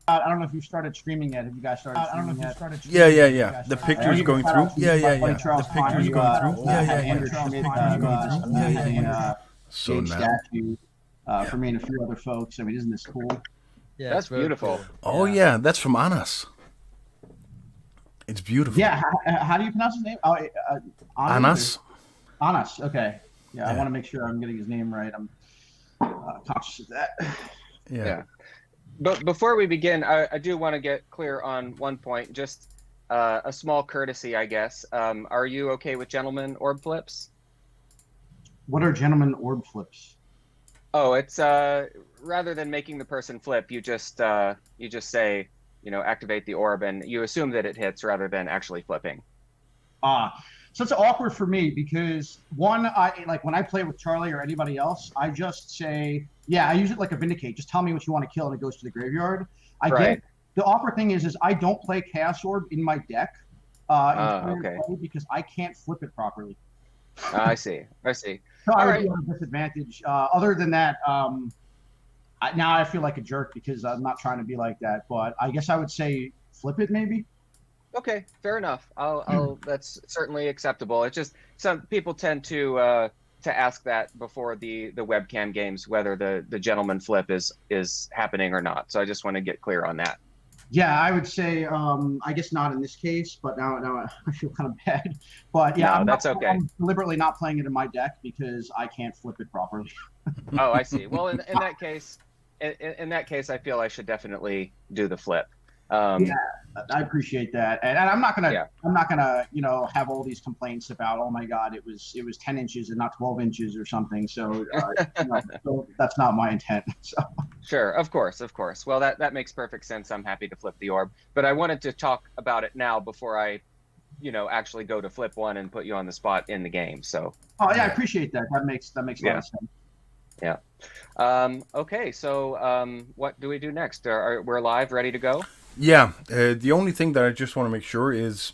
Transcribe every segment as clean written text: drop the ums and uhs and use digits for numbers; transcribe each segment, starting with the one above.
I don't know if you started streaming yet. Have you guys started streaming yet? Yeah. The picture's going through. Yeah. The picture's going through. So now. Statue for me and a few other folks. I mean, isn't this cool? Yeah, That's beautiful. Cool. Oh yeah, that's from Anas. It's beautiful. Yeah. How do you pronounce his name? Anas. Anas. Okay. Yeah, I Yeah. want to make sure I'm getting his name right. I'm conscious of that. Yeah. But before we begin, I do want to get clear on one point. Just a small courtesy, I guess. Are you okay with gentlemen orb flips? What are gentlemen orb flips? Oh, it's rather than making the person flip, you just say, activate the orb, and you assume that it hits rather than actually flipping. So it's awkward for me because one, I like when I play with Charlie or anybody else, I just say, I use it like a Vindicate. Just tell me what you want to kill, and it goes to the graveyard. I get the awkward thing is I don't play Chaos Orb in my deck because I can't flip it properly. I see. So I would be at a disadvantage. Other than that, now I feel like a jerk because I'm not trying to be like that. But I guess I would say flip it maybe. Okay, fair enough. I'll that's certainly acceptable. It's just some people tend to ask that before the webcam games whether the gentleman flip is happening or not. So I just want to get clear on that. Yeah, I would say I guess not in this case, but now I feel kind of bad. But yeah, no, I'm deliberately not playing it in my deck because I can't flip it properly. Oh, I see. Well, in that case, I feel I should definitely do the flip. Yeah, I appreciate that, and I'm not gonna have all these complaints about, oh my God, it was 10 inches and not 12 inches or something. So, so that's not my intent. So. Sure, of course. Well, that makes perfect sense. I'm happy to flip the orb, but I wanted to talk about it now before I, actually go to flip one and put you on the spot in the game. So. Oh yeah, I appreciate that. That makes a lot of sense. Yeah. Okay. So, what do we do next? We're live, ready to go? Yeah, the only thing that I just want to make sure is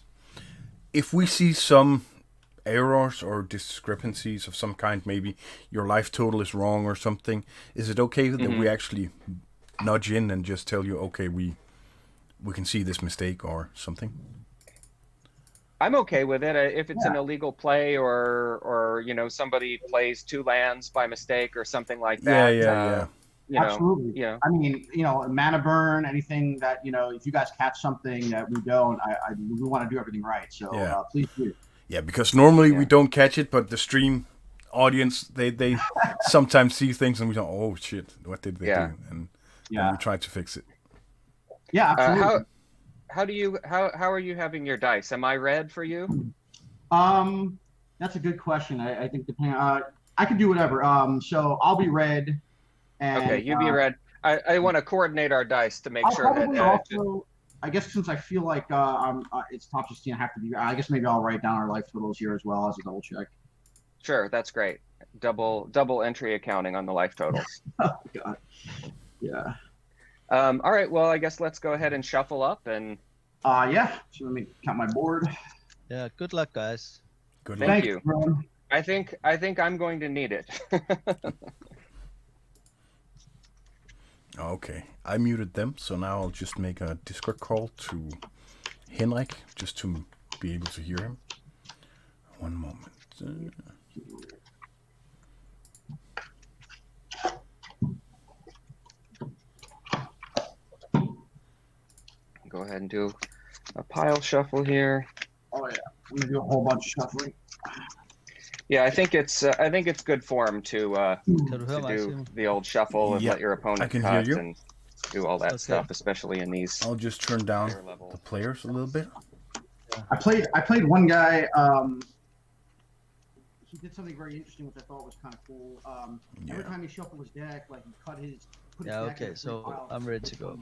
if we see some errors or discrepancies of some kind, maybe your life total is wrong or something, is it okay that we actually nudge in and just tell you, okay, we can see this mistake or something? I'm okay with it. If it's an illegal play or somebody plays 2 lands by mistake or something like that. Yeah. Absolutely. I mean, mana burn, anything that, if you guys catch something that we don't, we want to do everything right. So please do. Yeah, because normally we don't catch it, but the stream audience, they sometimes see things and we go, oh shit, what did they do? And we try to fix it. Yeah, absolutely. How are you having your dice? Am I red for you? That's a good question. I think depending, I can do whatever. So I'll be red. And, okay, you be red. I want to coordinate our dice to make sure that. Also, I guess since I feel like it's Top16, I have to be. I guess maybe I'll write down our life totals here as well as a double check. Sure, that's great. Double entry accounting on the life totals. Oh God. Yeah. All right. Well, I guess let's go ahead and shuffle up and. Yeah. So let me count my board. Yeah. Good luck, guys. Good luck. Thank you. Ron. I think I'm going to need it. Okay, I muted them, so now I'll just make a Discord call to Henrik, just to be able to hear him. One moment. Go ahead and do a pile shuffle here. Oh yeah, I'm gonna do a whole bunch of shuffling. Yeah, I think it's good form to do the old shuffle and let your opponent cut and do all that stuff, especially in these. I'll just turn down the players a little bit. I played one guy. He did something very interesting, which I thought was kind of cool. Every time he shuffled his deck, like he cut his. Okay, so I'm ready to go.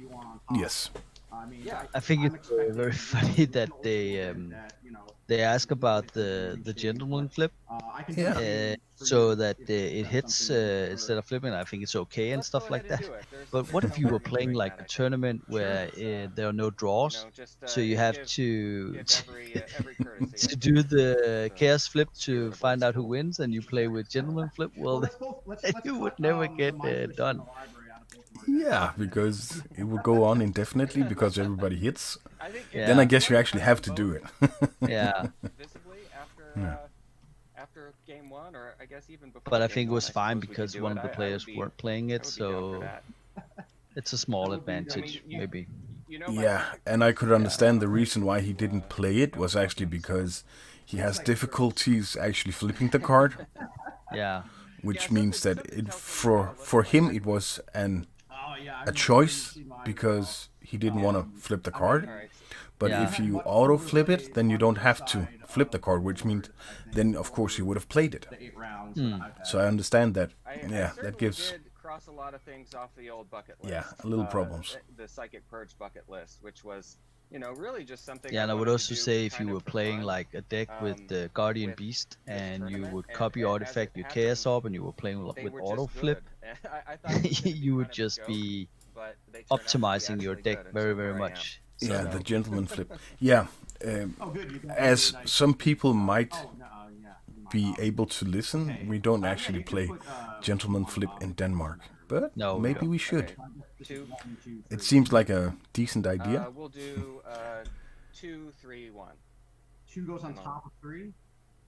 Yes. I mean, I think it's very funny that they ask about the gentleman flip, so that it hits instead of flipping. I think it's okay and stuff like that. But what if you were playing like a tournament where there are no draws, so you have to do the chaos flip to find out who wins, and you play with gentleman flip? Well, you would never get done. Yeah, because it will go on indefinitely because everybody hits. I think Then I guess you actually have to do it. Yeah. visibly after Yeah. after game one, or I guess even before. But I game think it one, was fine suppose we could because do one it. of the I players would be, weren't playing I it, would be down for so that. it's a small That would be- I mean, advantage, you- maybe. You know, my Yeah, perfect and I place could to understand the go reason why he to, didn't play it was actually because he has difficulties actually flipping the card, Yeah. which Yeah, means that something it tells me, for let's him like it was Oh yeah. I a remember choice you see mine, because he didn't want to flip the I card. mean, all right. But Yeah. if you auto flip it, then you don't have to flip the card, which means then of course you would have played it. the 8 rounds. Hmm. that I've had. So I understand that. I Yeah, certainly that gives. did cross a lot of things off the old bucket list. Yeah, a little problems. The Psychic Purge bucket list, which was, really just something. Yeah, and I would wanted also to do say if kind you of were for playing fun, like a deck with the Guardian with Beast this and you tournament, would and copy as it artifact your happened, Chaos Orb and you were playing they with were auto just flip, good. I thought it was gonna be you would kind of a just joke, be but they turned out to be optimizing your actually deck good, and very, so very here I am. much. Yeah, So- the gentleman flip. Yeah, Oh, good. You got as really nice- some people might Oh, no, yeah. be able to listen, we don't actually play gentleman flip in Denmark, but No, we maybe don't. we should. Okay. Two. It seems like a decent idea. We'll do 2, 3, 1. 2 goes on top of 3,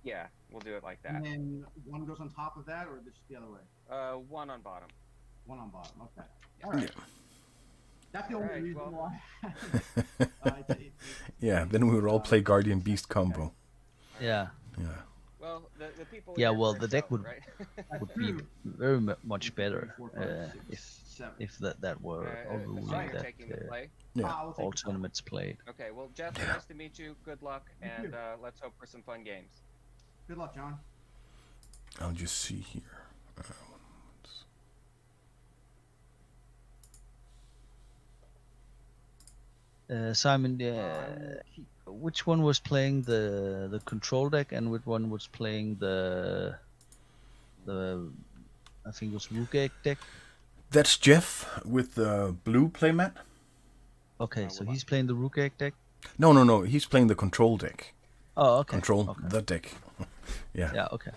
Yeah, we'll do it like that. and then 1 goes on top of that, or just the other way? 1 on bottom. 1 on bottom. Okay. All right. That's the only Alright, reason well- why. Yeah, then we would all play Guardian Beast combo. Yeah. Yeah. Well, the people. Yeah, here well, for the deck itself, would- right? Would be very much better if that were a I rule saw you're that taking the play. Yeah. all tournaments played. Okay, well, Jeff, nice to meet you. Good luck, and let's hope for some fun games. Good luck, John. I'll just see here. Simon, which one was playing the control deck and which one was playing the I think it was Rukh Egg deck? That's Jeff with the blue playmat. Okay, so he's playing the Rukh Egg deck. No. He's playing the control deck. Oh, okay. Control Okay. the deck. Yeah. Yeah. Okay.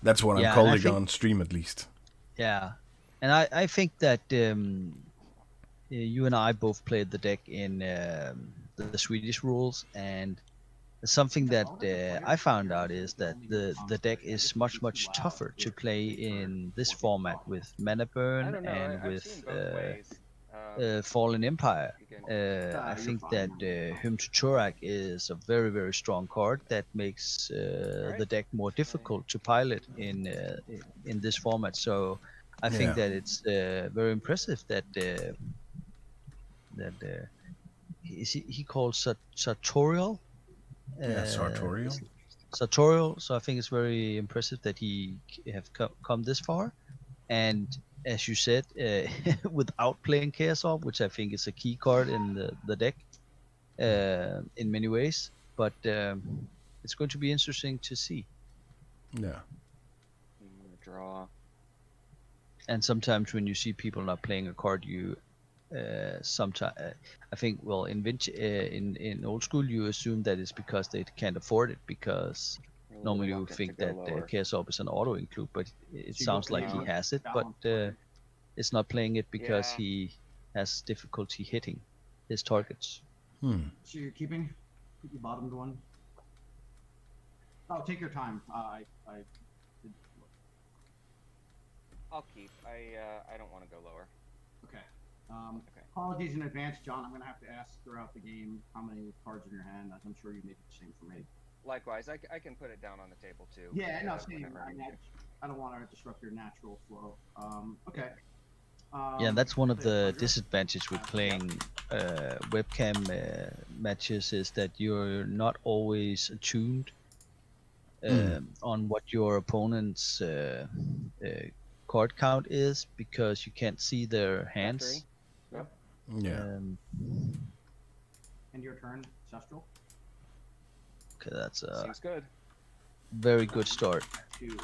That's what Yeah, I'm and I calling think- on stream at least. Yeah, and I think that you and I both played the deck in the Swedish rules, and something that I found out is that the deck is much tougher to play in this format with Mana I Burn don't know. and I've with seen both ways. Fallen Empire. You can- I think that Hymn to Turak is a very strong card that makes the deck more difficult to pilot in this format. So I think Yeah. that it's very impressive that he called Sartorial. Yeah, Sartorial. Sartorial. So I think it's very impressive that he have come this far, and as you said, without playing Chaos Orb, which I think is a key card in the deck in many ways. But it's going to be interesting to see. Yeah. Draw. And sometimes when you see people not playing a card, you sometimes I think in old school you assume that it's because they can't afford it, because normally you think that Chaos Orb is an auto include, but it sounds like he has it, but it's not playing it because Yeah. he has difficulty hitting his targets. So you're keep your bottomed one. Oh, take your time. I'll keep. I don't want to go lower. Okay. Okay. Apologies in advance, John. I'm gonna have to ask throughout the game how many cards in your hand. I'm sure you made the same for me. Likewise, I can put it down on the table too. Yeah, no, same. whenever I need to. I don't want to disrupt your natural flow. Okay. Yeah, that's one of the disadvantages with playing webcam matches, is that you're not always attuned on what your opponent's card count is, because you can't see their hands. Yep. Yeah. And your turn, Cestral. Okay, that's a Seems good. very good start Two.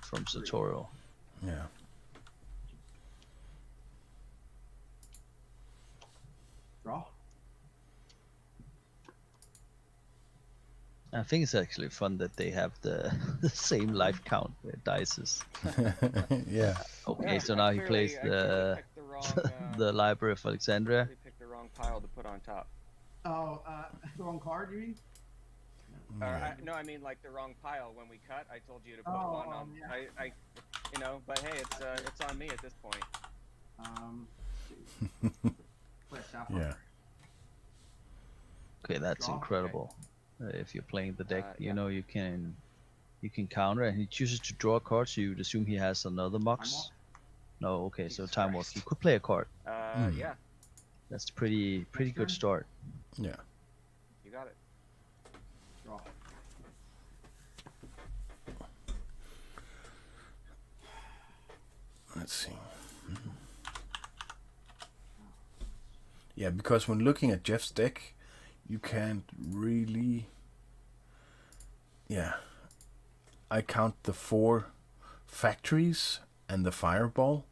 from Sartorial. Yeah. Draw. I think it's actually fun that they have the same life count dices. Yeah. Okay, Yeah, so I now he clearly- plays I clearly the picked the the Library of Alexandria. They picked the wrong pile to put on top. Oh, the wrong card, you mean? No, I mean like the wrong pile. When we cut, I told you to put one on. Yeah. You know, but hey, it's on me at this point. Play a sapphire. Yeah. Okay, that's Draw. incredible. If you're playing the deck, Yeah. you know you can counter, and he chooses to draw a card, so you'd assume he has another Time Mox. walk? No, okay, so Jesus time walk. Christ. You could play a card. Yeah, That's pretty Next good turn. start. Yeah. you got it. Draw. Let's see. Yeah, because when looking at Jeff's deck, you can't really. Yeah. I count the 4 factories and the fireball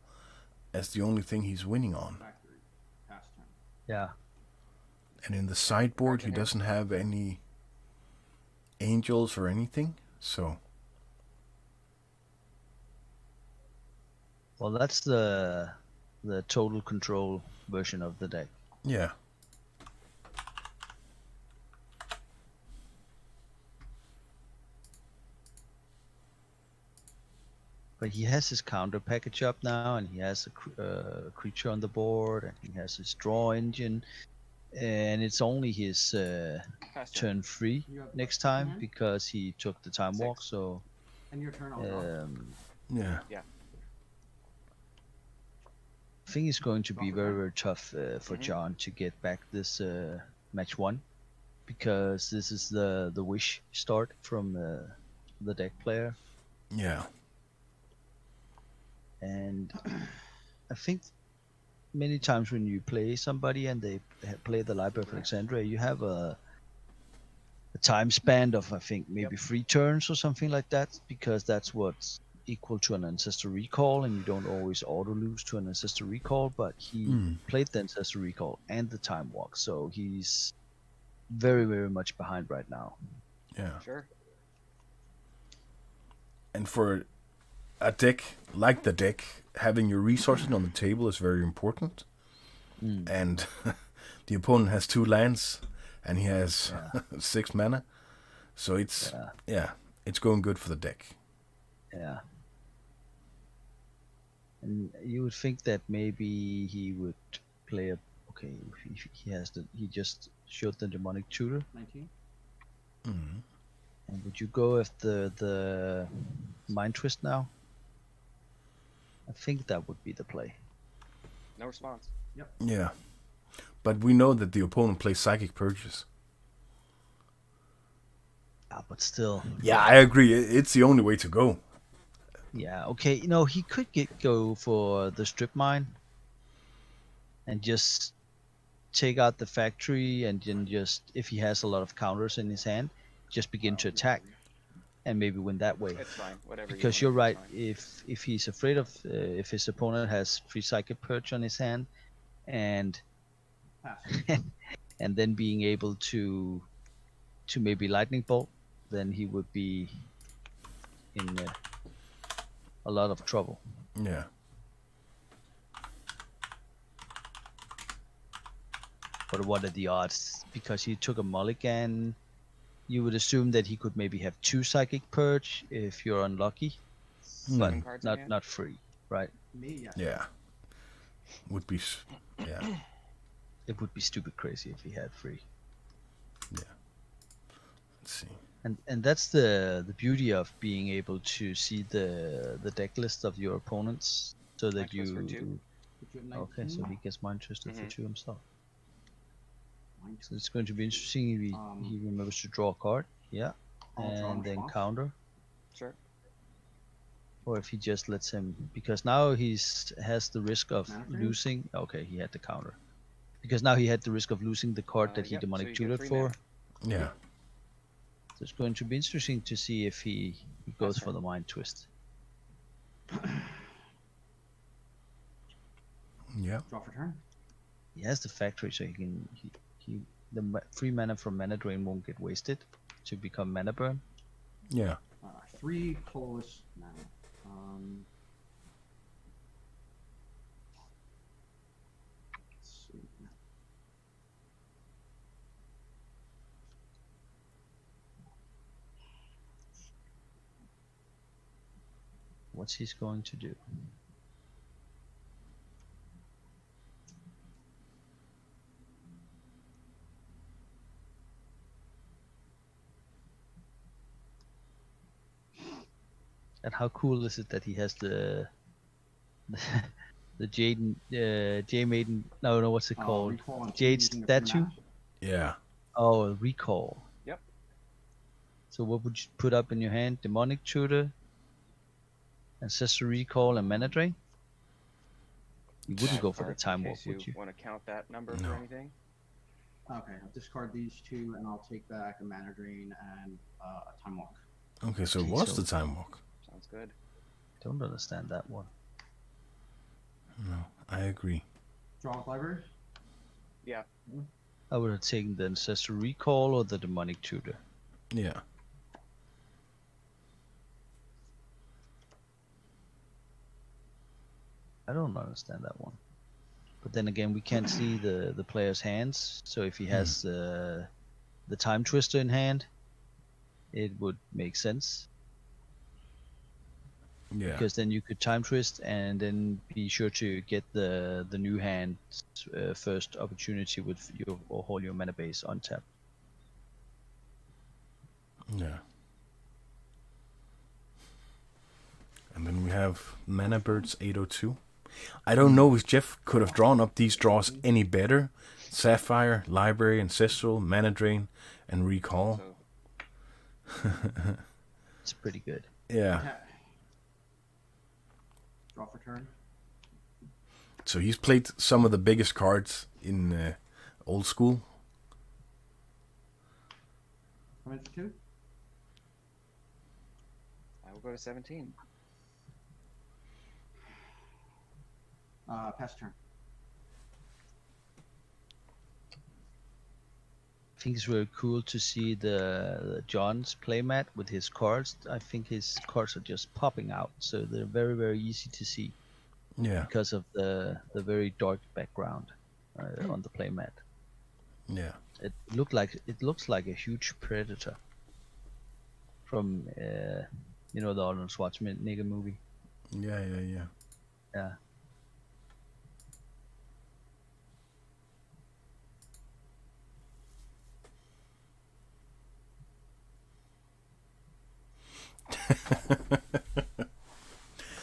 as the only thing he's winning on. Factory. Pass turn. Yeah. And in the sideboard, he Cards in doesn't have any angels or anything. So, Well, that's the total control version of the deck. yeah. But he has his counter package up now, and he has a creature on the board, and he has his draw engine, and it's only his Pass turn. turn 3 You have next what, time man? because he took the time walk. 6. So And your turn, I'll draw. Yeah. I think it's going to be very tough for Mhm. John to get back this match 1, because this is the wish start from the deck player. Yeah. And I think many times when you play somebody and they play the Library of Alexandria, you have a time span of, I think, maybe 3 turns or something like that, because that's what's equal to an Ancestor Recall, and you don't always auto lose to an Ancestor Recall, but he played the Ancestor Recall and the Time Walk, so he's very, very much behind right now. Yeah. Sure. And for a deck like the deck, having your resources on the table is very important. And the opponent has 2 lands, and he has 6 mana, so it's it's going good for the deck. Yeah. And you would think that maybe he would play a he just showed the Demonic Tutor. 19. And would you go with the Mind Twist now? I think that would be the play. No response. Yeah, but we know that the opponent plays Psychic Purges. But still. Yeah, I agree. It's the only way to go. Yeah, okay. He could go for the Strip Mine and just take out the factory, and then just, if he has a lot of counters in his hand, just begin to attack and maybe win that way. It's fine. Whatever. Because you're right. If he's afraid of if his opponent has 3 Psychic Purge on his hand, and Pass. and then being able to maybe Lightning Bolt, then he would be in a lot of trouble. Yeah. But what are the odds? Because he took a mulligan, you would assume that he could maybe have 2 Psychic Purge if you're unlucky, but Cards in hand? not 3, right? Me, yes. Yeah. Would be. Yeah. It would be stupid crazy if he had 3. Yeah. Let's see. And that's the beauty of being able to see the deck list of your opponents, so that Mind Twist for 2. you. Put you at Okay, 19. so he gets Mind Twisted for 2 himself. Mind So it's going to be interesting if he remembers to draw a card, I'll draw and then response. counter, Sure. or if he just lets him, because now has the risk of Mana drain? losing. Okay, he had the counter, because now he had the risk of losing the card that he Yep, so Demonic you get Tutored 3 for. mana. Yeah. So it's going to be interesting to see if he goes for the Mind Twist. Yeah. Draw for turn. He has the factory, so the 3 mana from Mana Drain won't get wasted to become Mana Burn. Yeah. 3 colorless mana. What's he's going to do? And how cool is it that he has the the Jade Maiden? No, what's it called? Recall on Jade using the statue. mana. Yeah. Oh, recall. Yep. So what would you put up in your hand? Demonic Tutor, Ancestor Recall, and Mana Drain? You wouldn't go for the Time Walk, would you? Want to count that number No. for anything? Okay, I'll discard these two, and I'll take back a Mana Drain and a Time Walk. Okay, so Okay, what's so- the Time Walk? Sounds good. Don't understand that one. No, I agree. Draw with library. Yeah. I would have taken the Ancestor Recall or the Demonic Tutor. Yeah. I don't understand that one. But then again, we can't see the player's hands. So if he has the Time Twister in hand, it would make sense. Yeah. Because then you could Time Twist and then be sure to get the new hand first opportunity with your or all your mana base on tap. Yeah. And then we have Mana Birds 802. I don't know if Jeff could have drawn up these draws any better. Sapphire, Library, Ancestral, Mana Drain, and Recall. So, It's pretty good. Yeah. Tap. Draw for turn. So he's played some of the biggest cards in old school. Come in for 2. I will go to 17. Pass turn. I think it's very cool to see the John's playmat with his cards. I think his cards are just popping out, so they're very, very easy to see Yeah. because of the very dark background on the playmat. Yeah. It looks like a huge predator from the Arnold Schwarzenegger movie. Yeah. Yeah.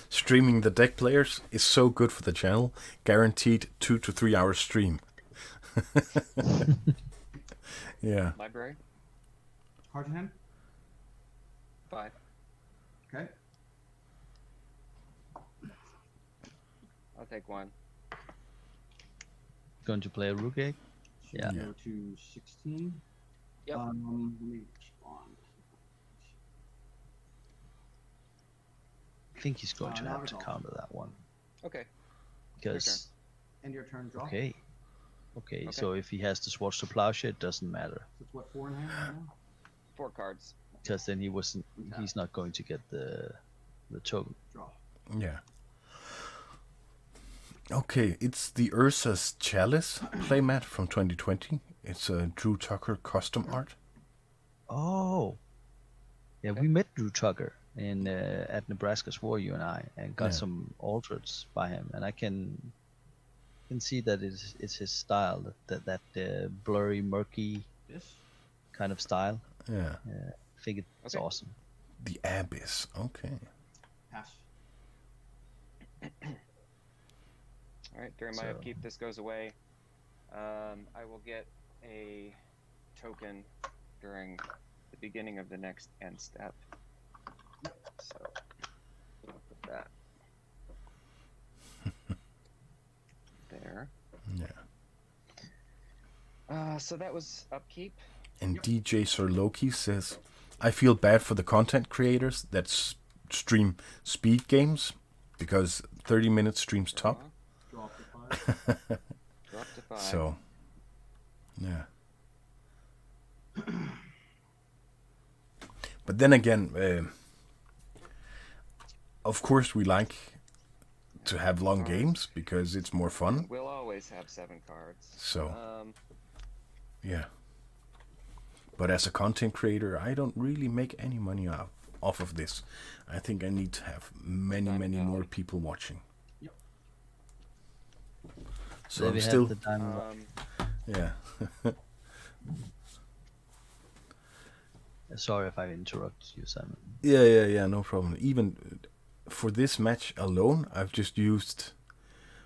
Streaming the deck players is so good for the channel. Guaranteed 2 to 3 hour stream. Yeah. Library? Cards in hand. 5. Okay. I'll take 1. Going to play a Rukh Egg? Yeah. Go to 16. Yep. Let me respond. I think he's going to now have it's to off. counter that one Okay. because End your turn. Draw. okay. So if he has to swatch to Plowshare, it doesn't matter So it's what, 4 in hand right now? 4 cards. because then he's not going to get the token. Draw. Yeah. Okay, it's the Ursa's Chalice playmat from 2020. It's a Drew Tucker custom art. Oh, yeah, we met Drew Tucker in at Nebraska's War, you and I, and got Yeah. some alters by him, and I can see that it's his style, that blurry, murky This. kind of style. Yeah. I think it's Okay. awesome. The Abyss. Okay. Pass. All right. During my So- upkeep, this goes away. I will get a token during the beginning of the next end step. So I'll put that there. Yeah. So that was upkeep. And DJ Sir Loki says, I feel bad for the content creators that stream speed games because 30 minute streams top. Draw for 5. Drop to 5. So, yeah. But then again, of course, we like to have long games because it's more fun. We'll always have 7 cards. So, yeah. But as a content creator, I don't really make any money off of this. I think I need to have many more people watching. Yep. So There I'm we still, have the diamond. yeah. Sorry if I interrupted you, Simon. Yeah, no problem. Even for this match alone, I've just used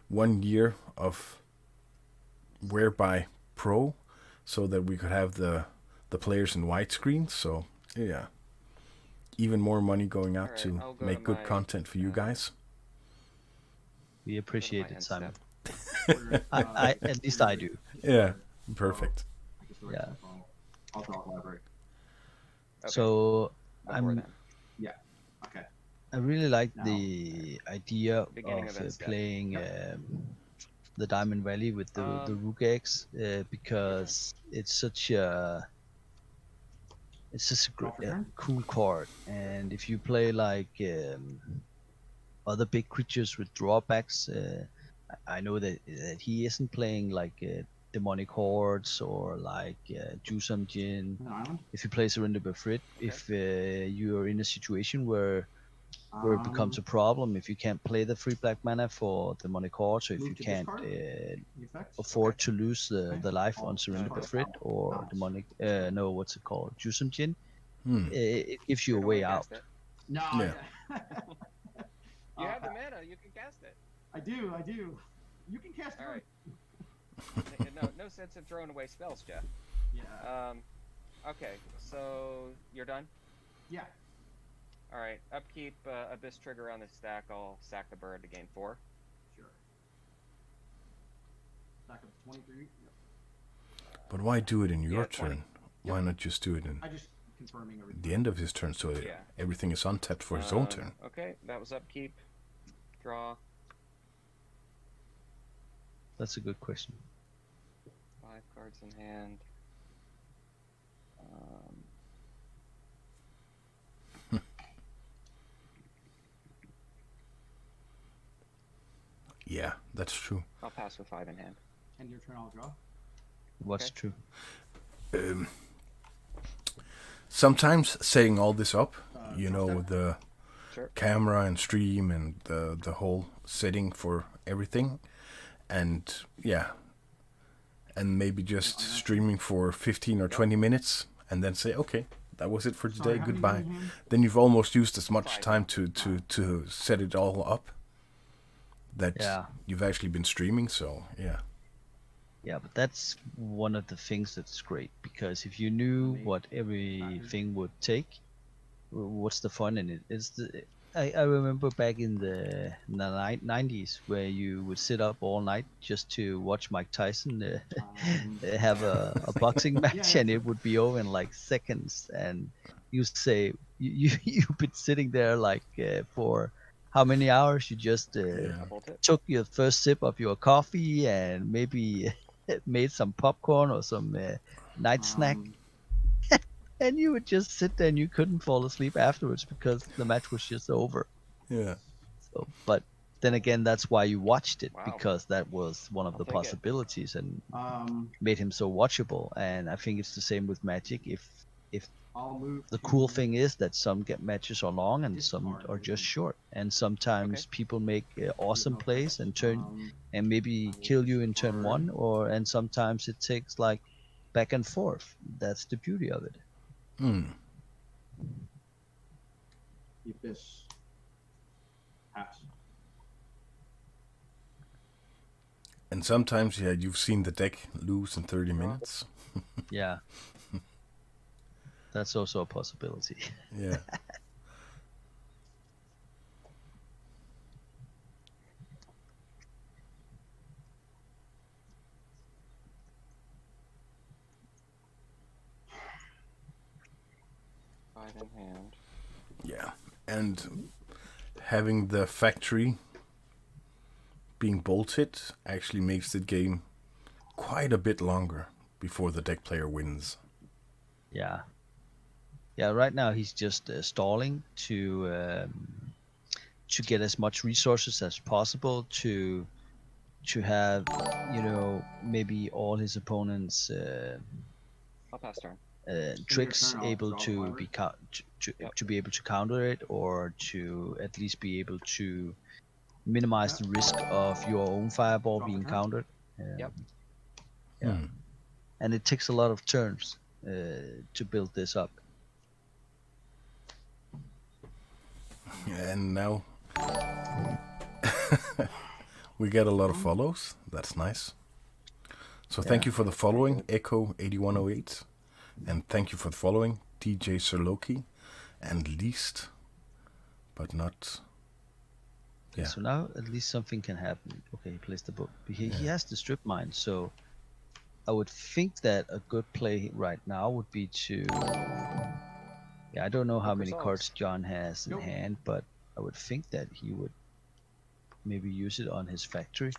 1 year of Whereby Pro so that we could have the players in widescreen. So, yeah. Even more money going out Alright, I'll to go make to good my, content for you guys. We appreciate it, end Simon. step. I at least I do. Yeah, perfect. Yeah. I'll talk library. Okay, So before I'm then. Yeah. Okay. I really like Now, the idea beginning of of that step. playing the Diamond Valley with the Rukh Eggs because it's such a cool card, and if you play like other big creatures with drawbacks, I know that he isn't playing like demonic hordes or like Jusam Jin. an island. If you play Surrender Befrit, if you are in a situation where it becomes a problem, if you can't play the free black mana for demonic hordes, or if Move you to can't discard the effects. afford to lose Okay. the life I'll on Surrender discard Befrit it. or Nice. demonic what's it called, Jusam Jin, Hmm. it gives you a Don't way wanna out. cast it. No. Yeah. You have the mana. You can cast it. I do. You can cast All it. right. No sense in throwing away spells, Jeff. Yeah. Okay, so you're done. Yeah. All right. Upkeep Abyss trigger on the stack. I'll sack the bird to gain 4. Sure. Stack up to 23. Yep. But why do it in your Yeah, 20. turn? Why not just do it in I just confirming everything. the end of his turn so Yeah. everything is untapped for his own turn? Okay, that was upkeep. Draw. That's a good question. 5 cards in hand. Yeah, that's true. I'll pass with 5 in hand. End your turn. I'll draw. What's Okay. true? Sometimes setting all this up, you know, Sure. with the Sure. camera and stream and the whole setting for everything, and yeah, and maybe just streaming for 15 or 20 minutes and then say, okay, that was it for today, Sorry, how many goodbye. do you have? Then you've almost used as much 5. time to set it all up that Yeah. you've actually been streaming. So yeah, Yeah, but that's one of the things that's great, because if you knew what everything would take, what's the fun in it? I remember back in the 90s where you would sit up all night just to watch Mike Tyson have a boxing match, yeah, and it would be over in like seconds, and you say you've been sitting there like for how many hours? You just Bolt it. took your first sip of your coffee and maybe made some popcorn or some night snack, and you would just sit there and you couldn't fall asleep afterwards because the match was just over. yeah, So, but then again, that's why you watched it, Wow. because that was one of I'll the take it. possibilities and Um, made him so watchable. And I think it's the same with Magic. If I'll move. the to cool thing is that some get matches are long and some discard are just everything. short, and sometimes Okay. people make awesome no plays and effects. and maybe kill you in turn one, and sometimes it takes like back and forth. That's the beauty of it. The Abyss. Pass. and sometimes you've seen the deck lose in 30 minutes. Yeah. That's also a possibility. Yeah. Five in hand. Yeah, and having the factory being bolted actually makes the game quite a bit longer before the deck player wins. Yeah. Yeah, right now he's just stalling to get as much resources as possible to have, maybe all his opponents I'll pass turn. tricks turn, I'll able draw to whatever. be to be able to counter it, or to at least be able to minimize the risk of your own fireball Drop a being turn. countered. Yep. Yeah, and it takes a lot of turns to build this up. And now we get a lot of follows. That's nice. So thank you for the following, Echo8108. And thank you for the following, DJ Sirloki. And least, but not... Yeah. So now at least something can happen. Okay, he plays the book. He has the strip mine, so I would think that a good play right now would be to... Yeah, I don't know how many cards John has in hand, but I would think that he would maybe use it on his factory.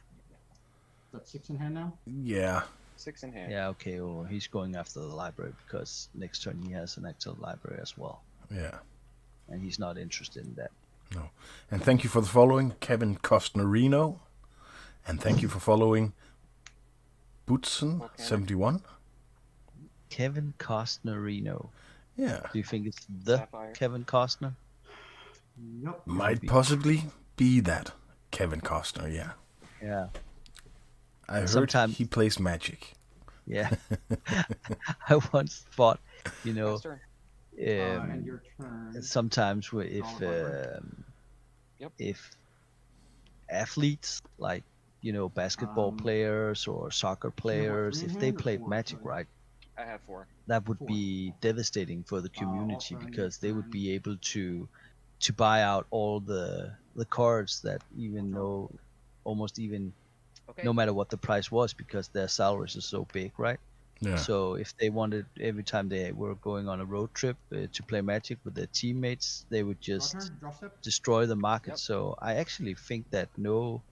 That's 6 in hand now? Yeah. 6 in hand. Yeah, okay, well, he's going after the library because next turn he has an actual library as well. Yeah. And he's not interested in that. No. And thank you for the following, Kevin Costnerino. And thank you for following, Bootson71. Kevin Costnerino. Yeah. Do you think it's the Sapphire. Kevin Costner? Yep. Might possibly be that Kevin Costner, yeah. Yeah. I heard Sometimes- he plays Magic. Yeah. I once thought, Next turn. And your turn. sometimes if athletes like basketball players or soccer players, if they played Magic right, I have 4. that would be devastating for the community because they would be able to buy out all the cards that almost even Okay. no matter what the price was, because their salaries are so big, right? Yeah. So if they wanted, every time they were going on a road trip to play Magic with their teammates, they would just destroy the market. Yep. So I actually think that no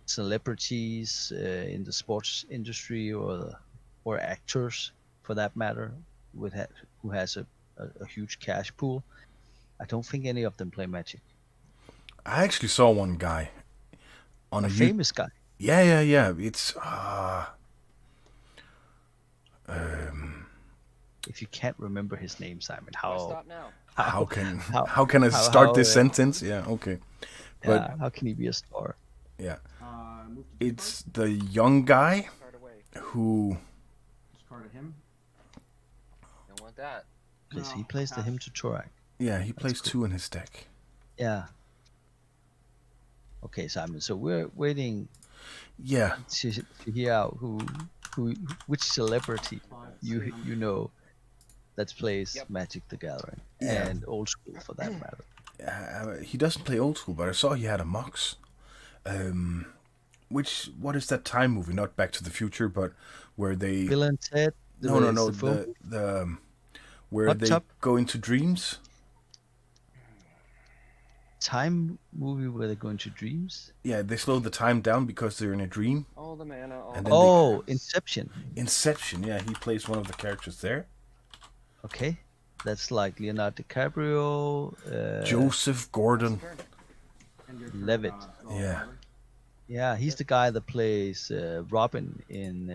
celebrities in the sports industry or actors, for that matter, who has a huge cash pool, I don't think any of them play Magic. I actually saw one guy on A famous guy. Yeah. It's If you can't remember his name, Simon, Why stop now? how can I start this sentence? Yeah, okay. But how can he be a star? yeah, Move to it's the young guy Card away. who discard him. Don't want that. Because he plays the hymn to Torak. he plays cool. 2 in his deck. Yeah. Okay, Simon. So we're waiting Yeah. to hear out which celebrity you know that plays Magic the Gathering and old school for that matter. He doesn't play old school, but I saw he had a Mox. What is that time movie? Not Back to the Future, but where they... Bill and Ted. No. The where Hot they Tub? go into dreams. Time movie where they go into dreams. Yeah, they slow the time down because they're in a dream. All the mana. And then Inception. Inception. Yeah, he plays one of the characters there. Okay, that's like Leonardo DiCaprio. Joseph Gordon. Levitt. Yeah. Yeah, he's the guy that plays Robin in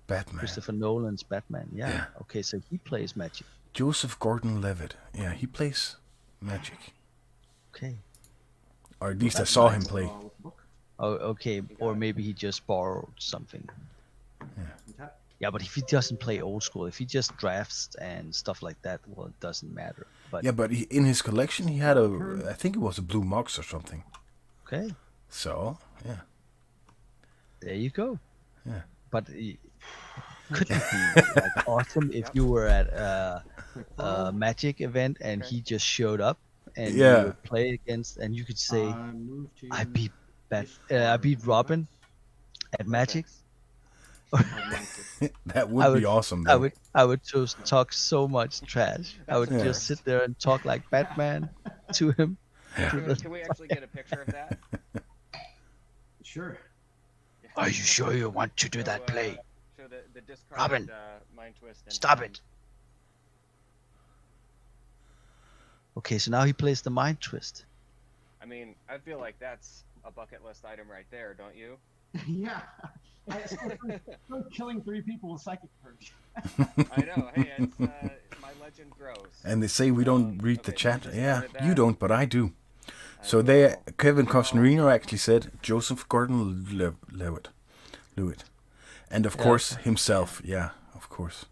Batman. Christopher Nolan's Batman. Yeah. Okay, so he plays Magic. Joseph Gordon-Levitt. Yeah, he plays Magic. Okay. Or at least I saw him play. Oh, okay. Or maybe he just borrowed something. Yeah. Yeah, but if he doesn't play old school, if he just drafts and stuff like that, well, it doesn't matter. But yeah, but in his collection, he had I think it was a blue Mox or something. Okay. So, yeah. There you go. Yeah. But couldn't it be like awesome if you were at a Magic event and he just showed up and you would play against, and you could say, I beat Robin at Magic. That would be awesome. Though. I would just talk so much trash. I would just sit there and talk like Batman to him. Can we actually get a picture of that? Sure. Are you sure you want to do that play? Show the discarded, Robin, Mind Twist. And stop it. Okay, so now he plays the Mind Twist. I mean, I feel like that's a bucket list item right there, don't you? Yeah. Still killing 3 people with psychic purge. I know. Hey, it's my legend grows. And they say we don't read the Okay, so I chat. just Yeah, started you that. don't, but I do. I So they, will. Kevin Costnerino actually said Joseph Gordon-Levitt, and of Yeah. course himself. Yeah, of course.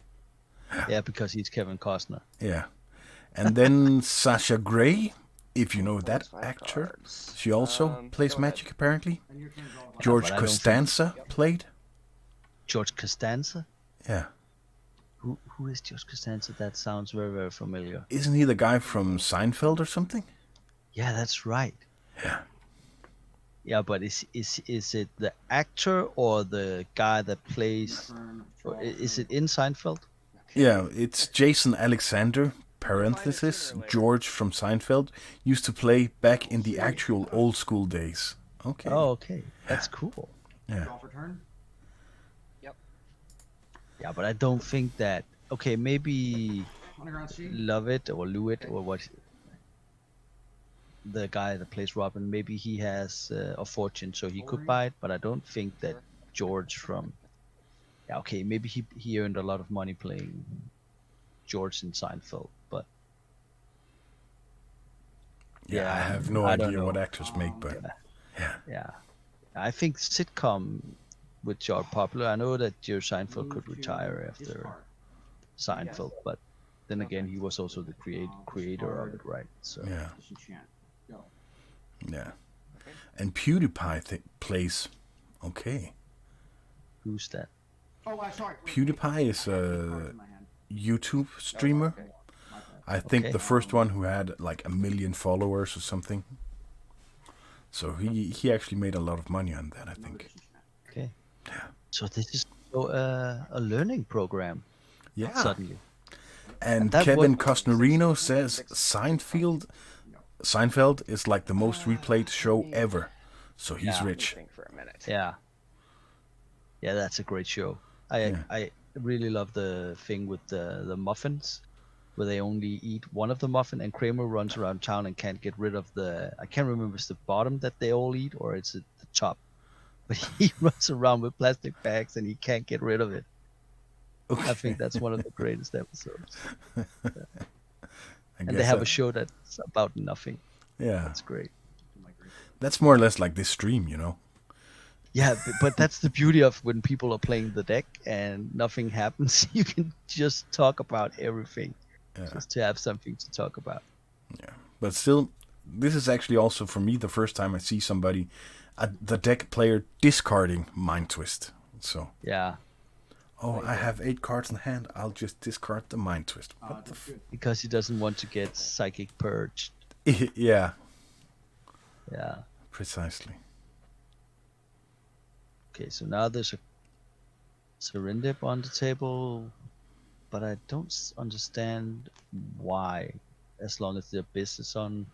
Yeah, because he's Kevin Costner. Yeah, and then Sasha Grey, if you know Those that 5 actor, cards. she also plays Go ahead. magic apparently. And your turn's all but George I don't Costanza played. George Costanza? Yeah, Who is George Costanza? That sounds very, very familiar. isn't he the guy from Seinfeld or something? Yeah, that's right. Yeah. Yeah, but is it the actor or the guy that plays? Or is it in Seinfeld? Yeah, it's Jason Alexander, parenthesis, George from Seinfeld, used to play back in the actual old school days. Okay. Oh, okay, that's cool. Yeah. Draw for turn. Yep. Yeah, but I don't think that. Okay, maybe Underground Sea. Lovett or Lewitt or what? The guy that plays Robin, maybe he has a fortune, so he could buy it. But I don't think that George from. Yeah, okay, maybe he earned a lot of money playing George in Seinfeld, but Yeah, I have no I don't idea know. what actors make, but Yeah, I think sitcom which are popular. I know that Jerry Seinfeld could retire after Seinfeld, but then again, he was also the creator of it, right? So yeah, Disenchant. Go. yeah. And PewDiePie plays. Okay. who's that? Oh, sorry. PewDiePie is a YouTube streamer. Okay. I think Okay. the first one who had like 1 million followers or something. So he actually made a lot of money on that, I think. Okay. So this is a learning program Yeah. suddenly. And that Kevin Costnerino says Seinfeld is like the most replayed show ever. So he's Yeah. rich. Think for a minute. Yeah, that's a great show. I really love the thing with the muffins, where they only eat one of the muffin, and Kramer runs around town and can't get rid of I can't remember if it's the bottom that they all eat or it's the top, but he runs around with plastic bags and he can't get rid of it. Okay. I think that's one of the greatest episodes. I And guess they have a that- show that's about nothing. Yeah. That's great. That's more or less like this stream, you know? Yeah, but that's the beauty of when people are playing the deck and nothing happens. You can just talk about everything, just to have something to talk about. Yeah. But still, this is actually also for me the first time I see somebody, the deck player, discarding Mind Twist. So, Yeah, I have 8 cards in hand. I'll just discard the Mind Twist. What the because he doesn't want to get psychic purged. Yeah, Yeah. precisely. Okay, so now there's a Serendip on the table, but I don't understand why. As long as the abyss is on.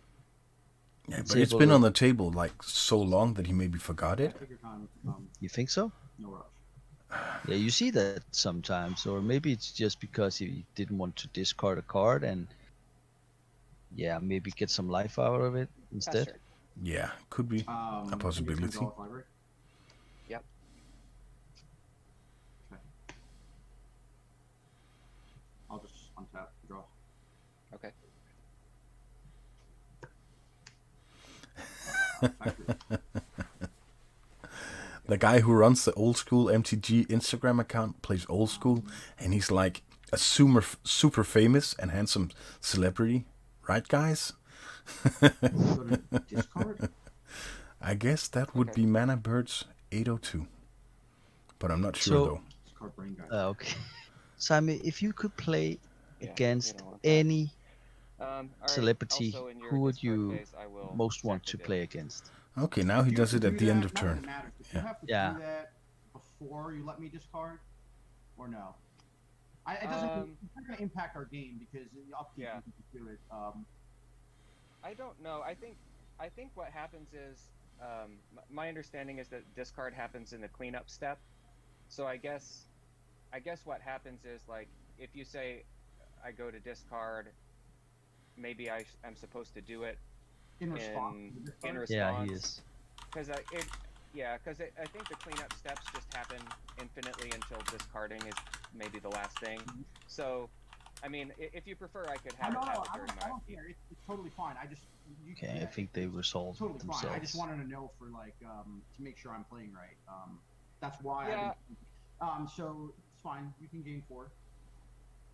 Yeah, The but it's table been is- on the table like so long that he maybe forgot it. Take your time. You think so? No rush. Yeah, you see that sometimes, or maybe it's just because he didn't want to discard a card and maybe get some life out of it instead. Sure. Yeah, could be. A possibility. Yep. Okay. I'll just untap, draw. Okay. Factory. The guy who runs the old school MTG Instagram account plays old school, and he's like a super famous and handsome celebrity, right, guys? Go to discard. I guess that would be Mana Bird's 802, but I'm not sure So- though. Discard brain guy. Okay. Simon, if you could play Yeah, against you don't want that. any All right, celebrity, also in your who would discard you phase, I will most want to second it. play against? Okay, now he does it at the end of Not that it turn. matters, but Yeah. you have to Yeah. do that before you let me discard, or no? It doesn't. It's not going to impact our game because the upkeep Yeah. you can do it. I don't know. I think what happens is, my understanding is that discard happens in the cleanup step. So I guess what happens is, like, if you say I go to discard, maybe I'm supposed to do it In response. in to the discard. response. Yeah, he is. Because Yeah, because I think the cleanup steps just happen infinitely until discarding is maybe the last thing. So, I mean, if you prefer, I could have it happen during my I don't upkeep. care. It's totally fine. Okay, I think they resolved totally themselves. fine. I just wanted to know for like to make sure I'm playing right. That's why. Yeah. So it's fine. You can gain 4.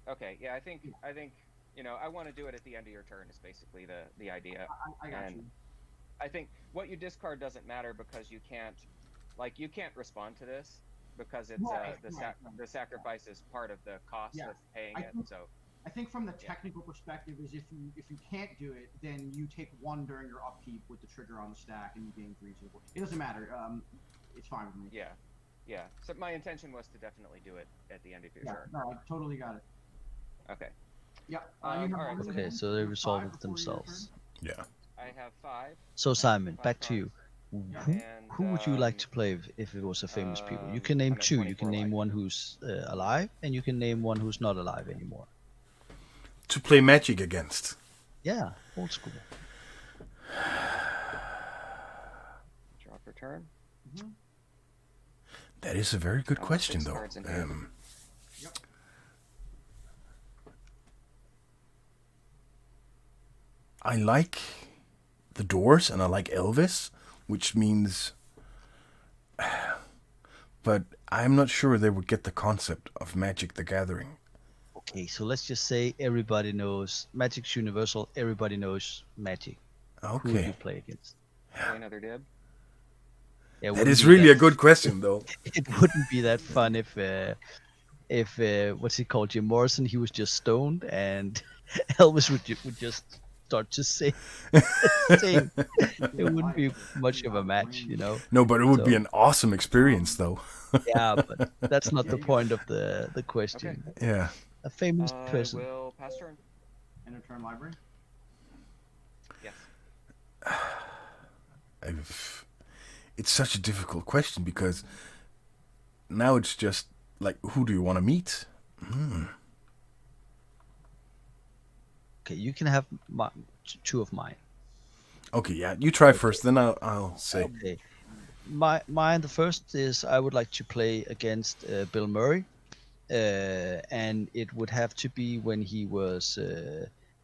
Okay. Yeah, I think I want to do it at the end of your turn is basically the idea. I got you. I think what you discard doesn't matter because you can't respond to this because it's the sacrifice is part of the cost of paying it. So I think from the technical perspective is if you can't do it, then you take 1 during your upkeep with the trigger on the stack and you gain 3. So it doesn't matter. It's fine with me. Yeah. Yeah. So my intention was to definitely do it at the end of your turn. No, I totally got it. Okay. Yep. All right. Okay, so they resolved it themselves. Yeah. I have 5. So Simon, 5 back to you. Who would you like to play if it was a famous people? You can name I'm at 2. You can 24 name life. one who's alive, and you can name one who's not alive anymore. To play Magic against. Yeah, old school. Drop your turn. That is a very good question, 6 though. cards in hand. I like the Doors and I like Elvis, which means, but I'm not sure they would get the concept of Magic the Gathering. Okay, so let's just say everybody knows Magic's universal. Everybody knows Magic. Who would you Okay. play against? Play another dib. Yeah, That is really a good question, though. It wouldn't be that fun if what's he called, Jim Morrison, he was just stoned and Elvis would just start to sing. Sing. It wouldn't be much of a match, you know. No, but it would be So- an awesome experience, though. Yeah, but that's not the point of the question. Yeah. A famous I person. will pass turn. Enter turn library. Yes. It's such a difficult question because now it's just like, who do you want to meet? Okay, you can have 2 of mine. Okay, yeah, you try first, then I'll say. Okay. Mine, the first is I would like to play against Bill Murray. And it would have to be when he was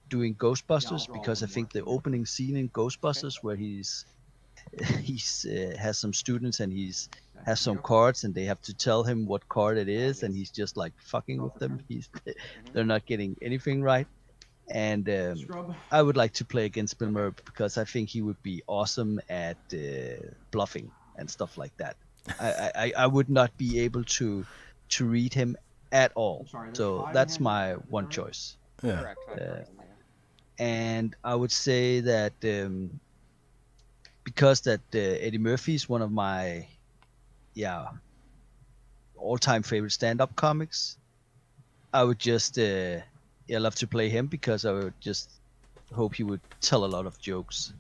doing Ghostbusters, because I think the opening scene in Ghostbusters where he's has some students and has some cards and they have to tell him what card it is and he's just like fucking with them. They're not getting anything right. And I would like to play against Bill Murray because I think he would be awesome at bluffing and stuff like that. I would not be able to read him at all. So that's my one choice. Yeah. Correct. 5 cards in there. And I would say that because that Eddie Murphy is one of my all-time favorite stand-up comics, I would just love to play him because I would just hope he would tell a lot of jokes.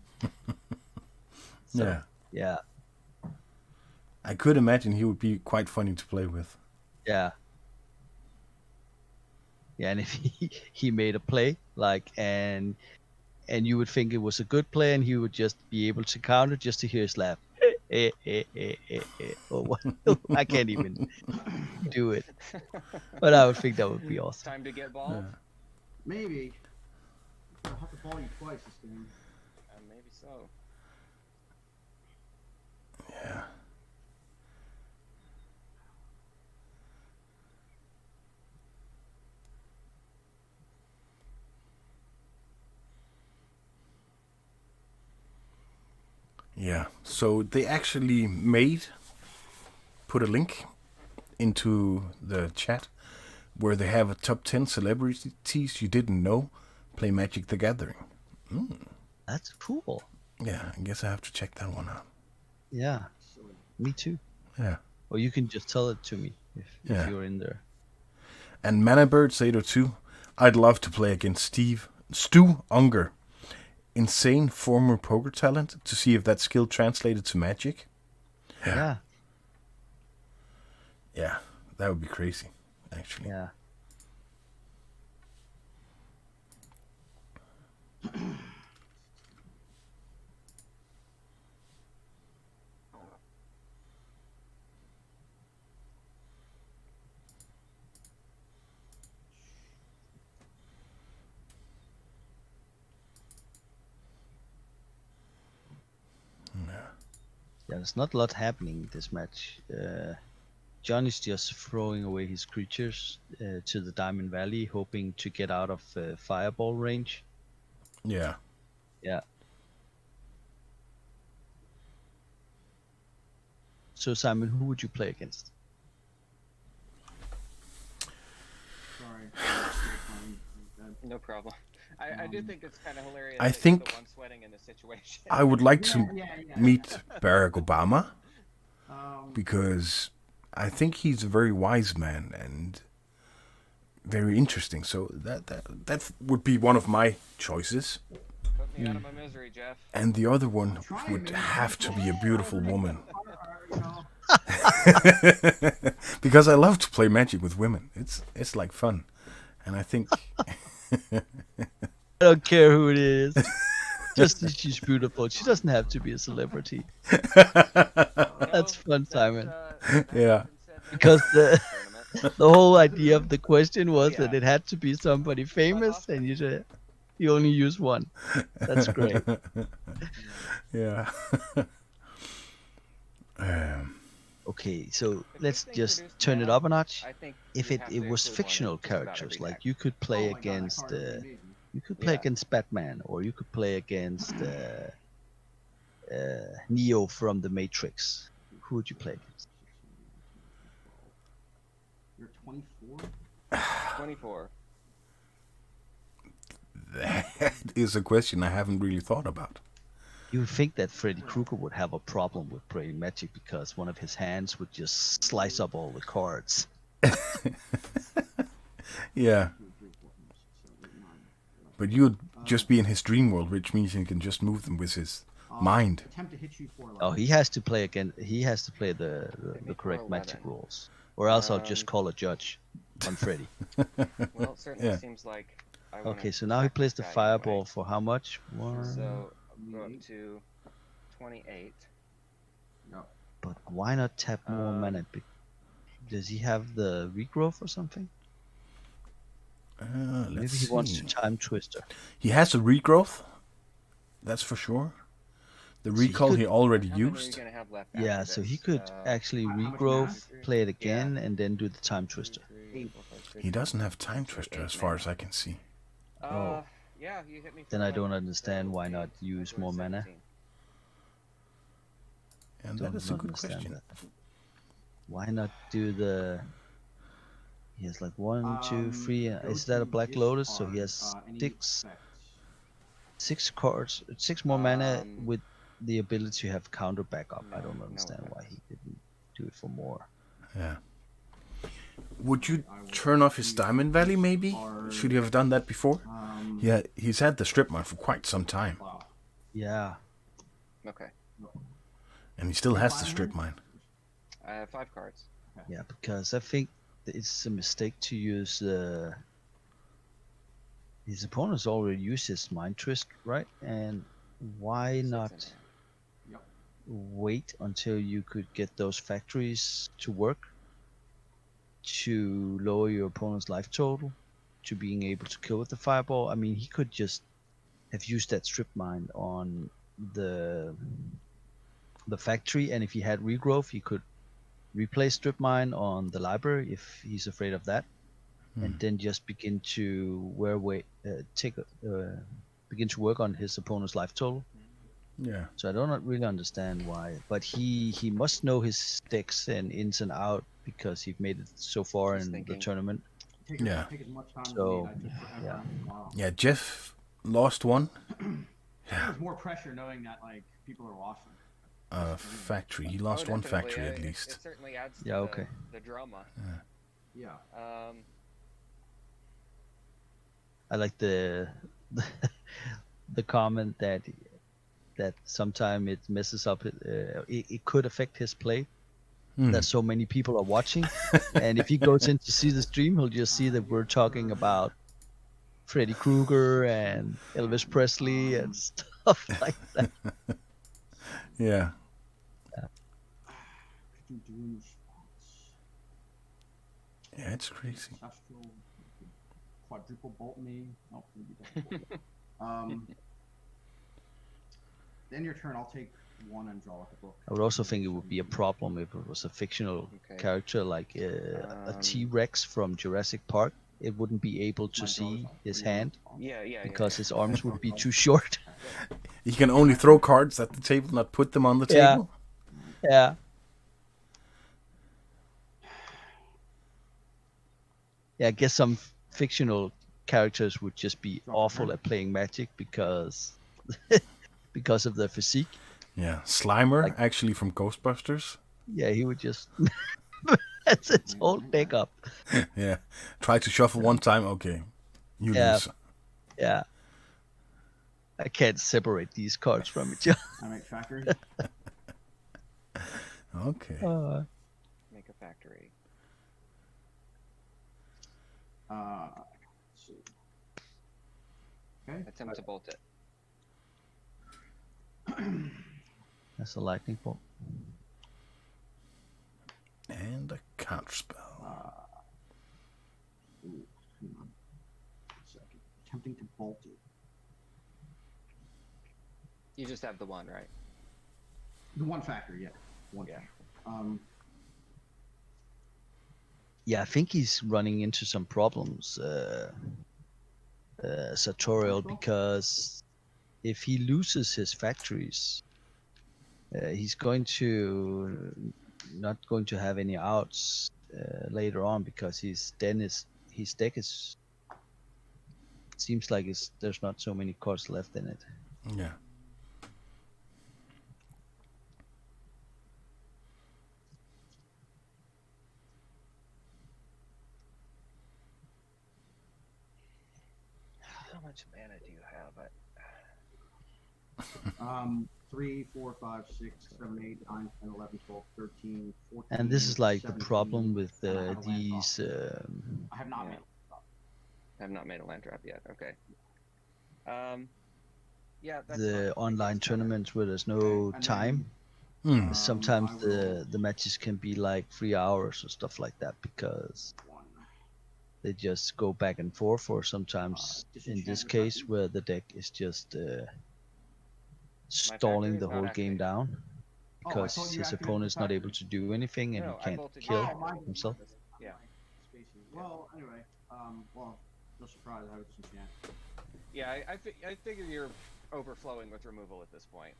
So, yeah. I could imagine he would be quite funny to play with. Yeah. Yeah, and if he made a play, like, and you would think it was a good play, and he would just be able to counter just to hear his laugh. Or what? I can't even do it, but I would think that would be awesome. Time to get balled. Maybe. I'll have to ball you twice this game. Maybe so. Yeah. Yeah, so they actually put a link into the chat where they have a top 10 celebrities you didn't know play Magic the Gathering. That's cool. Yeah, I guess I have to check that one out. Yeah, me too. Yeah. Or you can just tell it to me if you're in there. And Manabirds802, I'd love to play against Stu Unger. Insane former poker talent, to see if that skill translated to Magic. Yeah. Yeah, that would be crazy, actually. Yeah. There's not a lot happening this match. John is just throwing away his creatures to the Diamond Valley, hoping to get out of fireball range. Yeah. Yeah. So Simon, who would you play against? Sorry. No problem. I do think it's kind of hilarious. I that think you're the one sweating in this situation. I would like to meet Barack Obama Um, because I think he's a very wise man and very interesting. So that would be one of my choices. Put me out of my misery, Jeff. And the other one would have to be a beautiful woman. Because I love to play Magic with women. It's like fun. And I think I don't care who it is. Just that she's beautiful. She doesn't have to be a celebrity. That's fun, Simon. Yeah. Because the whole idea of the question was that it had to be somebody famous, and you only use one. That's great. Yeah. Okay, so let's just turn it up a notch. If it was fictional characters, like you could play against against Batman, or you could play against Neo from the Matrix. Who would you play against? You're 24? 24. That is a question I haven't really thought about. You would think that Freddy Krueger would have a problem with playing Magic because one of his hands would just slice up all the cards. Yeah. But you'd just be in his dream world, which means he can just move them with his mind. Attempt to hit you for Oh, he has to play again. He has to play the correct Magic rules, or else I'll just call a judge on Freddy. Well, it certainly Yeah. seems like. Okay, so now he plays the fireball for how much? One. So go up to 28. But why not tap more mana? Does he have the regrowth or something? Maybe Let's he wants see. to time twister. He has a regrowth. That's for sure. The So he recall could- he already How many are you used. gonna have left Yeah, after so he this? could actually how much regrowth, mana? play it again, and then do the time twister. He doesn't have Time Twister as far as I can see. Oh. Yeah, you hit me. Then I don't understand why not use more mana. And that Don't is a good understand question. that. Why not do the? He has like 1, 2, 3. Is that a Black Lotus? So he has six cards, 6 more mana with the ability to have counter backup. I don't no understand why he didn't do it for more. Yeah. Would you turn off his Diamond Valley, maybe? Should you have done that before? Yeah, he's had the strip mine for quite some time. Yeah. Okay. And he still has the strip mine. I have 5 cards. Yeah, because I think it's a mistake to use his opponents already used his Mind Twist, right? And why not wait until you could get those factories to work to lower your opponent's life total to being able to kill with the fireball? I mean, he could just have used that strip mine on the factory, and if he had regrowth, he could replace strip mine on the library if he's afraid of that, and then just begin to begin to work on his opponent's life total. Yeah. So I don't really understand why, but he must know his decks and ins and out because he made it so far in the tournament. Yeah. So yeah, Yeah, Jeff lost one. There's more pressure knowing that like people are watching. Factory. He lost one factory at least. It certainly adds to Yeah, okay. the drama. Yeah. I like the comment that sometime it messes up. It could affect his play. That so many people are watching, and if he goes in to see the stream, he'll just see that we're talking about Freddy Krueger and Elvis Presley and stuff like that. Yeah. Yeah, it's crazy. Quadruple bolt me. Oh, maybe double bolt. Then your turn. I'll take one and draw a book. I would also think it would be a problem if it was a fictional character like a T-Rex from Jurassic Park. It wouldn't be able to see his hand because his arms would be too short. He can only throw cards at the table, not put them on the table. Yeah. Yeah, I guess some fictional characters would just be awful at playing Magic because of their physique. Yeah, Slimer, actually from Ghostbusters. Yeah, he would just mess his whole deck up. Yeah, try to shuffle one time, okay, you lose. Yeah. I can't separate these cards from each other. I make factory. Okay. Make a factory. Let's see. Okay. Attempt to bolt it. That's a lightning bolt. And a counter spell. Hang on. A second. Attempting to bolt it. You just have the one, right? The one factor, yeah. One factor. Yeah, I think he's running into some problems, Sartorial, because if he loses his factories, he's not going to have any outs later on because his deck is seems like there's not so many cards left in it. Yeah. How much mana do you have? 3, 4, 5, 6, 7, 8, 9, 10, 11, 12, 13, 14. And this is like 17, the problem with and I have a land these. I have not made I have not made a land drop yet. Okay. Yeah. That's the fine. online tournaments where there's no and time. Hmm. Sometimes I will- the matches can be like 3 hours or stuff like that because one. they just go back and forth, or sometimes in this disenchantment case button. where the deck is just factory stalling is the not whole game activated. down Oh, I because thought you his activated opponent's the not able factory. to do anything and No, he I can't bolted kill the factory. himself. Yeah. Spacing. Well, anyway, well, no surprise, I would disenchant. Yeah, I figure you're overflowing with removal at this point.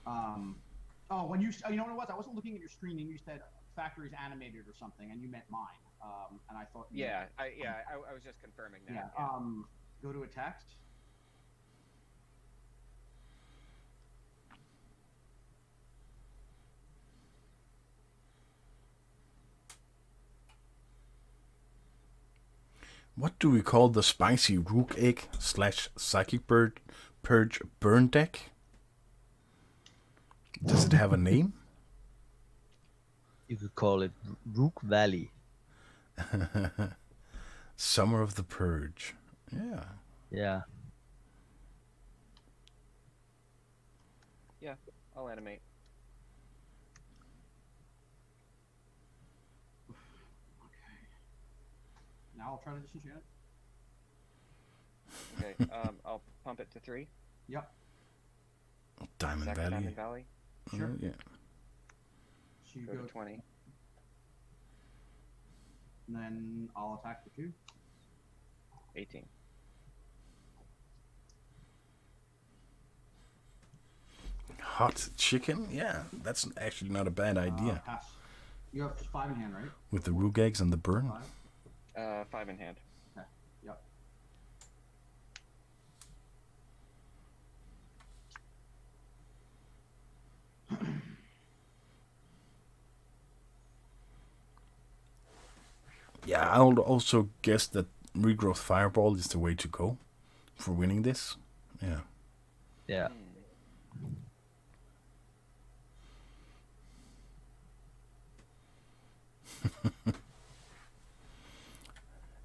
Oh, when you know what it was? I wasn't looking at your screen, and you said factories animated or something, and you meant mine. And I thought. Yeah, I was just confirming that. Yeah. Go to a text. What do we call the spicy Rukh Egg / Psychic Purge burn deck? Does it have a name? You could call it Rook Valley. Summer of the Purge. Yeah. Yeah. Yeah, I'll animate. Now I'll try to disenchant it. Okay, I'll pump it to 3. Yep. Diamond Second Valley. Diamond Valley. Sure. Yeah. So you Go to 20. and then I'll attack for 2. 18. Hot chicken? Yeah, that's actually not a bad idea. Pass. You have 5 in hand, right? With the Rukh Eggs and the burn. 5. 5 in hand. Okay. Yep. Yeah, I would also guess that Regrowth Fireball is the way to go for winning this. Yeah. Yeah.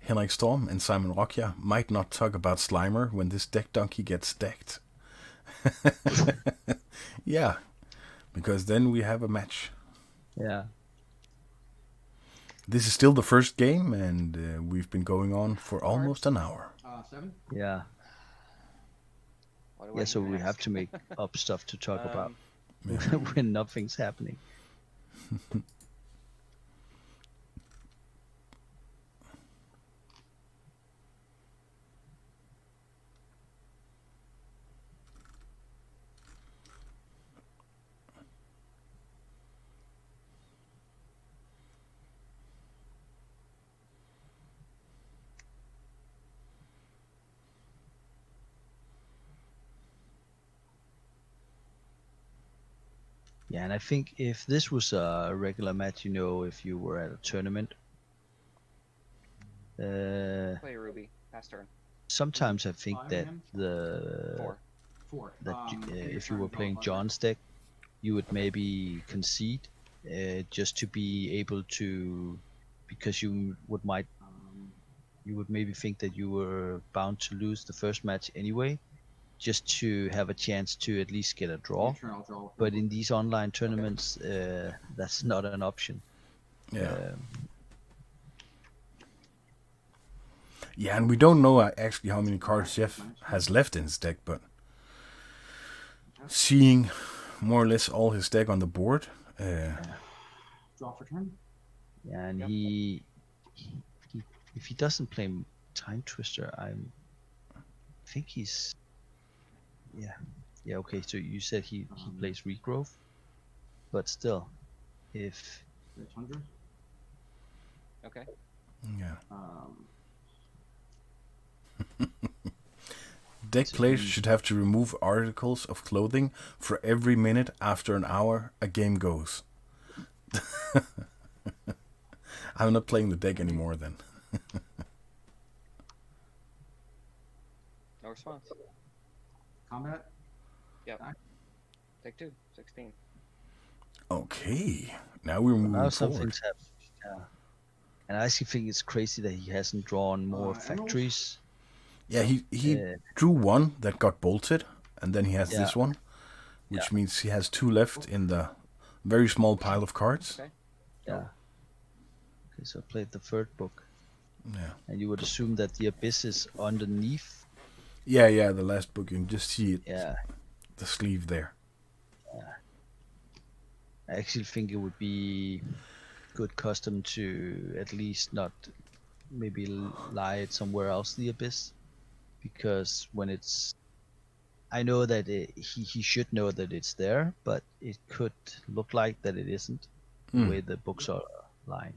Henrik Storm and Simon Rockja might not talk about Slimer when this deck donkey gets decked. Yeah, because then we have a match. Yeah. This is still the first game, and we've been going on for almost an hour. 7. Yeah. What do I Yeah, do so we next? have to make up stuff to talk about Yeah. when nothing's happening. Yeah, and I think if this was a regular match, you know, if you were at a tournament, Play Ruby. Pass turn. sometimes I think Five that again? Four. if you were playing John's deck, you would maybe concede just to be able to, because you would maybe think that you were bound to lose the first match anyway, just to have a chance to at least get a draw. But in these online tournaments, that's not an option. Yeah. Yeah, and we don't know actually how many cards Jeff has left in his deck, but seeing more or less all his deck on the board, Draw for turn. Yeah, and he if he doesn't play Time Twister, I think he's yeah. Okay, so you said he plays Regrowth, but still, if Tundra. Okay. yeah, Um, deck So players he- should have to remove articles of clothing for every minute after an hour a game goes. I'm not playing the deck anymore then. No response. combat. Yep. Take 2. 16. Okay, now we're moving now forward. something's happened. Yeah. And I actually think it's crazy that he hasn't drawn more Emerald? factories. Yeah, he Uh, drew one that got bolted, and then he has Yeah. this one, which means he has 2 left in the very small pile of cards. Okay. Yeah. Okay, so I played the third book, Yeah, and you would assume that the abyss is underneath. yeah, the last book you can just see it, Yeah. the sleeve there. I actually think it would be good custom to at least not maybe lie it somewhere else, the abyss, because when it's, I know that he should know that it's there, but it could look like that it isn't the way the books are lying.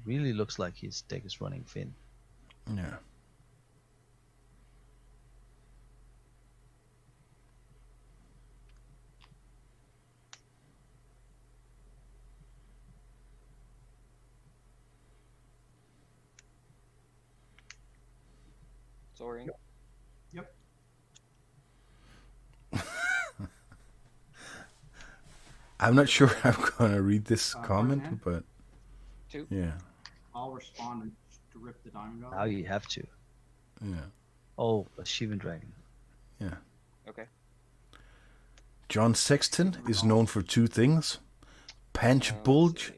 Really looks like his deck is running thin. Yeah. Soaring. Yep. I'm not sure I'm gonna read this comment, Arden? but 2. yeah, I'll respond and to rip the diamond god. Now you have to. yeah, Oh, a Shivan Dragon. yeah. Okay. John Sexton is known for 2 things: punch Let's bulge see.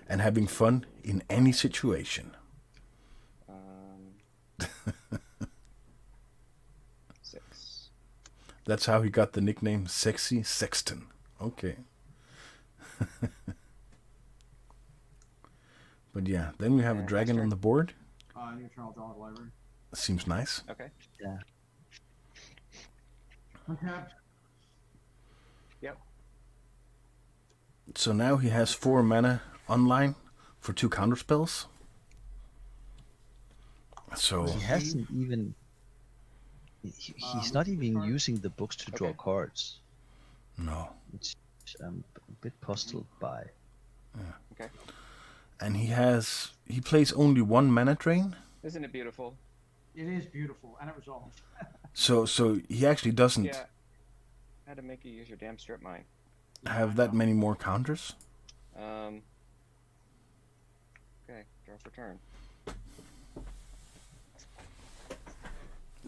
and having fun in any situation. 6. That's how he got the nickname Sexy Sexton. Okay. But yeah, then we have a Yeah, dragon that's on the board. Neutral draw the library. Seems nice. Okay. Yeah. Untap. Yep. So now he has 4 mana online for 2 counter spells. So He hasn't even. He's not even using the books to draw Okay. cards, no, which I'm a bit puzzled by. Okay. and he plays only 1 mana drain. Isn't it beautiful? It is beautiful, and it resolves. So he actually doesn't Yeah. Had to make you use your damn strip mine. have that many more counters. Okay. Draw for turn.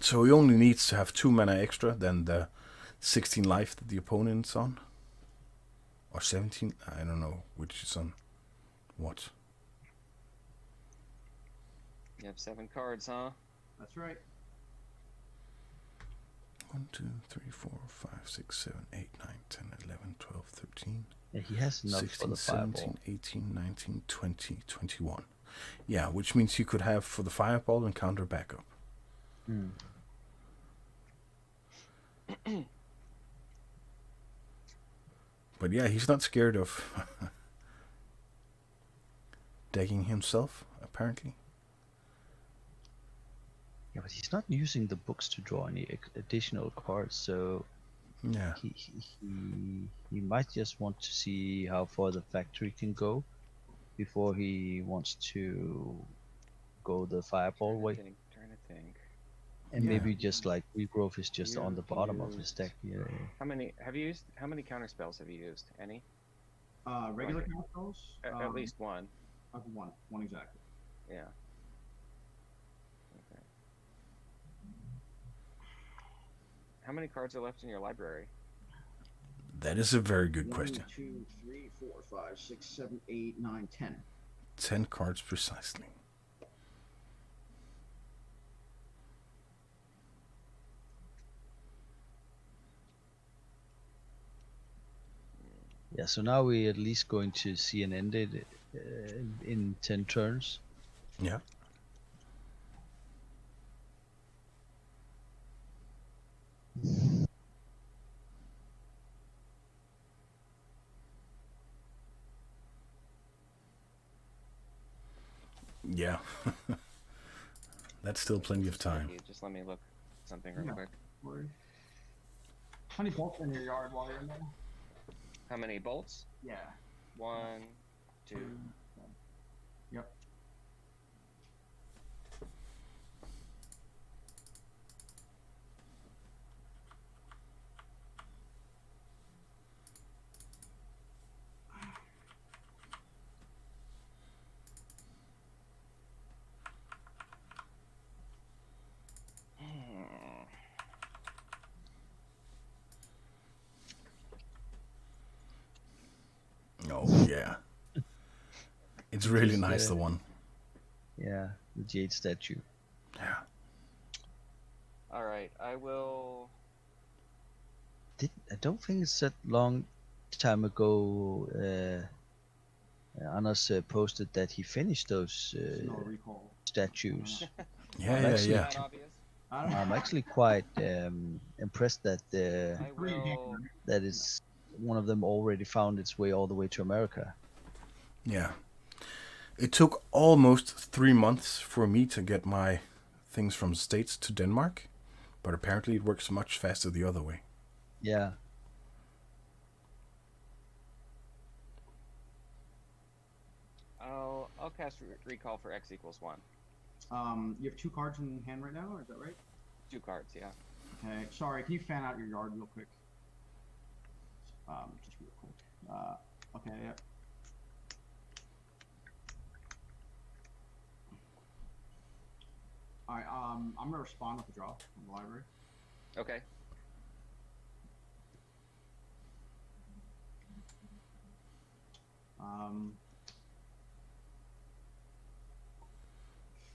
So he only needs to have 2 mana extra than the 16 life that the opponent's on. Or 17, I don't know which is on what. You have 7 cards, huh? That's right. 1, 2, 3, 4, 5, 6, 7, 8, 9, 10, 11, 12, 13. Yeah, he has enough 16, for the 17, fireball. 18, 19, 20, 21. Yeah, which means you could have for the fireball and counter backup. Hmm. But yeah, he's not scared of decking himself, apparently. Yeah, but he's not using the books to draw any additional cards, so Yeah. he might just want to see how far the factory can go before he wants to go the fireball way. Trying to think. And Yeah. maybe just like regrowth is just on the You've bottom of his used- deck. Yeah. How many counter spells have you used? Any? Regular Okay. counter spells? At least one. One exactly. Yeah. Okay. How many cards are left in your library? That is a very good 1, question. 2, 3, 4, 5, 6, 7, 8, 9, 10. 10 cards precisely. Yeah. So now we're at least going to see an ended in 10 turns. Yeah. Yeah. That's still plenty of time. Just let me look something real Yeah. quick. How many bolts in your yard while you're in there? How many bolts? Yeah. 1, 2. Yep. Oh, yeah. It's really Just, nice, the one. Yeah, the jade statue. Yeah. All right, I will. I don't think it's that long time ago. Anders posted that he finished those No recall. statues. Yeah, I'm yeah, actually- yeah. That obvious? I don't know. I'm actually quite impressed that I will. that is one of them already found its way all the way to America. Yeah. It took almost 3 months for me to get my things from States to Denmark, but apparently it works much faster the other way. Yeah. I'll cast recall for X equals 1. You have 2 cards in hand right now, is that right? 2 cards, yeah. Okay. Sorry, can you fan out your yard real quick? Just real quick. Okay. Yeah. All right. I'm gonna respond with a draw from the library. Okay.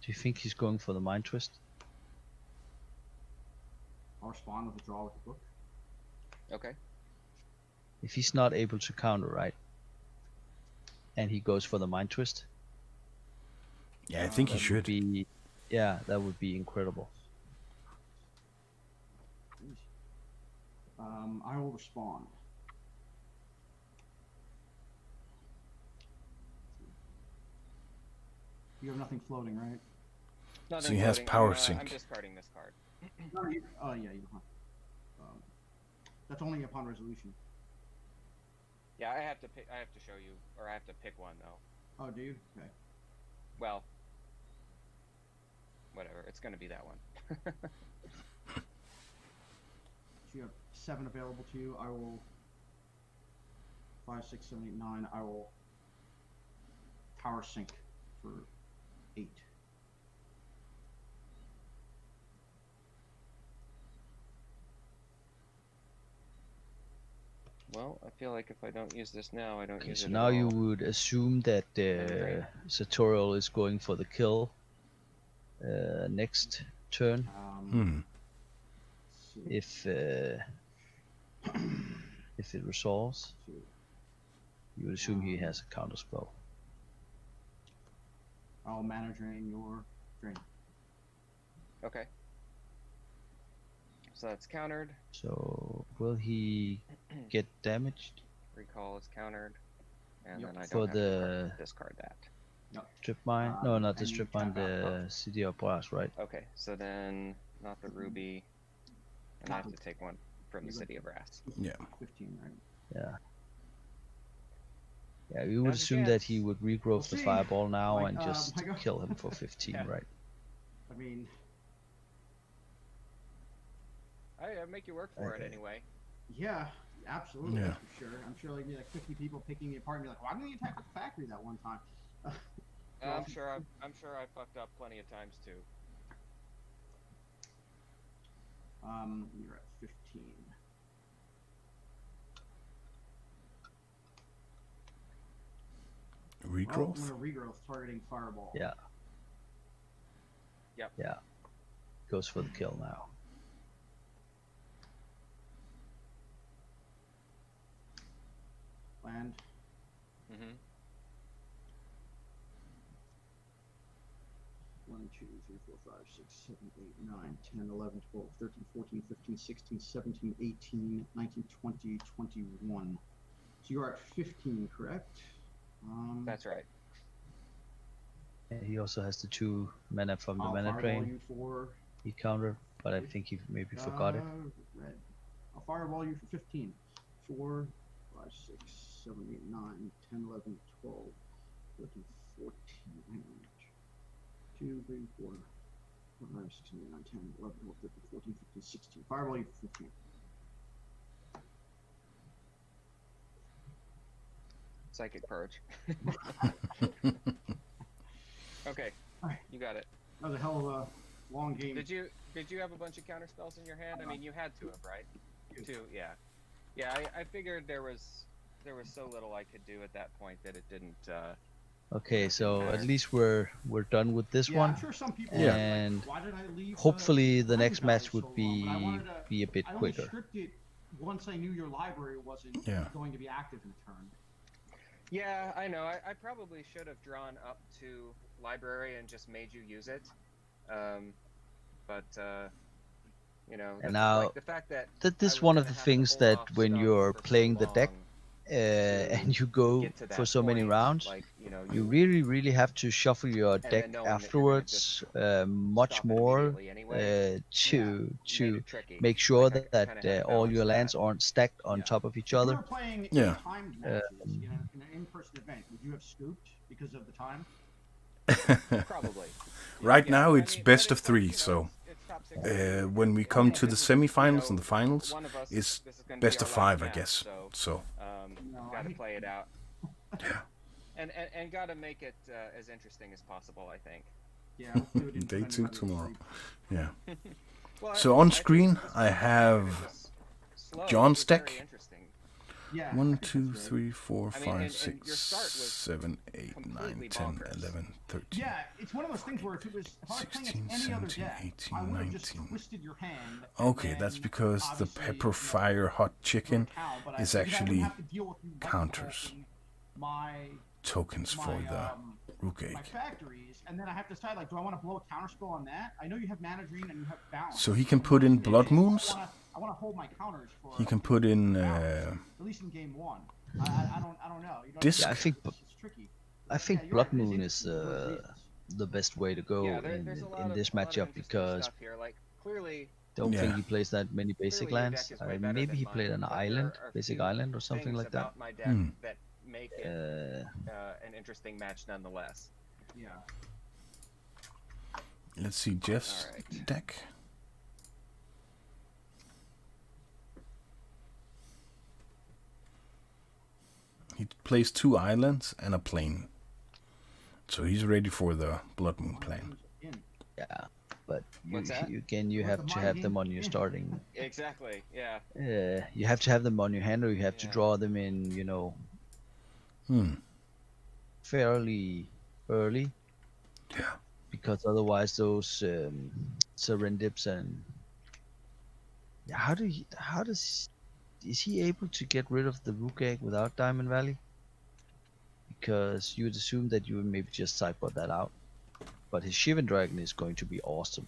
Do you think he's going for the mind twist? I'll respond with a draw with the book. Okay. If he's not able to counter, right? And he goes for the mind twist. Yeah, I think he That would should. be, yeah, that would be incredible. I will respond. You have nothing floating, right? Nothing So he has floating. power I'm sync. discarding this card. No, you, oh yeah, you don't have. That's only upon resolution. Yeah, I have to pick. I have to show you, or I have to pick one though. Oh, do you? Okay. Well, whatever. It's gonna be that one. So you have 7 available to you. I will 5, 6, 7, 8, 9. I will power sync for 8. Well, I feel like if I don't use this now, I don't Okay, use so it now at you all. would assume that Right. Sartorial is going for the kill next turn. let's see. If it resolves, you would assume he has a counter spell. I'll mana drain your drain. Okay. So that's countered. So will he get damaged? Recall is countered, and Yep. then I For don't have the- to discard that. Strip mine? No, not the and you strip mine. tap out The both. City of Brass, right? Okay, so then not the ruby, and I have to Not take one from the City of Brass. Yeah. 15, right? Yeah. Yeah, we would Now's your assume that chance. he would regrowth We'll the see. fireball now Like, and just my God. kill him for 15, Yeah. right? I mean, I make you work for it Okay. anyway. yeah, absolutely, Yeah. for sure. I'm sure like 50 people picking me apart and be like, why didn't you attack the factory that one time? I'm sure I fucked up plenty of times too. You're at 15. Well, I'm Regrowth? gonna regrowth targeting fireball. Yeah. Yep. Yeah. Goes for the kill now. Land. Mm-hmm. 1, 2, 3, 4, 5, 6, 7, 8, 9, 10, 11, 12, 13, 14, 15, 16, 17, 18, 19, 20, 21. So you're at 15, correct? That's right. And he also has the 2 mana from the I'll mana fireball drain. you for He countered, but I think he maybe forgot it. Red. I'll fireball you for 15. 4, 5, 6, 7, 8, 9, 10, 11, 12, 13, 14. 2, 3, 4, 5, 6, 7, 8, 9, 10, 11, 12, 13, 14, 15, 16. Fireball you for 15. Psychic purge. Okay, Alright. you got it. That was a hell of a long game. Did you have a bunch of counter spells in your hand? I mean, you had to have, right? Two, yeah. Yeah, I figured there was so little I could do at that point that it didn't. Okay, so matter. at least we're done with this Yeah, one. I'm sure some people Yeah. are like, And why did I leave hopefully the next Valley match so would long? But I wanted to, be a bit I only quicker. stripped it once I knew your library wasn't Yeah. going to be active in a turn. Yeah, I know. I probably should have drawn up to library and just made you use it. But you know, And that's now, like the fact that This I is was one of gonna the have to things hold that off when stuff you're for so playing the deck long and you to go get to that for so many point, rounds, like, you know, you really have to shuffle your then deck knowing that you're gonna afterwards much stop it more immediately anyway, to made it tricky. make sure Like, I that kinda had to all your balance lands that. aren't stacked on Yeah. top of each If we other. were playing Yeah. in timed matches in an in-person event, would you have scooped because of the time? Probably. Right Yeah, now but I it's mean, best but of it's like, 3, you know, so it's top 16. when we come to the this is, semifinals and the you know, finals, one of us, it's this is gonna best be of our last 5, I match, guess. So, So No, gotta I- play it out. Yeah. And gotta make it as interesting as possible, I think. Yeah, hopefully we didn't Day put 2 anybody to tomorrow. sleep. Yeah. Well, So on think screen, this I first have game, if it was slow, John's it was very deck. interesting. Yeah. I 1, think 2, that's right. 3, 4, I mean, 5, and 6, your start was 7, 8, 9, completely 10, bonkers. 11, 13. Yeah, it's one of those things where if I was playing 16, against any other 17, deck, 18, I would have just 19. twisted your hand. and Okay, that's then because the obviously, pepper you know, fire hot chicken cow, but is because I wouldn't actually have to deal with you white counters. vaulting my tokens for the Rukh my Egg. factories, and then I have to decide like, do I want to blow a counterspell on that? I know you have mana drain and you have bounce. So he can put in blood moons. I want to hold my counters for. He can put in at least in game one. I don't know. You know Disc. Yeah, I think it's tricky. I think Yeah, you're Blood right, it is Moon is interesting for those reasons. the best way to go Yeah, there's a lot in of, this a lot of matchup interesting because stuff here. Like, clearly, don't think Yeah. he plays that many basic clearly your lands. deck is way better Maybe than he played mine, an but there island, are a basic few island or something things like that. about my deck Hmm. that make it an interesting match nonetheless. Yeah. Let's see Jeff's Alright. deck. He plays 2 islands and a plane. So he's ready for the Blood Moon plane. Yeah, but What's that? again, you What's have the to mind have them game? on your Yeah. starting. Exactly. Yeah. You have to have them on your hand, or you have to Yeah. draw them in, fairly early. Yeah. Because otherwise, those Serendips and is he able to get rid of the Rukh Egg without Diamond Valley? Because you would assume that you would maybe just sideboard that out. But his Shivan Dragon is going to be awesome.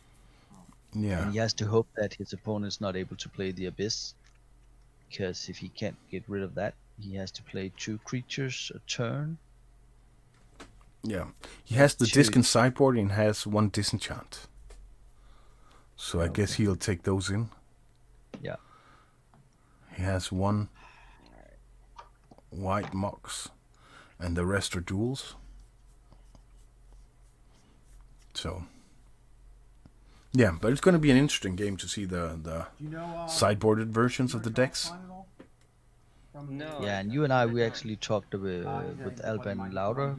Yeah. And he has to hope that his opponent's not able to play the Abyss. Because if he can't get rid of that, he has to play 2 creatures a turn. Yeah. He has the Two. disc in sideboard and has 1 disenchant. So I guess he'll take those in. Yeah. He has 1 white Mox, and the rest are duels. So, yeah, but it's going to be an interesting game to see the sideboarded versions of the decks. No. Yeah, and you and I, we actually talked with Alban Lauder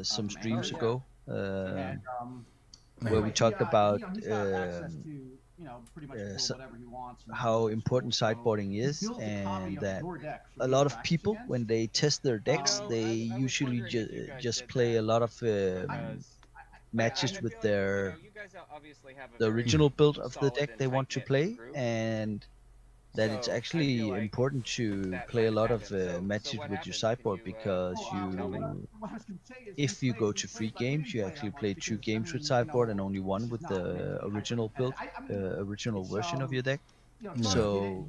some streams ago, where we talked about how important sideboarding is, and that a lot of people, when they test their decks, they usually just play a lot of matches with the original build of the deck they want to play, and that it's actually important to play a lot of matches with your sideboard, because if you go to 3 games, you actually play 2 games with sideboard and only 1 with the original build, original version of your deck. So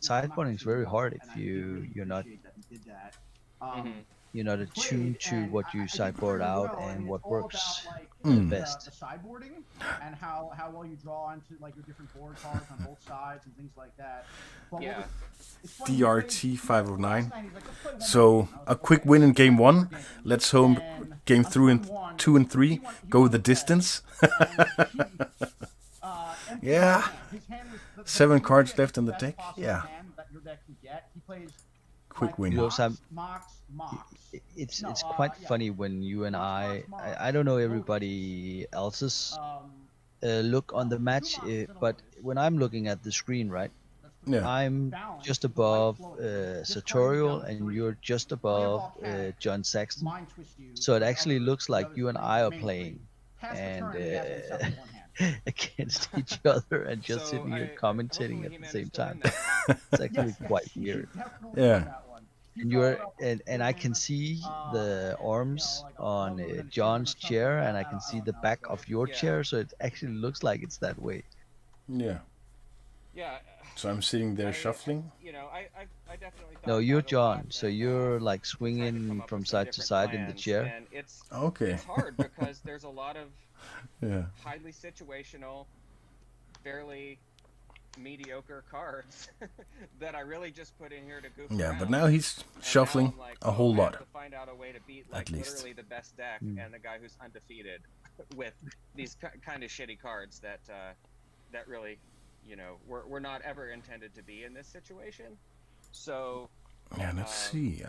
sideboarding is very hard if you're not you're not attuned to what you sideboard out and what works best. The sideboarding and how well you draw into like your different board cards on both sides and things like that. But Yeah. DRT 509. So a quick win in game 1. Let's hope game 2 and 3 go the distance. Yeah. 7 cards left in the deck. Yeah. Quick win. It's quite funny when you and I don't know everybody else's look on the match, but when I'm looking at the screen, right, Yeah. I'm just above Sartorial and you're just above John Sexton, so it actually looks like you and I are playing and against each other and just sitting here commentating at the same time. It's actually quite weird. Yeah. And and I can see the arms on John's chair, and I can see the back of your chair, so it actually looks like it's that way. Yeah. Yeah. So I'm sitting there shuffling. I definitely. No, you're John, so you're like swinging from side to side in the chair. And Okay. It's hard because there's a lot of highly situational, fairly mediocre cards that I really just put in here to goof around. But now he's shuffling a whole lot. I have to find out a way to beat At least. literally the best deck and the guy who's undefeated with these kind of shitty cards that that really, were not ever intended to be in this situation. So Yeah, let's see.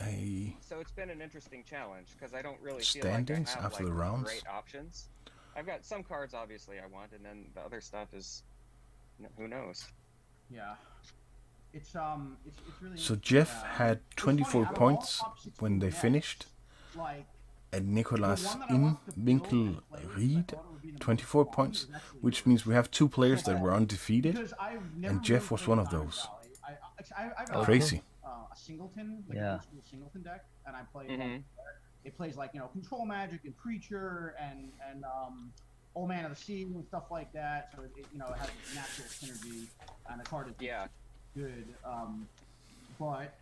So it's been an interesting challenge because I don't really Standings feel like I have after the rounds? great options. I've got some cards obviously I want, and then the other stuff is who knows. Yeah. It's really So Jeff had 24 points when they finished, and Nicolas Winkelried 24 points, which means we have 2 players that were undefeated, and Jeff was one of those. Crazy. A singleton, Yeah. a singleton deck, and I play. It plays like control magic and creature and Old Man of the Sea and stuff like that. So it has a natural synergy, and the card is good. But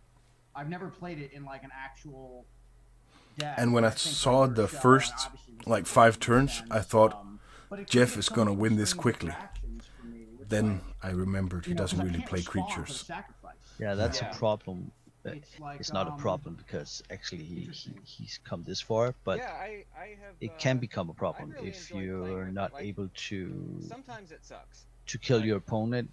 I've never played it in like an actual deck. And when I saw the first 5 turns, I thought Jeff is gonna win this quickly. Then I remembered he doesn't really play creatures. Yeah, that's a problem. It's not a problem because actually he's come this far, but it can become a problem if you're not able to Sometimes it sucks. to kill your opponent,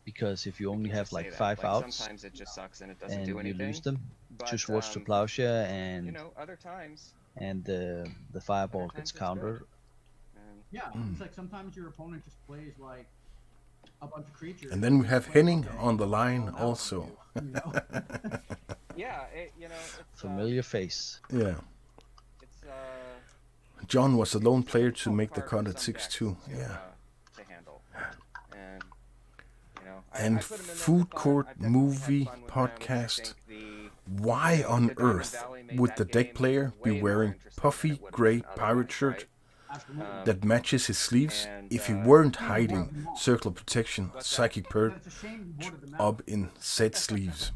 because if you only have like 5 outs Sometimes it just sucks and it doesn't and do you anything. lose them But, to Swords to Plowshare, and other times. and the fireball gets countered. Yeah, it's like sometimes your opponent just plays like a bunch of creatures. And then we have Henning on the line also. Yeah, it's, Familiar face. Yeah. It's John was the lone player to make the hard cut for at some decks 6-2. Yeah. to handle. And And I put 'em in there Food for fun. Court I've definitely had Movie fun with them. I Podcast. think Why the on Diamond earth Valley made would that the deck game player be way more wearing interesting than puffy it would have gray been pirate otherwise, shirt right? Absolutely. that matches his sleeves And, if he weren't you hiding boarded them all. Circle of Protection, What's that? Psychic Purge It's a shame you boarded them out. up in said sleeves?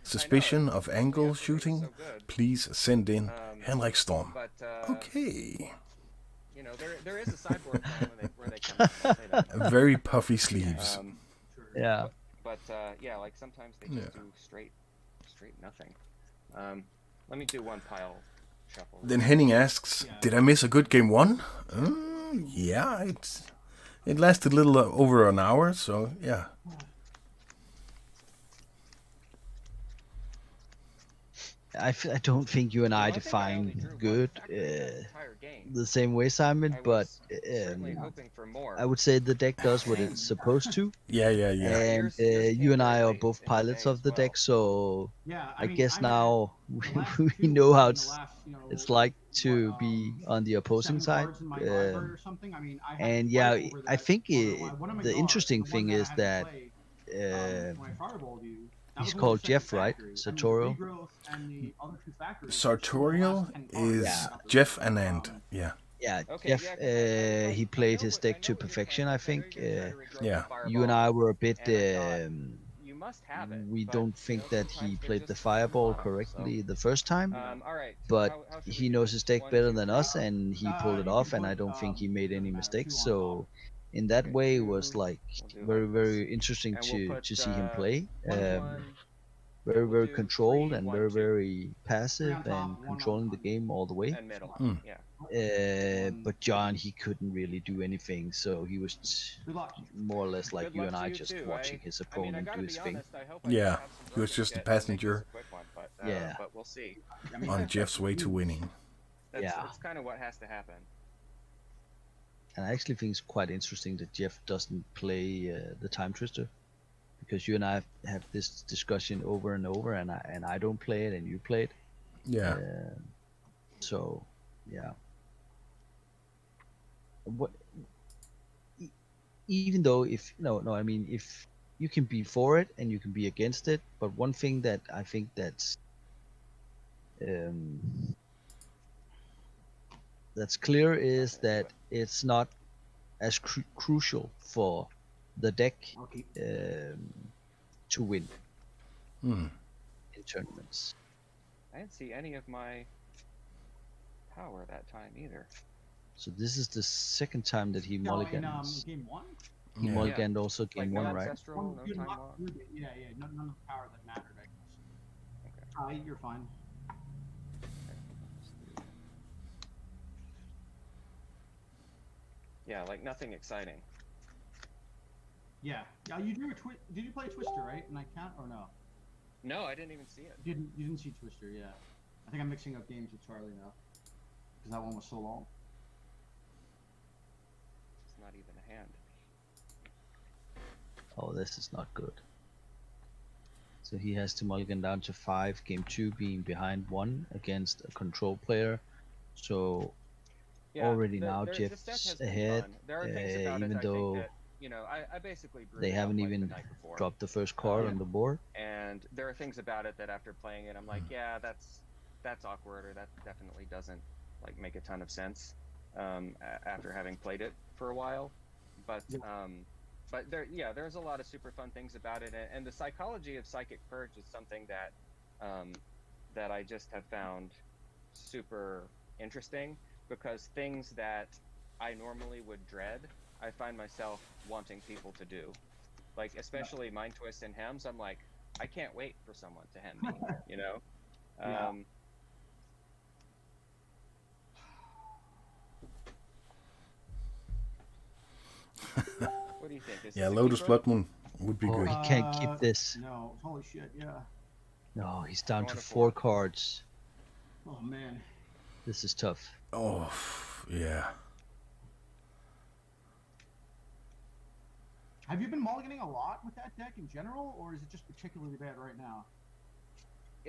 Suspicion of angle Yes, the game's shooting? so good. Please send in Henrik Storm. But Okay. there is a sideboard plan where they can say that. Very puffy sleeves. Yeah. But yeah, like sometimes they just do straight nothing. Let me do one pile shuffle. Then Henning asks, did I miss a good game one? Yeah, it lasted a little over an hour, so yeah. I don't think you and I define good the same way, Simon, but I would say the deck does what it's supposed to. Yeah. And you and I are both pilots of the deck, so I guess now we know how it's like to be on the opposing side. And yeah, I think the interesting thing is that he's called Jeff, right? Sartorial. Sartorial is Jeff Anand. Yeah. Yeah, Jeff. He played his deck to perfection, I think. Yeah. You and I were a bit. We don't think that he played the fireball correctly the first time, but he knows his deck better than us, and he pulled it off. And I don't think he made any mistakes. So, in that way, it was like very, very interesting to see him play. Very, very controlled and very, very passive and controlling the game all the way. But John, he couldn't really do anything, so he was more or less like you and I, just watching his opponent do his thing. Yeah, he was just a passenger. Yeah. But we'll see. On Jeff's way to winning. That's kind of what has to happen. And I actually think it's quite interesting that Jeff doesn't play the Time Twister, because you and I have this discussion over and over, and I don't play it, and you play it. Yeah. So, yeah. What? Even though if you can be for it and you can be against it, but one thing that I think that's clear is that it's not as crucial for the deck to win in tournaments. I didn't see any of my power that time either. So this is the second time that he mulligans. Game one? He mulliganed also game one, right? Ancestral, no time lock. Yeah, none of the power that mattered, I guess. You're fine. Yeah, like nothing exciting. Yeah. You drew did you play Twister, right? And I can't, or no? No, I didn't even see it. You didn't see Twister, yeah. I think I'm mixing up games with Charlie now, because that one was so long. It's not even a hand. Oh, this is not good. So he has to mulligan down to 5, game 2 being behind 1 against a control player. So already now Jeff's ahead, even though I basically they haven't even dropped the first card on the board. And there are things about it that after playing it, I'm like, yeah, that's awkward, or that definitely doesn't like make a ton of sense after having played it for a while. But there's a lot of super fun things about it, and the psychology of Psychic Purge is something that that I just have found super interesting, because things that I normally would dread, I find myself wanting people to do. Like, especially Mind Twist and Hems, I'm like, I can't wait for someone to hem me, you know? What do you think? Lotus Blood Moon would be good. He can't keep this. No, holy shit, yeah. No, he's down to 4 cards. Oh, man. This is tough. Oh, yeah. Have you been mulliganing a lot with that deck in general, or is it just particularly bad right now?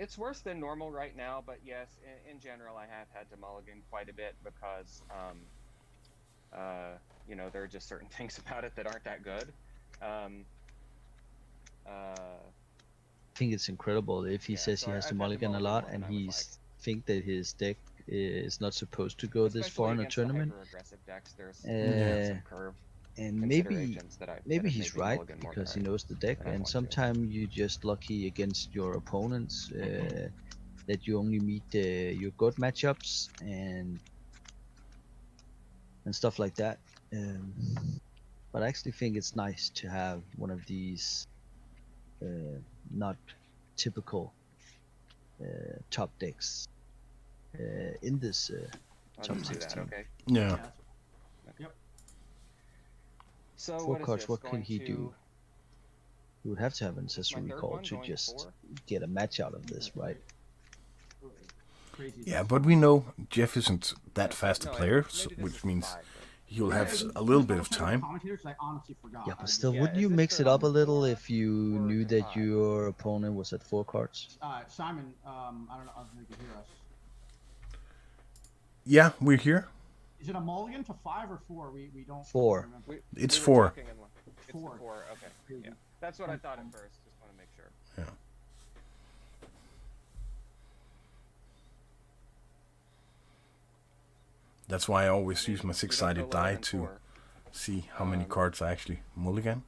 It's worse than normal right now, but yes, in general, I have had to mulligan quite a bit because, you know, there are just certain things about it that aren't that good. I think it's incredible if he says he has to mulligan a lot, and he's think that his deck is not supposed to go this far in a tournament. Decks, there's some curve and maybe he's right because he knows the deck, and sometimes you're just lucky against your opponents that you only meet your good matchups and stuff like that. But I actually think it's nice to have one of these not typical top decks in this top 16. Okay. Yeah. Yep. So 4 cards, what can he do? He would have to have an ancestral recall to just get a match out of this, right? Yeah, but we know Jeff isn't that fast a player, which means he'll have a little bit of time. Yeah, but still, wouldn't you mix it up a little if you knew that your opponent was at 4 cards? Simon, I don't know if you can hear us. Yeah, we're here. Is it a mulligan to 5 or 4? We don't. 4. It's 4. It's 4. Okay. Yeah, that's what I thought at first. Just want to make sure. Yeah. That's why I always use my 6-sided die to see how many cards I actually mulligan.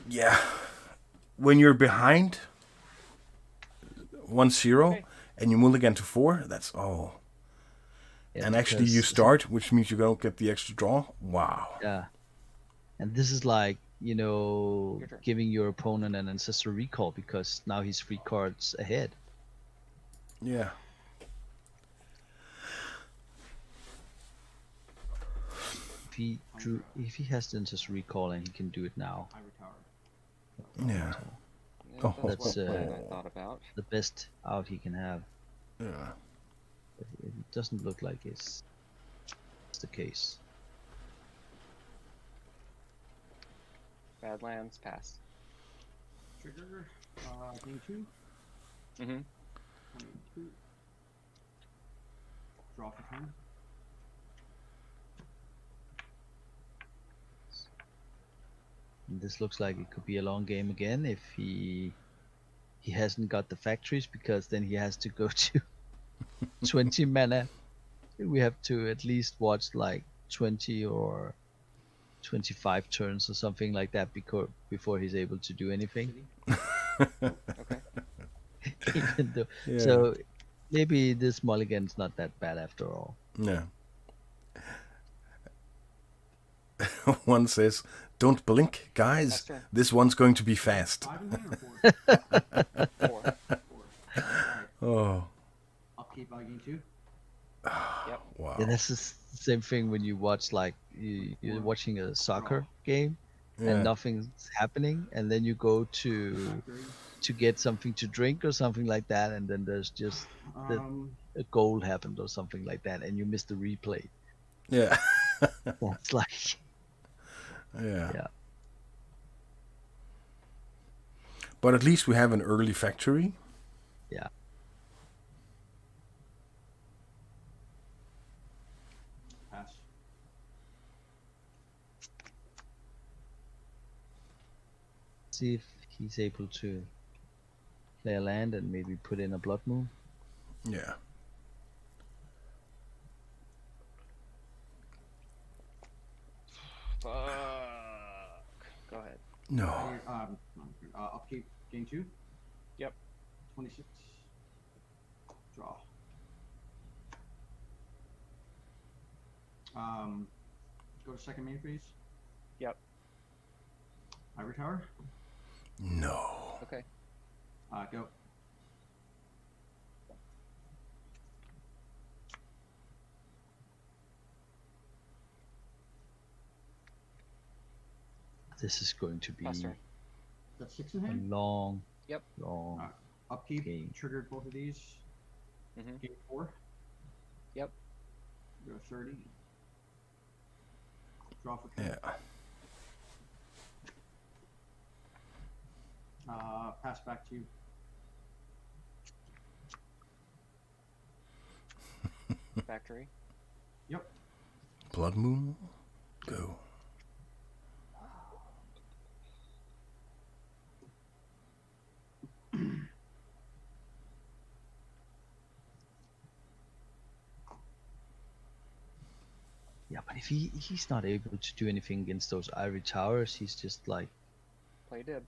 Yeah. When you're behind 1-0 and you mulligan to 4, that's Yeah, and actually you start, which means you don't get the extra draw. Wow. Yeah. And this is like, you know, giving your opponent an ancestral recall because now he's 3 cards ahead. Yeah. If he has the ancestral recall and he can do it now. Yeah. That's the best out he can have. Yeah. But it doesn't look like it's the case. Badlands, pass. Trigger, game 2. Mm-hmm. 22. Draw for turn. And this looks like it could be a long game again if he hasn't got the factories, because then he has to go to 20 mana. We have to at least watch like 20 or 25 turns or something like that before he's able to do anything. Okay. So maybe this mulligan's not that bad after all. Yeah. One says, "Don't blink, guys. This one's going to be fast." 5 in hand or 4? 4. Oh. Upkeep by game 2. Yep. Wow. Yeah, that's the same thing when you watch like you're watching a soccer game and nothing's happening, and then you go to get something to drink or something like that, and then there's just a goal happened or something like that, and you miss the replay. Yeah. That's like yeah. But at least we have an early factory. Yeah. Pass. See if he's able to play a land and maybe put in a blood moon. Yeah. Fuck. Go ahead. No. Upkeep game 2. Yep. 26. Draw. Go to second main phase. Yep. Ivory Tower. No. Okay. Go. This is going to be That's 6 in a hand. long Upkeep game. triggered both of these. Mm-hmm. Game 4. Yep. Go 30. Draw for 10. Yeah. Pass back to you. Factory. Yep. Blood Moon, go. Yeah, but if he's not able to do anything against those ivory towers, he's just like Play dib.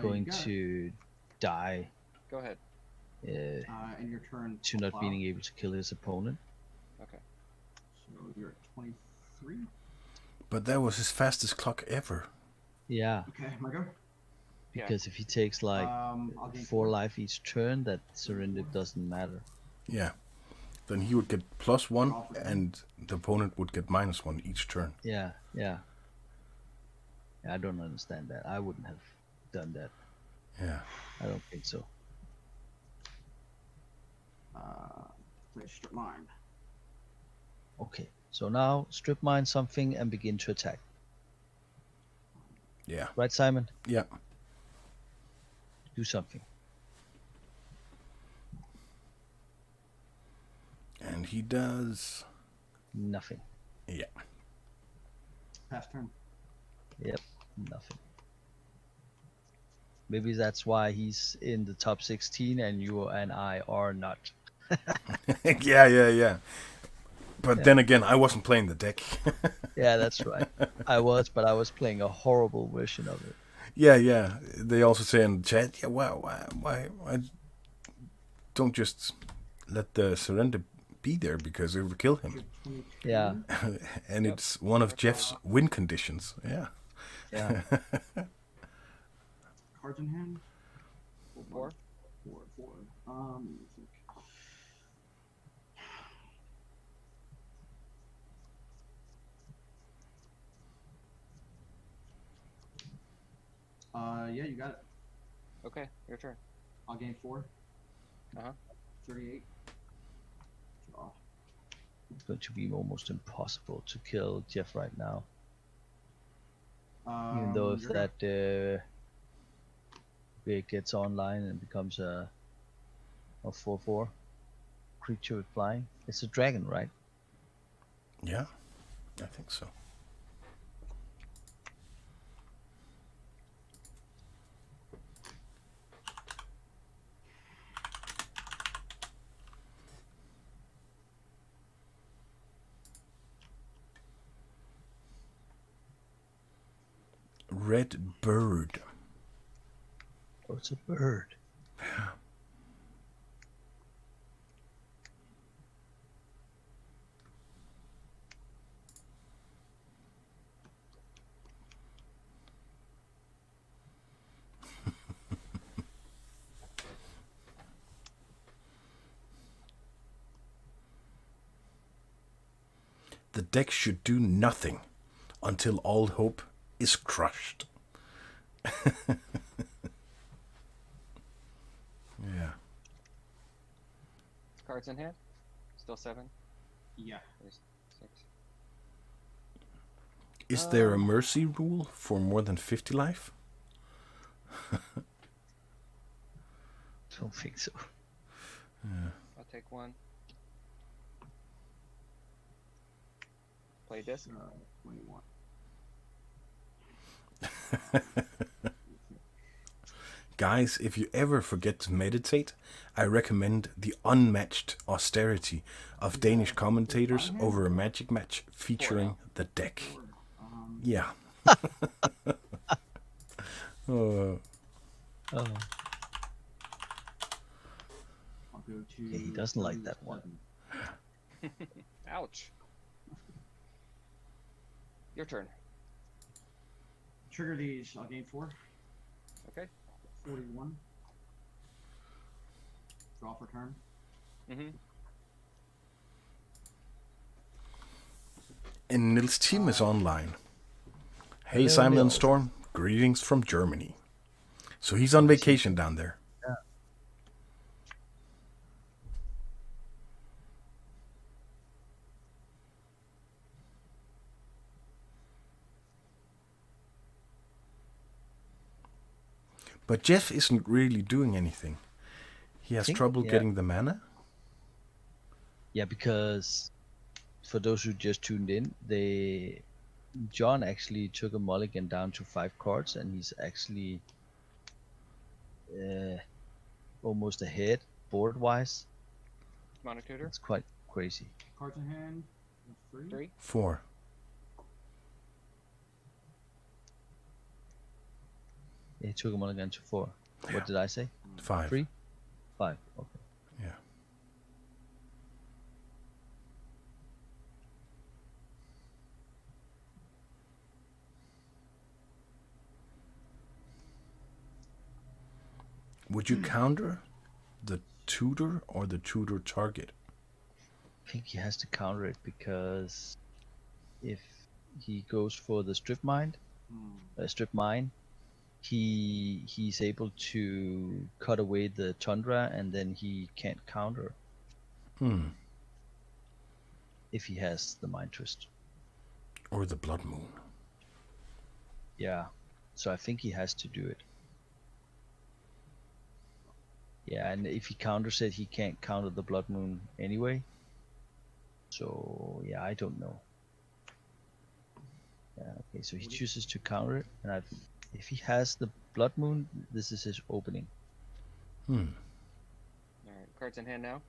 going to die. Go ahead. And your turn. To not being able to kill his opponent. Okay. So you're at 23. But that was his fastest clock ever. Yeah. Okay, my go. Because if he takes like 4 life each turn, that surrender doesn't matter. Yeah. Then he would get +1, and the opponent would get -1 each turn. Yeah. I don't understand that. I wouldn't have done that. Yeah. I don't think so. Play strip mine. Okay, so now strip mine something and begin to attack. Yeah. Right, Simon? Yeah. Do something. And he does Nothing. Yeah. Pass turn. Yep, nothing. Maybe that's why he's in the top 16 and you and I are not. yeah. But then again, I wasn't playing the deck. Yeah, that's right. I was, but I was playing a horrible version of it. Yeah. They also say in the chat, why don't just let the surrender be there because it would kill him. Yeah. And it's one of Jeff's win conditions. Yeah. Yeah. Cards in hand. 4. 4. Yeah, you got it. Okay, your turn. I'll gain 4. 38. Draw. It's going to be almost impossible to kill Jeff right now. Even though if that big gets online and becomes a 4/4 creature with flying. It's a dragon, right? Yeah, I think so. Red bird. Oh, it's a bird. The deck should do nothing until all hope is crushed. Yeah. Cards in hand. Still 7. Yeah. 6. Is there a mercy rule for more than 50 life? Don't think so. Yeah. I'll take 1. Play disc. 21. Guys, if you ever forget to meditate, I recommend the unmatched austerity of Danish commentators over a magic match featuring the deck. Yeah. Oh. I'll go to. Yeah, he doesn't like that one. Ouch. Your turn. Trigger these. I'll gain 4. Okay. 41. Draw for turn. And Nils team is online. Hey, Hello, Simon and Nils. Storm. Greetings from Germany. So he's on vacation down there. Yeah. But Jeff isn't really doing anything. He has trouble getting the mana. Yeah, because for those who just tuned in, John actually took a mulligan down to 5 cards, and he's actually almost ahead board-wise. Monotutor? It's quite crazy. Cards in hand. 3. 4. Yeah, he took a mulligan to 4. Yeah. What did I say? 5. 3? 5. Okay. Yeah. Would you counter the tutor or the tutor target? I think he has to counter it, because if he goes for the strip mine, he's able to cut away the tundra, and then he can't counter if he has the mind twist or the blood moon. Yeah, so I think he has to do it. Yeah, and if he counters it, he can't counter the blood moon anyway. So yeah, I don't know. Yeah, okay, so he chooses to counter it, and if he has the blood moon, this is his opening. All right, cards in hand now.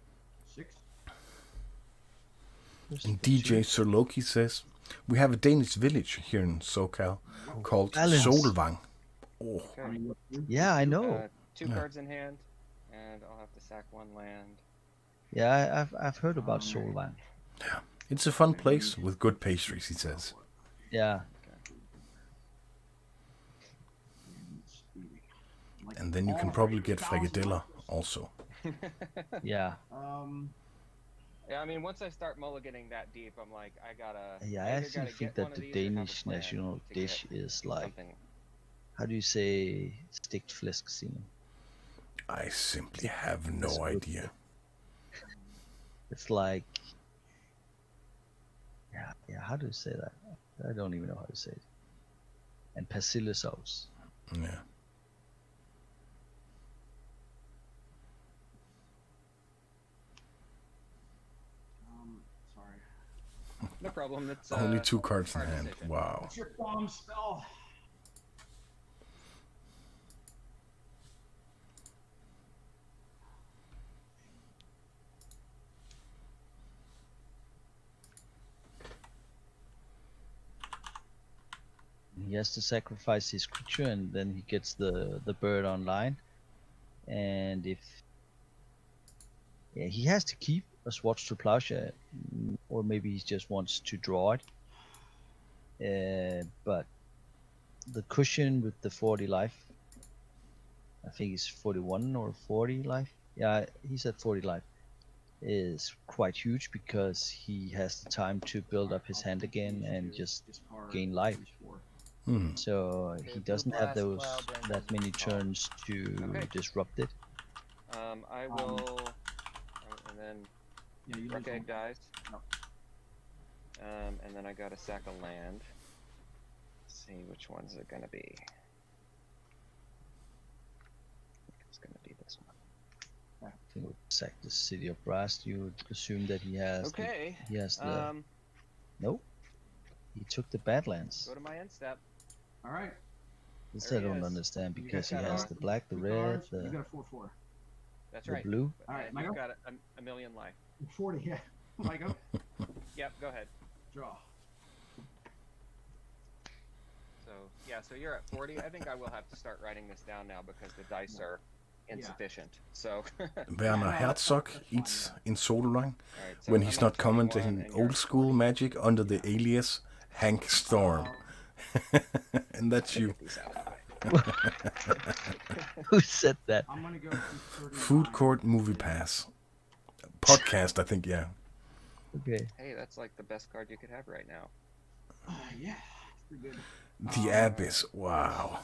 6. And DJ Sir Loki says, we have a Danish village here in SoCal called Solvang. Oh. Okay. Yeah, I know. 2 cards in hand, and I'll have to sack 1 land. Yeah, I've heard about Solvang. Yeah, it's a fun place with good pastries, he says. Yeah. And then you can probably get frikadella also. Yeah. Yeah, I mean, once I start mulliganing that deep, I'm like, I gotta. Yeah, I actually think that the Danish national dish is like, something. how do you say stegt flæskesvin? I simply have no idea. It's like, yeah, how do you say that? I don't even know how to say it. And persille sauce. Yeah. Sorry. No problem. It's Only 2 cards in hard hand. decision. Wow. What's your bomb spell? He has to sacrifice his creature, and then he gets the bird online. And if he has to keep a Swatch to Plowshare, or maybe he just wants to draw it. But the cushion with the 40 life, I think it's 41 or 40 life. Yeah, he's at 40 life. Is quite huge, because he has the time to build up his hand again and just gain life. So he doesn't have that many turns to disrupt it. I will, and then Rukh Egg dies. And then I gotta sack a land. Let's see, which one's it gonna be? It's gonna be this one. I think we'll sack the City of Brass. You would assume that he has. Okay. He has the. Nope. He took the Badlands. Go to my end step. All right. This There I he don't is. understand, You because he got has the black, the red, You the got a 4/4. That's the right. blue. All right, And Michael. you've got a million life. 40. Yeah. Michael. Yep, go ahead. Draw. So you're at 40. I think I will have to start writing this down now, because the dice are insufficient. So. Werner Herzog eats in Solvang Alright, so when I'm he's at not 21 commenting and you're old at school 40. magic under the alias Hank Storm. And that's you. Get these out of the way. Who said that? I'm gonna go to 39. Food Court Movie Pass. Podcast, I think, yeah. Okay. Hey, that's like the best card you could have right now. Yeah, it's pretty good. The Abyss. Wow.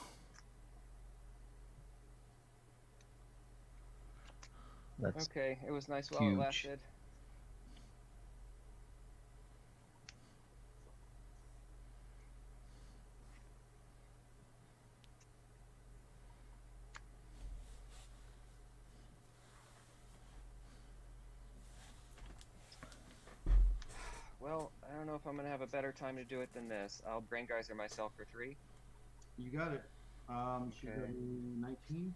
That's Okay, it was nice while huge. it lasted. Well, I don't know if I'm gonna have a better time to do it than this. I'll brain geyser myself for 3. You got it. Should go Okay. to 19.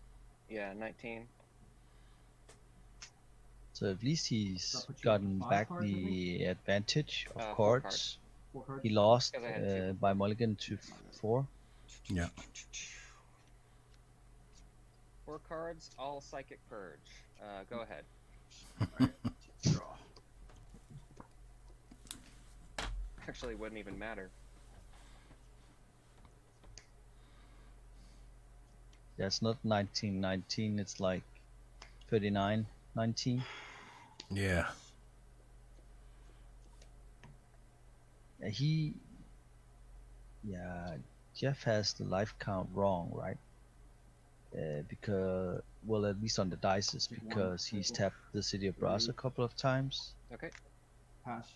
Yeah, 19. So at least he's That puts you gotten at 5 back cards, I think? the advantage of 4 cards. cards. 4 cards. He lost Because I had 2. by mulligan to 4. Yeah. 4 cards, all Psychic Purge. Go ahead. Draw. Actually, wouldn't even matter. Yeah, it's not 1919, it's like 3919. Yeah. Jeff has the life count wrong, right? Because, well, at least on the dices, because he's tapped the City of Brass a couple of times, Okay. Pass.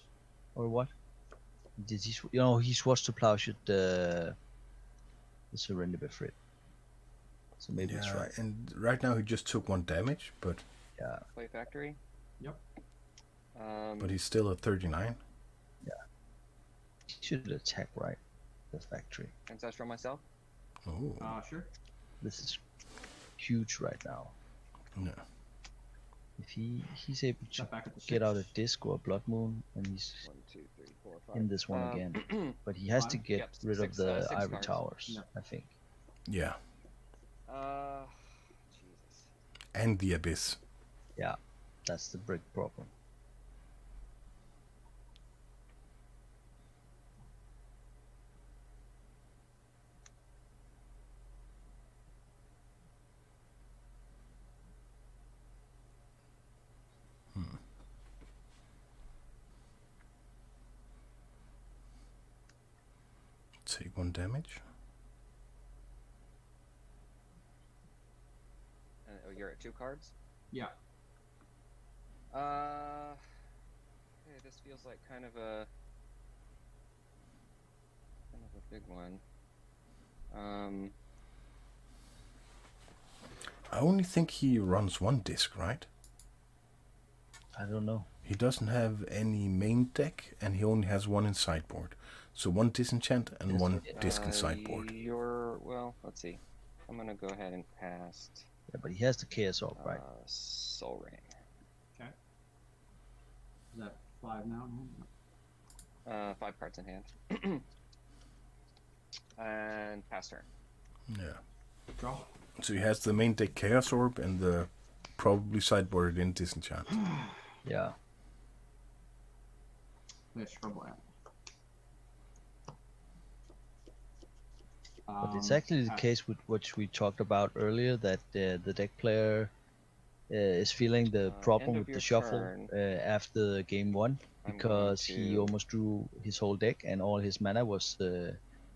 or what? Did he? He switched to Plowshed the Surrender Befrit. So maybe it's Yeah, right. and right now he just took 1 damage, but Yeah. Play Factory. Yep. but he's still at 39. He should attack right the factory. Ancestral myself. Oh. Sure. This is huge right now. No. If he's able to Step back at the get out a 6. disc or a blood moon, and he's 1, 2, 3, 4, 5. in this one again. But he has to 5? get Yep, rid of 6, the 6 ivory cards. towers, Yep. I think. Yeah. Jesus. And the Abyss. Yeah, that's the big problem. Take 1 damage. Oh, you're at 2 cards. Yeah. Okay, this feels like kind of a big one. I only think he runs 1 disc, right? I don't know. He doesn't have any main deck, and he only has 1 in sideboard. So 1 disenchant and Yes, 1 he did. disc in sideboard. Well, let's see. I'm gonna go ahead and cast Yeah, but he has the Chaos Orb, right? Soul Ring. Okay. Is that 5 now? 5 cards in hand. And pass turn. Yeah. Draw. So he has the main deck Chaos Orb and the probably sideboarded in disenchant. Yeah. Let's scribble out. But it's actually the case with which we talked about earlier, that the deck player is feeling the problem end of with the your shuffle turn. After game 1, I'm because going he to- almost drew his whole deck and all his mana was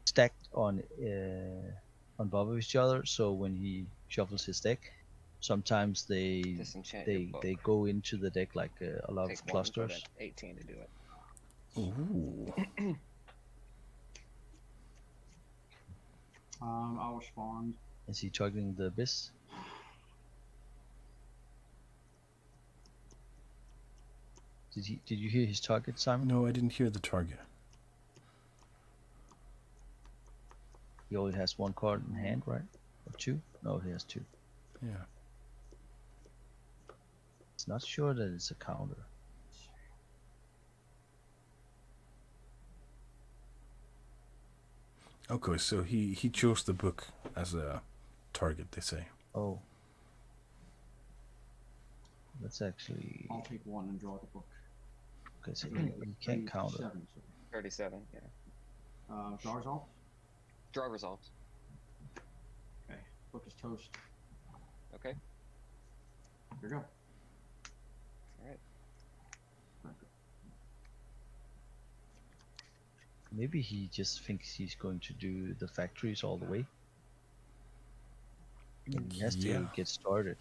stacked on top of each other. So when he shuffles his deck, sometimes Disenchant your book. they go into the deck like a lot Take of 1, clusters. put an 18 to do it. Ooh. I'll respond. Is he targeting the abyss? Did you hear his target, Simon? No, I didn't hear the target. He only has 1 card in hand, right? Or 2? No, he has 2. Yeah. It's not sure that it's a counter. Okay, so he chose the book as a target, they say. Oh. That's actually... I'll take 1 and draw the book. Okay, so he can't counter. 37, so. 37, yeah. Draw result. Draw result. Okay. Book is toast. Okay. Here we go. Alright. Maybe he just thinks he's going to do the factories all the way. And he has Yeah. to get started.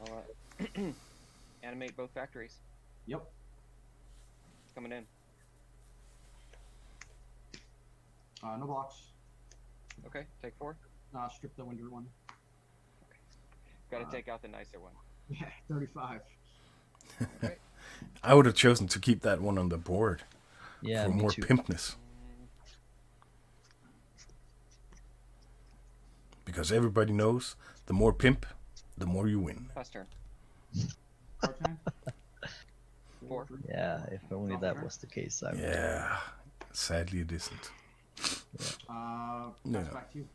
I'll animate both factories. Yep. Coming in. No blocks. Okay, take 4. Strip the winter one. Got to take out the nicer one. Yeah, 35. Okay. I would have chosen to keep that one on the board Yeah, for me more too. pimpness. Because everybody knows the more pimp, the more you win. Pass turn. Card time. 4. Yeah, if only that was the case. I would. Yeah, sadly it isn't. Pass back to you.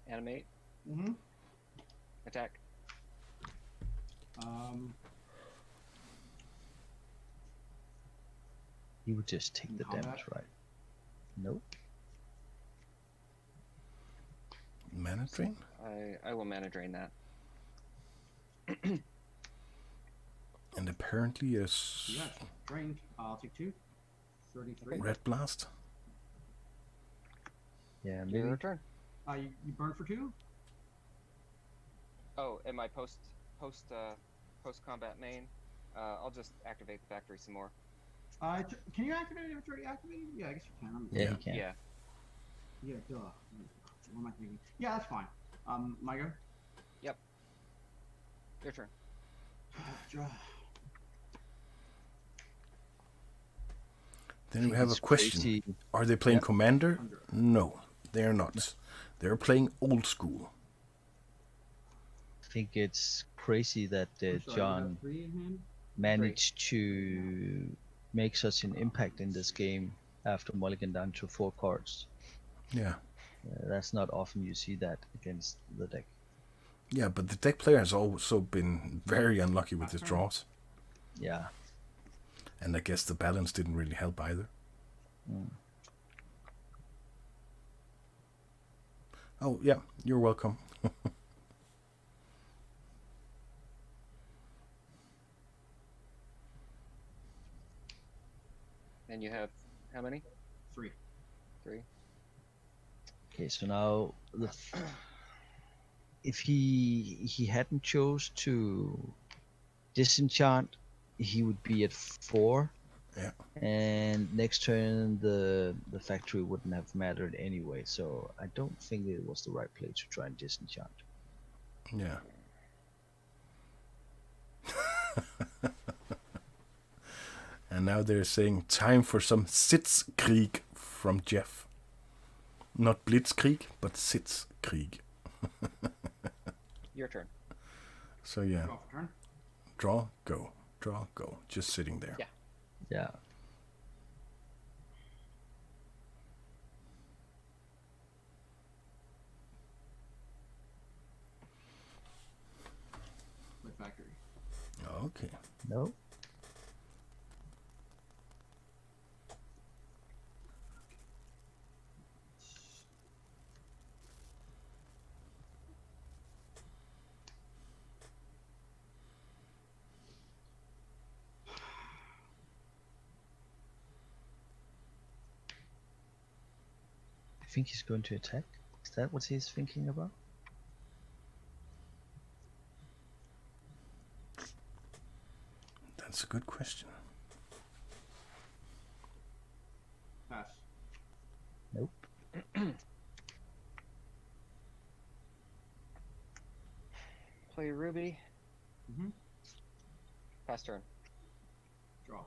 Animate. Mm-hmm. Attack. He would just take the Combat. damage, right? Nope. Mana drain? I will mana drain that. And apparently a Yeah, drained. I'll take 2. 33. red blast. Yeah, Your maybe. turn. You burn for 2? Oh, in my post combat main, I'll just activate the factory some more. Can you activate it if it's already activated? Yeah, I guess you can. Yeah, you can. Yeah. Yeah, duh. What am I thinking? Yeah, that's fine. My go? Yep. Your turn. Draw. Then we have a It's question. crazy. Are they playing Yep. Commander? No, they're not. They're playing old school. I think it's crazy that I'm sorry, you John have 3 in hand? managed to make such an impact in this game after mulligan down to 4 cards. Yeah. That's not often you see that against the deck. Yeah, but the deck player has also been very unlucky with his draws. Yeah. And I guess the balance didn't really help either. Mm. Oh, yeah, you're welcome. And you have how many? 3. 3. Okay, so now if he hadn't chose to disenchant, he would be at 4. Yeah. And next turn the factory wouldn't have mattered anyway, so I don't think it was the right play to try and disenchant. Yeah. And now they're saying time for some Sitzkrieg from Jeff. Not Blitzkrieg, but Sitzkrieg. Your turn. So yeah, Draw for turn. draw, go, draw, go. Just sitting there. Yeah. Yeah. Play factory. Okay. No. I think he's going to attack. Is that what he's thinking about? That's a good question. Pass. Nope. Play Ruby. Mm-hmm. Pass turn. Draw.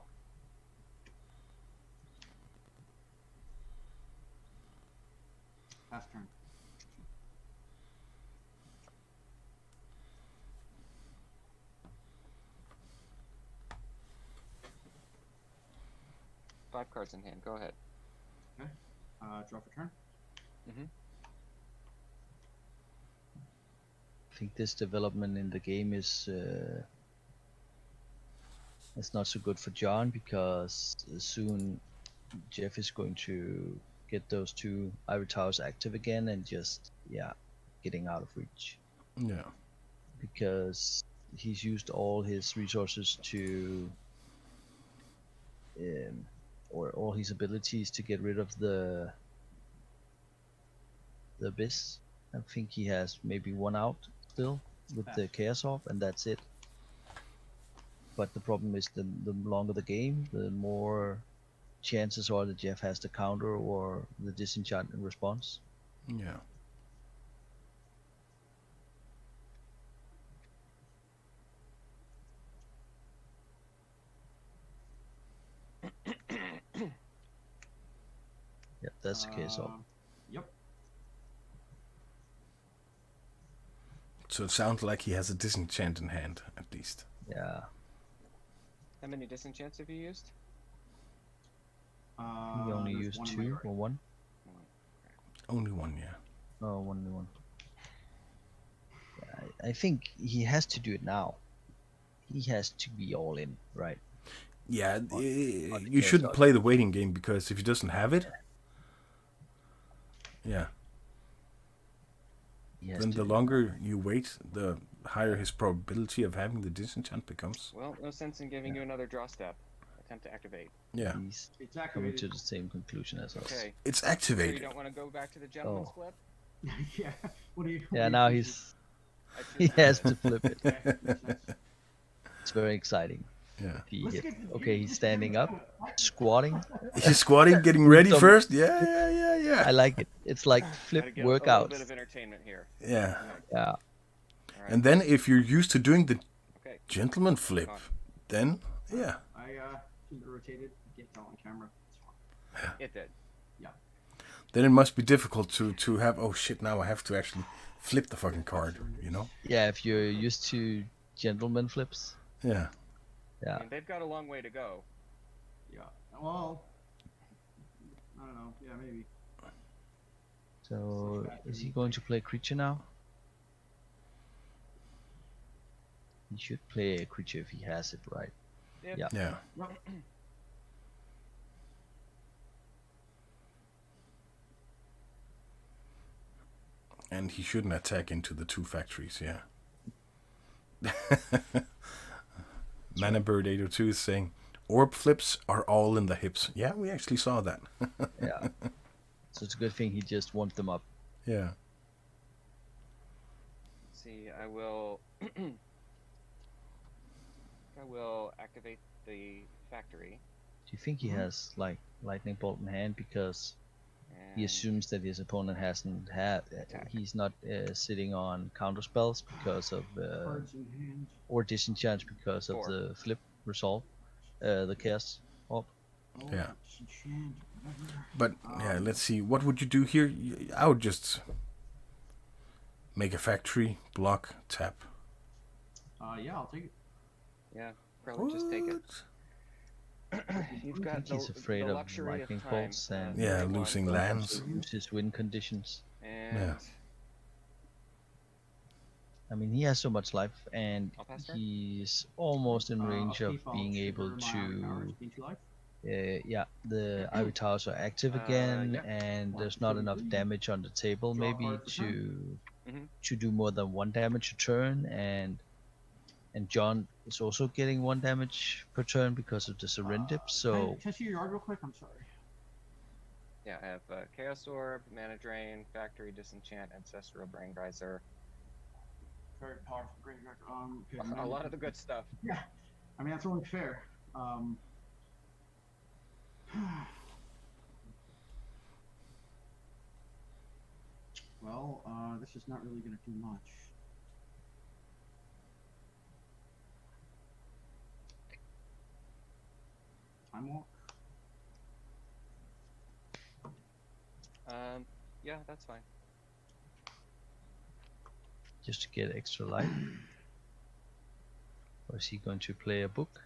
Pass turn. Five cards in hand. Go ahead. Okay. Draw for turn. Mm-hmm. I think this development in the game is it's not so good for John, because soon Jeff is going to get those 2 ivory towers active again and just getting out of reach, Yeah. because he's used all his resources to or all his abilities to get rid of the abyss. I think he has maybe one out still with the chaos off, and that's it. But the problem is the longer the game, the more chances are that Jeff has the counter or the disenchant in response. Yeah. Yeah, that's the case of. Yep. So it sounds like he has a disenchant in hand, at least. Yeah. How many disenchants have you used? He only used 2 or 1? Only one, yeah. Oh, only 1. Yeah, I think he has to do it now. He has to be all in, right? Yeah, on you shouldn't chaos play the waiting game, because if he doesn't have it, yeah, then the longer you wait, the higher his probability of having the disenchant becomes. Well, no sense in giving you another draw step. Attempt to activate. Yeah. He's coming to the same conclusion as us. Okay. It's So you activated. don't want to go back to the gentleman's flip? Yeah. What do you? Yeah, now he's he has to flip it. It's very exciting. Yeah. He okay, he's standing up, squatting. He's squatting, getting ready first. Yeah. I like it. It's like flip Gotta get a little workouts. bit of entertainment here. Yeah. Yeah. All right. And then if you're used to doing the Okay. gentleman flip, then yeah. I shouldn't have rotated. Get that on camera. It's fine. It did. Then it must be difficult to have. Oh shit! Now I have to actually flip the fucking card. You know? Yeah, if you're used to gentleman flips. Yeah. Yeah. And they've got a long way to go. Yeah. Well, I don't know. Yeah, maybe. So is he going to play creature now? He should play a creature if he has it right. Yep. Yeah. Yeah. Yep. And he shouldn't attack into the 2 factories. Yeah. Mana Bird 802 is saying, orb flips are all in the hips. Yeah, we actually saw that. Yeah. So it's a good thing he just warmed them up. Yeah. Let's see, I will I will activate the factory. Do you think he has like lightning bolt in hand because he assumes that his opponent hasn't had he's not sitting on counter spells because of Cards in hand. or disenchants because of 4. the flip resolve, the chaos orb. Oh, Yeah. disenchant, whatever. But yeah, let's see. What would you do here? I would just make a factory, block, tap. Yeah, I'll take it. Yeah, probably just take it. You've I got think he's afraid the of luxury lightning of time. bolts and Yeah, Very losing long. lands. to use his win conditions. And Yeah. I mean, he has so much life, and I'll pass turn. he's almost in range I'll of keep all being sugar, able my iron powers, to. gain 2 life. Yeah, the Ivy Towers are active again, yeah. and there's not enough damage on the table Draw maybe card for to Mhm. to do more than 1 damage a turn, and John is also getting 1 damage per turn because of the Serendip. So Can I see your yard real quick? I'm sorry. Yeah, I have Chaos Orb, Mana Drain, Factory, Disenchant, Ancestral Brainriser. Very powerful graveyard. Okay, A lot of the good stuff. Yeah, I mean that's only fair. Well, this is not really going to do much. Time walk. Yeah, that's fine. just to get extra life, or is he going to play a book?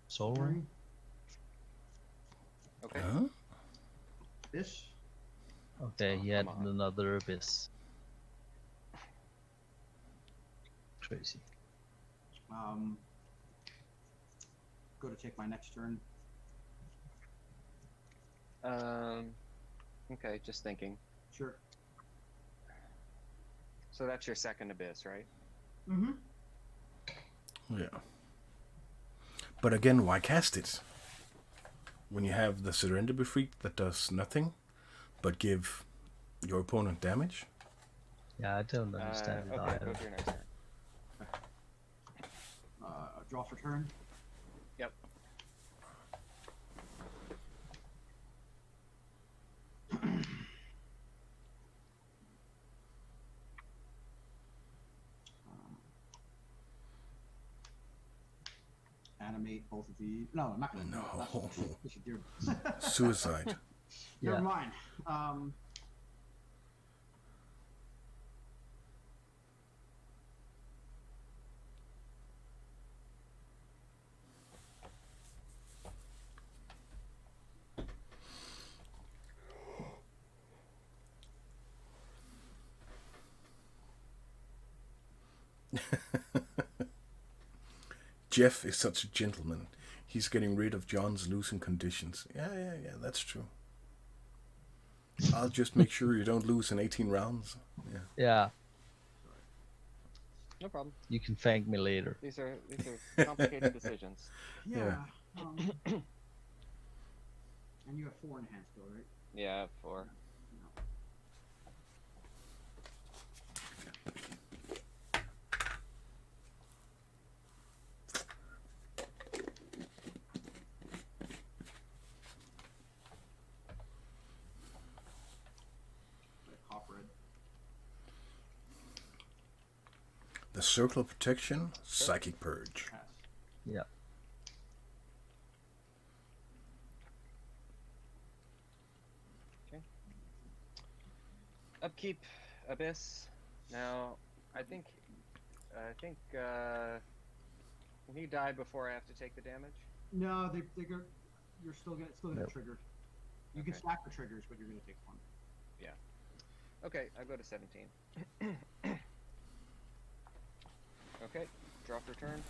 Soul Ring? Okay. Huh? This. Okay, he Oh, had come on. another abyss. Crazy. Go to take my next turn. Okay, just thinking. Sure. So that's your second abyss, right? Mm-hmm. Yeah. But again, why cast it? When you have the Surrender Befreak that does nothing, but give your opponent damage? Yeah, I don't understand it Okay, either. go to your next turn. Draw for turn. Yep. Animate both of these. No, I'm not gonna. No. We should do. Suicide. Yeah. Never mind. Jeff is such a gentleman. He's getting rid of John's losing conditions. Yeah, that's true. I'll just make sure you don't lose in 18 rounds. Yeah. Yeah, No problem. you can thank me later. These are complicated decisions. Yeah. And you have 4 in hand still, right? Yeah, 4. Hop red. The Circle of Protection, Psychic Purge. Pass. Yeah. Upkeep, Abyss. Now, I think, will he die before I have to take the damage? No, they go. You're still gonna Nope. trigger. You can Okay. stack the triggers, but you're gonna take 1. Okay, I go to 17. Okay, draw for turn.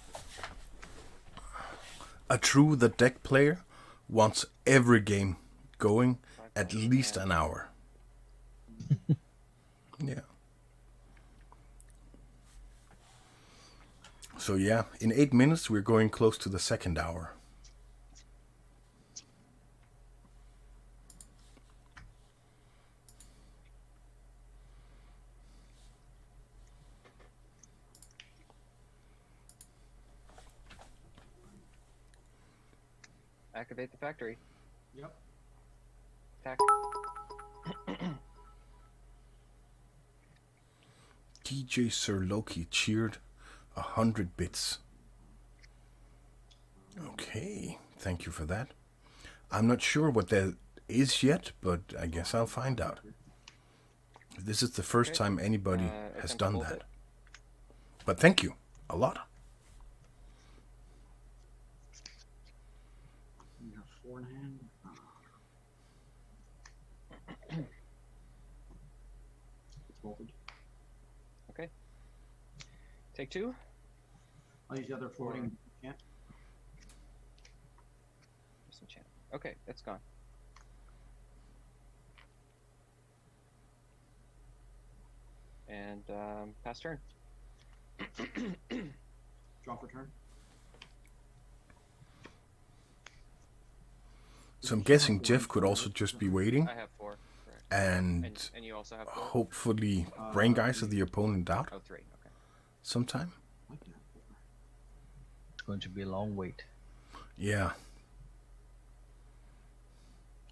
A true the deck player wants every game going at least an hour. Yeah. So yeah, in 8 minutes we're going close to the second hour. Activate the factory. Yep. Attack. DJ Sir Loki cheered 100 bits. Okay, thank you for that. I'm not sure what that is yet, but I guess I'll find out. This is the first Okay. time anybody has attempt to done bolt that. it. But thank you a lot. You have 4 in hand. It's bolted. Okay. Take 2. I'll use the other floating. Can't. Disenchant. Okay, it's gone. And pass turn. Draw for turn. So I'm guessing Jeff could also just be waiting I have 4. Correct. and And you also have 4? hopefully brain guys the opponent out Oh, 3. Okay. sometime. Like that. It's going to be a long wait. Yeah.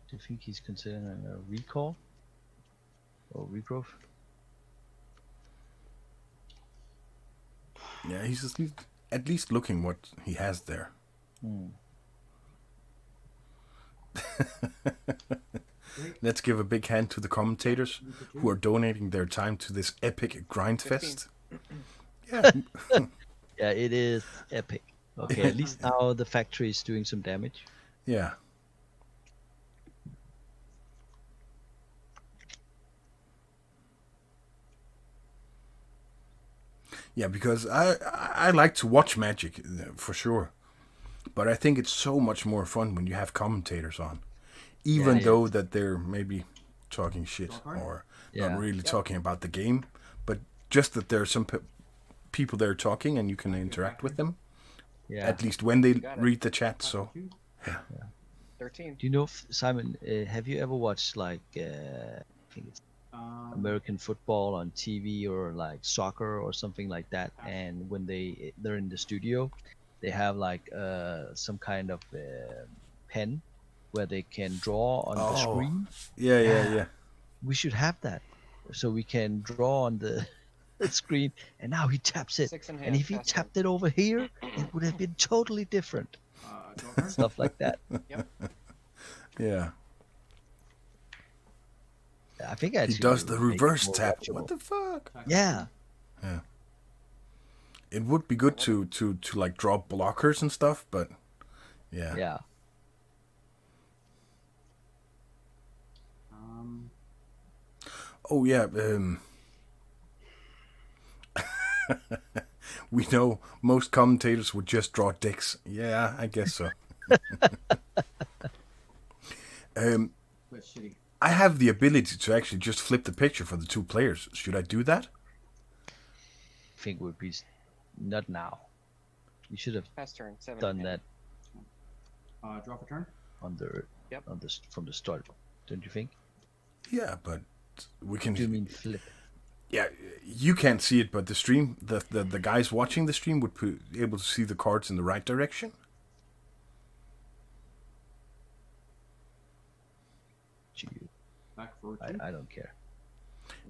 Do you think he's considering a recall? Or regrowth? Yeah, he's at least looking what he has there. Let's give a big hand to the commentators who are donating their time to this epic grind 15. fest. Yeah. Yeah, it is epic. Okay, at least now the factory is doing some damage. Yeah. Yeah, because I like to watch Magic for sure, but I think it's so much more fun when you have commentators on, even Yeah, though that they're maybe talking shit or Yeah. not really talking about the game, but just that there are some people there talking and you can interact with them Yeah. at least when they Got it. read the chat. So Two. yeah. 13. Do you know, Simon? Have you ever watched like I think it's American football on TV or like soccer or something like that? And when they're in the studio, they have like some kind of pen where they can draw on the screen. Yeah. We should have that, so we can draw on the screen. And now he taps it, 6 in hand. and if he pass tapped it over here, it would have been totally different. Stuff like that. Yep. Yeah. I think He actually does it the would make it reverse more tap. watchable. What the fuck? Yeah. It would be good to like draw blockers and stuff, but yeah. Yeah. Oh yeah. We know most commentators would just draw dicks. Yeah, I guess so. I have the ability to actually just flip the picture for the two players. Should I do that? I think it would be not now. You should have Pass turn. 7 done in hand. that Draw for turn. on the Yep. from the start, don't you think? Yeah, but we can. Do you mean flip? Yeah, you can't see it, but the stream, the guys watching the stream would be able to see the cards in the right direction. Back for two. I don't care.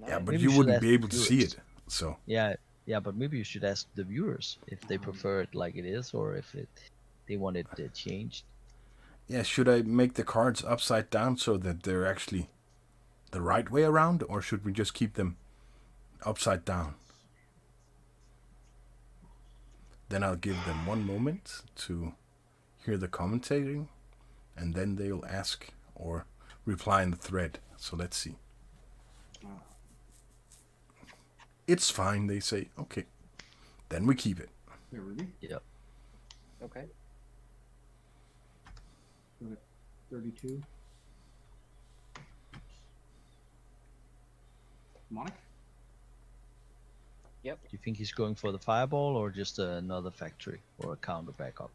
Yeah, but Maybe you you should wouldn't ask be able to see viewers. it. So Yeah, but maybe you should ask the viewers if they prefer it like it is, or if they want it changed. yeah, should I make the cards upside down so that they're actually the right way around, or should we just keep them upside down? Then I'll give them 1 moment to hear the commentating, and then they'll ask or reply in the thread. So let's see. It's fine, they say. Okay. Then we keep it. Here, Ruby. Yep. Okay. 32. Monic. Do you think he's going for the fireball or just another factory or a counter backup?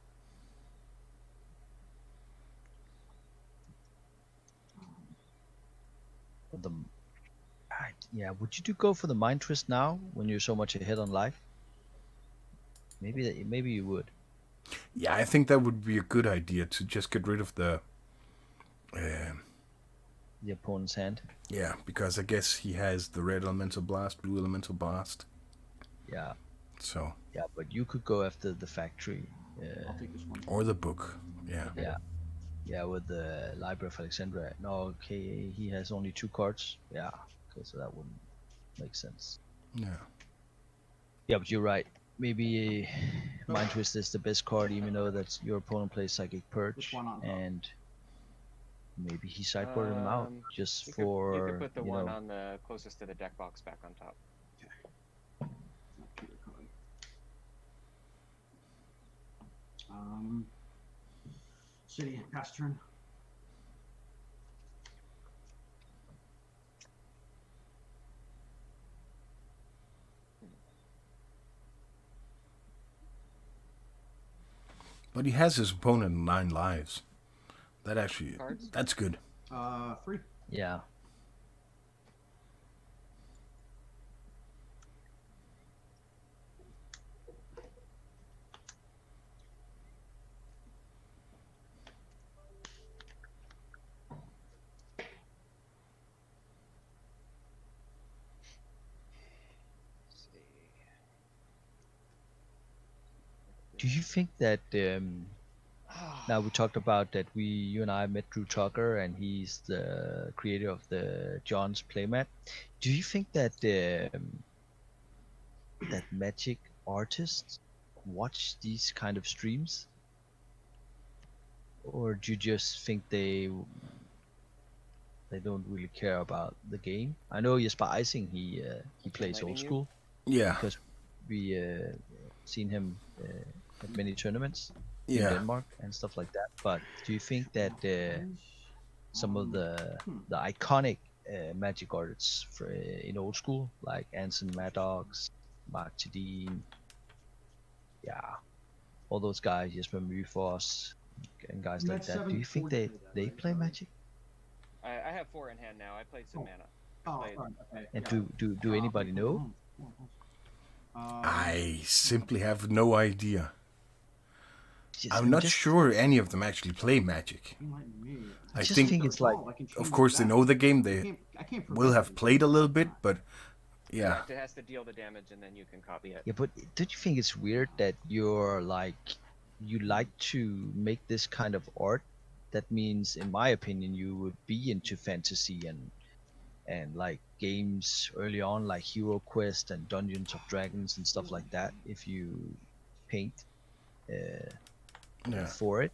Yeah, would you go for the mind twist now when you're so much ahead on life? Maybe you would. Yeah, I think that would be a good idea to just get rid of the. The opponent's hand. Yeah, because I guess he has the red elemental blast, blue elemental blast. Yeah. So. Yeah, but you could go after the factory. I'll take this one. Or the book. Yeah. Yeah. Yeah, with the Library of Alexandria. No, okay, he has only 2 cards. Yeah. Okay, so that wouldn't make sense. Yeah. Yeah, but you're right. Maybe Mind Twist is the best card, even though that your opponent plays Psychic Purge, Which one on top? and maybe he sideboarded him out just You for could put the you one know. on the closest to the deck box back on top. Not Peter card. City, pass turn. But he has his opponent 9 lives. That actually, Cards? that's good. 3. Yeah. Do you think that now we talked about that you and I met Drew Tucker, and he's the creator of the John's playmat. Do you think that that Magic artists watch these kind of streams, or do you just think they don't really care about the game? I know Jesper Eising, he plays Enlightening old you? school Yeah. because we seen him at many tournaments in Yeah. Denmark and stuff like that. But do you think that some of the iconic Magic artists in old school, like Anson Maddox, Mark Tedin, yeah, all those guys, Jesper Myfors, and guys like that, do you think they play Magic? I have 4 in hand now. I played some mana. Okay. And do anybody know? I simply have no idea. I'm not sure any of them actually play Magic. I think it's like, of course, they know the game. They will have played a little bit, but yeah. It has to deal the damage, and then you can copy it. Yeah, but don't you think it's weird that you're like, you like to make this kind of art? That means, in my opinion, you would be into fantasy and like games early on, like Hero Quest and Dungeons of Dragons and stuff like that. If you paint for it,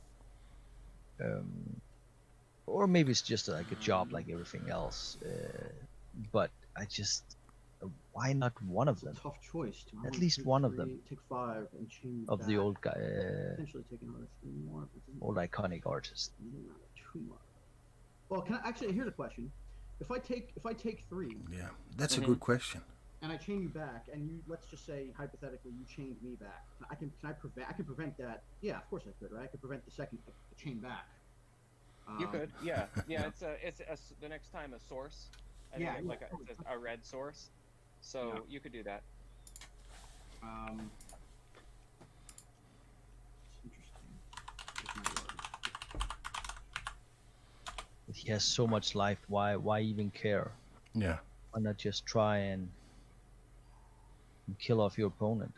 or maybe it's just like a job like everything else. But I just, why not one of them? Tough choice. At least one of them. Take 5 and change of the old guy, potentially take another 3 more. old iconic artist. Well, here's a question. If I take 3. Yeah, that's a good question. And I chain you back, and you, let's just say hypothetically you chained me back. I can prevent that. Yeah, of course I could, right? I could prevent the chain back. You could, yeah. It's the next time a source. I think it's like a red source. So you could do that. Interesting. If he has so much life, why even care? Yeah. Why not just try and kill off your opponent?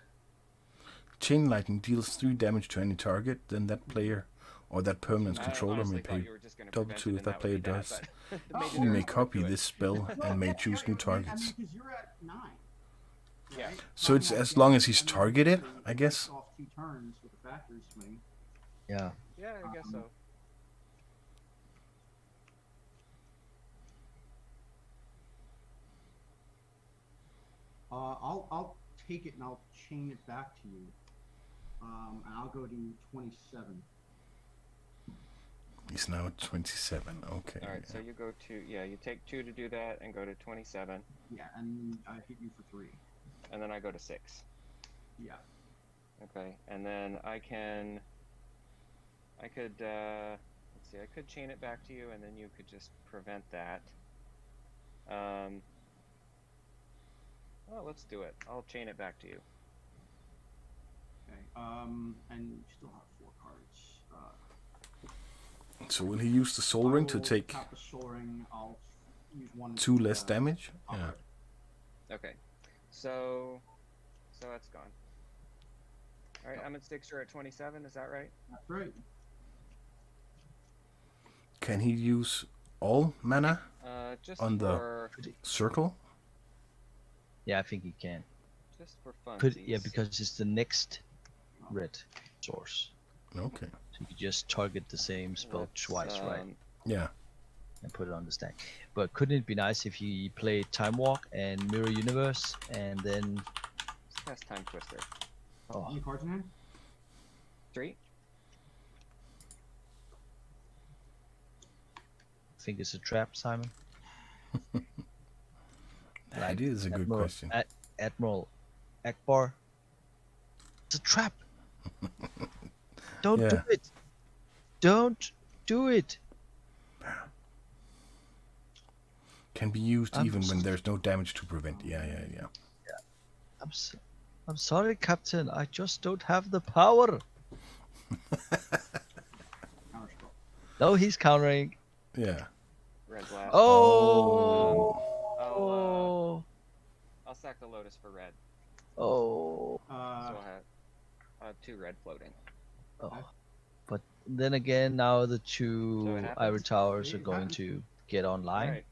Chain Lightning deals 3 damage to any target, then that player or that permanent controller may pay double 2 if that player does. You may copy this spell and may choose new targets. Because you're at 9. Yeah. So it's as long as he's targeted, I guess. Off 2 turns with the factory swing. Yeah. Yeah, I guess so. I'll take it and I'll chain it back to you. And I'll go to 27. He's now at 27. Okay. All right, so you go to you take 2 to do that and go to 27. Yeah, and I hit you for 3. And then I go to 6. Yeah. Okay, and then I could let's see, I could chain it back to you, and then you could just prevent that. Well, let's do it. I'll chain it back to you. Okay. And you still have 4 cards. So will he use the Soul Ring to take Tap the Soul Ring. I'll use 1 2 less damage? Yeah. Okay. So that's gone. All right, I'm at 6. You're at 27. Is that right? That's right. Can he use all mana Just on for the circle? Yeah, I think he can. just for fun. Yeah, because it's the next red source. Okay. So you could just target the same spell twice, right? Yeah. And put it on the stack. But couldn't it be nice if he played Time Walk and Mirror Universe and then... That's Time Twister. How many cards in hand? 3. Think it's a trap, Simon? That is a good question. Admiral Akbar. It's a trap. Don't do it. Don't do it. Can be used even when there's no damage to prevent. Yeah. I'm sorry, Captain. I just don't have the power. No, he's countering. Yeah. Red blast. Oh. I'll sack the Lotus for red. Oh. So I'll have 2 red floating. Oh. But then again, now the 2 Ivory Towers are going to get online. Right.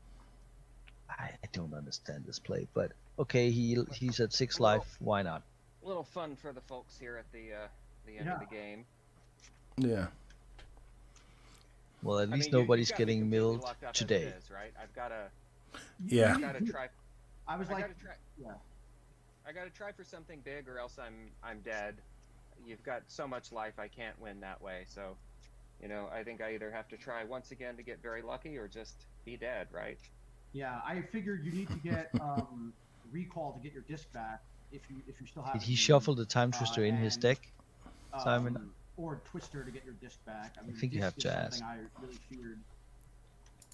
I don't understand this play, but okay, he's at 6 life. Why not? A little fun for the folks here at the end of the game. Yeah. Well, at least nobody's getting milled today. Is, right? I've got to. Yeah. I've got to try. I was like, I got to try for something big, or else I'm dead. You've got so much life, I can't win that way. So, I think I either have to try once again to get very lucky, or just be dead, right? Yeah, I figured you need to get recall to get your disc back if you still have. Did he shuffle the Time Twister in his deck, Simon? or Twister to get your disc back. I mean, think you disc have is to ask. something I really feared.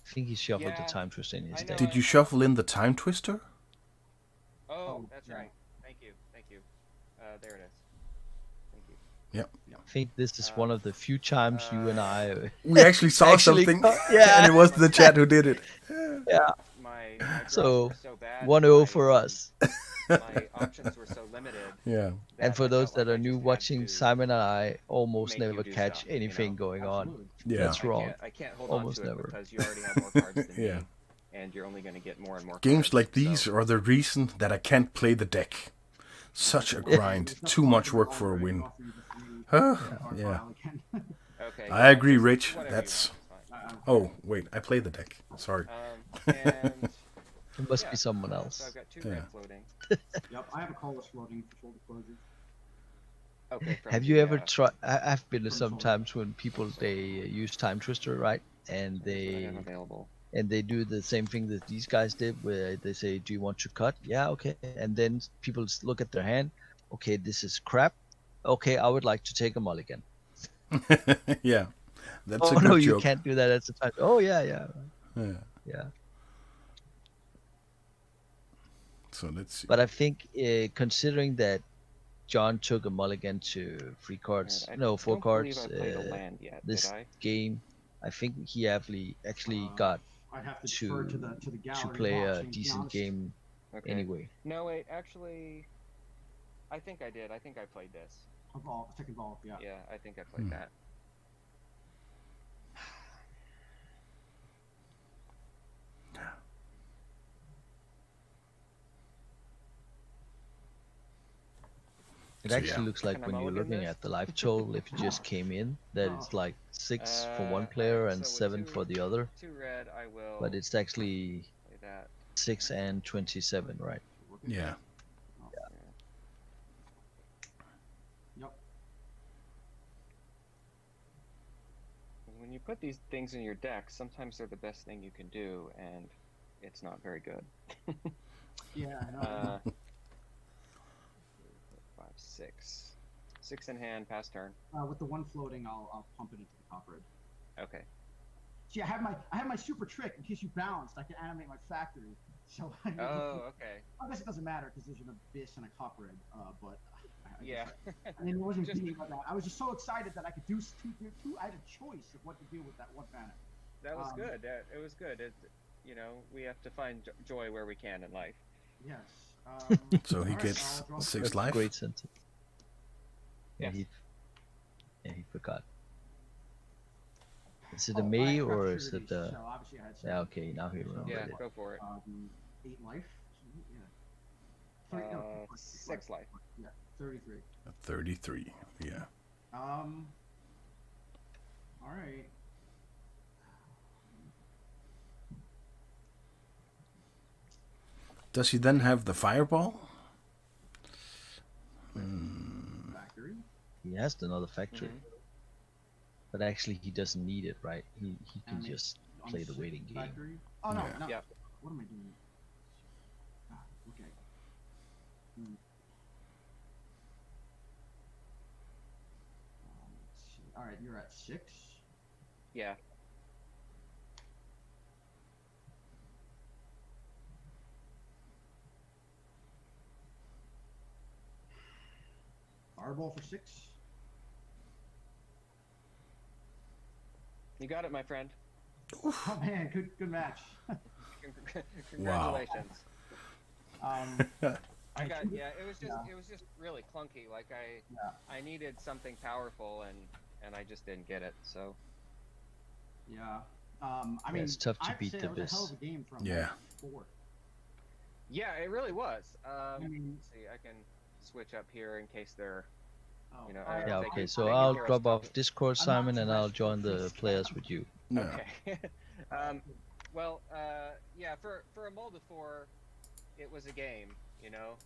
I think he shuffled Yeah, the time twister in his I know. deck. Did you shuffle in the time twister? Oh, that's yeah. right. Thank you. There it is. Thank you. Yep. I think this is one of the few times you and I We actually saw Actually something, yeah. and it was the chat who did it. Yeah. My So, draws were so bad. 1-0 for us. My options were so limited. Yeah. And for I those felt that like are I new just had watching, to Simon and I almost make you never do catch stuff, you anything know? going on. Absolutely. Yeah. That's wrong. I can't hold Almost on to it never. because you already have more cards than Yeah. me, and you're only going to get more and more Games cards, like so- these are the reason that I can't play the deck. Such a grind. Too much work for a win. Yeah. Okay. I agree, just Rich. whatever you That's. want, it's fine. Oh, wait. I play the deck. Sorry. And It must yeah, be someone So else. I've got two Yeah. red floating. Yep, I have a colorless floating for shoulder closures. Okay. From Have the, you ever tried? I've been to from some someone. times when people they use time twister, right? And here's what I they have available. do the same thing that these guys did, where they say, "Do you want to cut?" Yeah, okay. And then people look at their hand. Okay, this is crap. Okay, I would like to take a mulligan. Yeah. That's a Oh good no, you joke. can't do that at the time. Oh yeah, yeah, Yeah. yeah. So let's see. But I think considering that John took a mulligan to 3 cards, And I no, 4 don't believe cards, I played a land yet, this did I? game, I think he actually got I'd have to defer to the gallery to play a watching, to be decent honest. game Okay. anyway. No, wait. Actually, I think I did. I think I played this. Evolve, second evolve, yeah. Yeah, I think I played that. It So, actually yeah. looks like Can I when you're mulligan looking this? at the live total, if you just came in, that it's like 6 for one Alright, player and so with 7 for the other. 2 red, I will But it's actually play that. 6 and 27, right? Yeah. Yep. When you put these things in your deck, sometimes they're the best thing you can do, and it's not very good. Yeah, I know. 5, 6. 6 in hand, pass turn. With the one floating, I'll pump it into the top red. Okay. See, I have my super trick in case you bounced. I can animate my factory. So I Okay. I guess it doesn't matter because there's an abyss and a cop red. But Yeah. I mean, it wasn't Just- beating about that. I was just so excited that I could do two. I had a choice of what to do with that one mana. That was good. It was good. You know, we have to find joy where we can in life. Yes. So he alright, gets I'll draw 6 That's life. a great sentence. Yes. He forgot. Is it Oh, a me I forgot or to is trigger it these, the? so obviously I had Yeah, okay, now he So, remembered Yeah, it. go for it. 8 life. Yeah. Three, no, 6 life. Yeah, 33. 33. Yeah. All right. Does he then have the fireball? Factory. He has another factory, Mhm. but actually he doesn't need it, right? He can Animate just on play the six waiting game. Factory. Oh no, Yeah. no. Yeah. What am I doing? Okay. Let's see. All right, you're at 6. Yeah. Fireball for 6. You got it, my friend. Oh man, good match. Congratulations. I It was just really clunky. Like I needed something powerful and I just didn't get it. So Yeah. I mean, it's tough to I'd beat say the it was a hell Abyss. of a game from Yeah. 4. yeah, it really was. mean- Let's see, I can switch up here in case they're Oh, You know, I- Yeah, They okay, can- so they can I'll hear us drop off talking. Discord, I'm not Simon, and I'll dressed join for the this. players with you. No. okay. Well, yeah, for a Molda 4, it was a game. You know,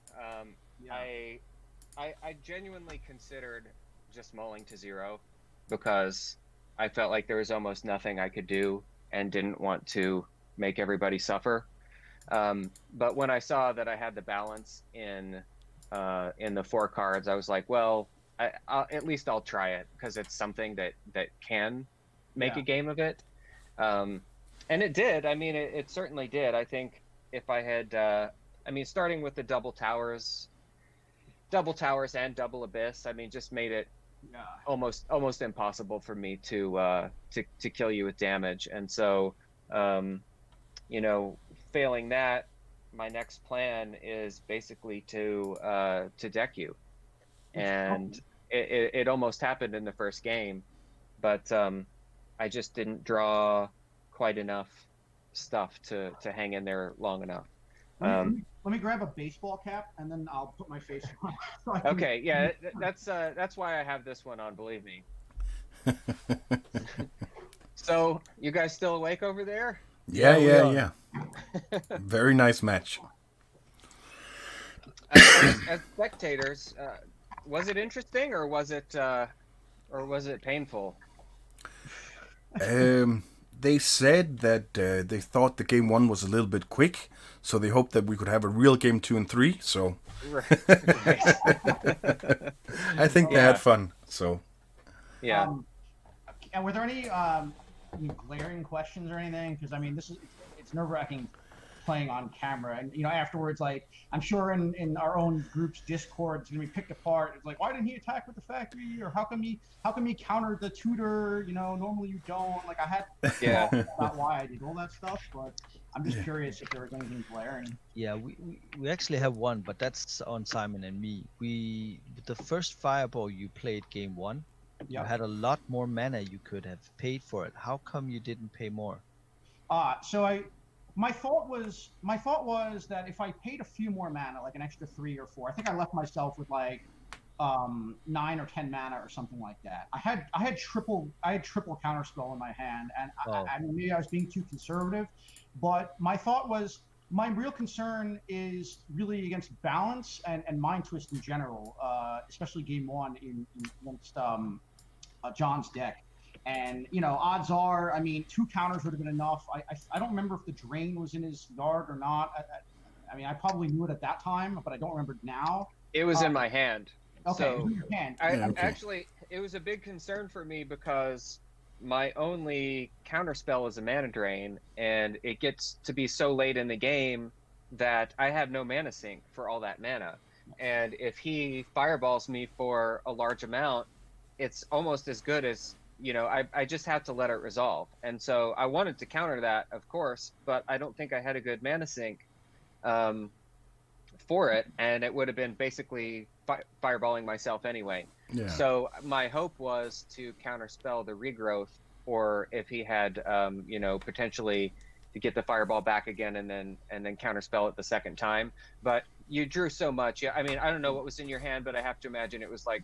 Yeah. I genuinely considered just mulling to 0 because I felt like there was almost nothing I could do and didn't want to make everybody suffer. But when I saw that I had the balance in the 4 cards, I was like, well, at least I'll try it because it's something that can make a game of it. And it did. I mean, it certainly did. I think if I had, starting with the double towers and double abyss, I mean, just made it almost impossible for me to kill you with damage. And so, failing that, my next plan is basically to deck you. And it almost happened in the first game, but I just didn't draw quite enough stuff to hang in there long enough. Let me grab a baseball cap and then I'll put my face on. Okay, yeah, that's why I have this one on. Believe me. So, you guys still awake over there? Yeah. Very nice match. As spectators, was it interesting or was it painful? They said that they thought the game 1 was a little bit quick, so they hoped that we could have a real game 2 and 3. So I think they had fun. So and were there any glaring questions or anything? Because I mean, it's nerve-wracking playing on camera, and afterwards, like, I'm sure in our own group's Discord, it's gonna be picked apart. It's like, why didn't he attack with the factory, or how come he countered the tutor? Normally you don't. Like, I had thoughts about why I did all that stuff, but I'm just curious if there was anything glaring. Yeah, we actually have one, but that's on Simon and me. The first fireball you played game 1, you had a lot more mana you could have paid for it. How come you didn't pay more? My thought was that if I paid a few more mana, like an extra 3 or 4, I think I left myself with like 9 or 10 mana or something like that. I had triple counterspell in my hand, and I mean, maybe I was being too conservative, but my thought was, my real concern is really against balance and mind twist in general, especially game 1 against John's deck. And odds are, I mean, 2 counters would have been enough. I don't remember if the drain was in his yard or not. I mean, I probably knew it at that time, but I don't remember now. It was in my hand. Okay, so it was in your hand. Actually, it was a big concern for me because my only counterspell is a mana drain, and it gets to be so late in the game that I have no mana sink for all that mana. And if he fireballs me for a large amount, it's almost as good as, I just have to let it resolve. And so I wanted to counter that, of course, but I don't think I had a good mana sink for it, and it would have been basically fireballing myself anyway. Yeah. So my hope was to counterspell the regrowth, or if he had, potentially to get the fireball back again and then counterspell it the second time. But you drew so much. I mean, I don't know what was in your hand, but I have to imagine it was like,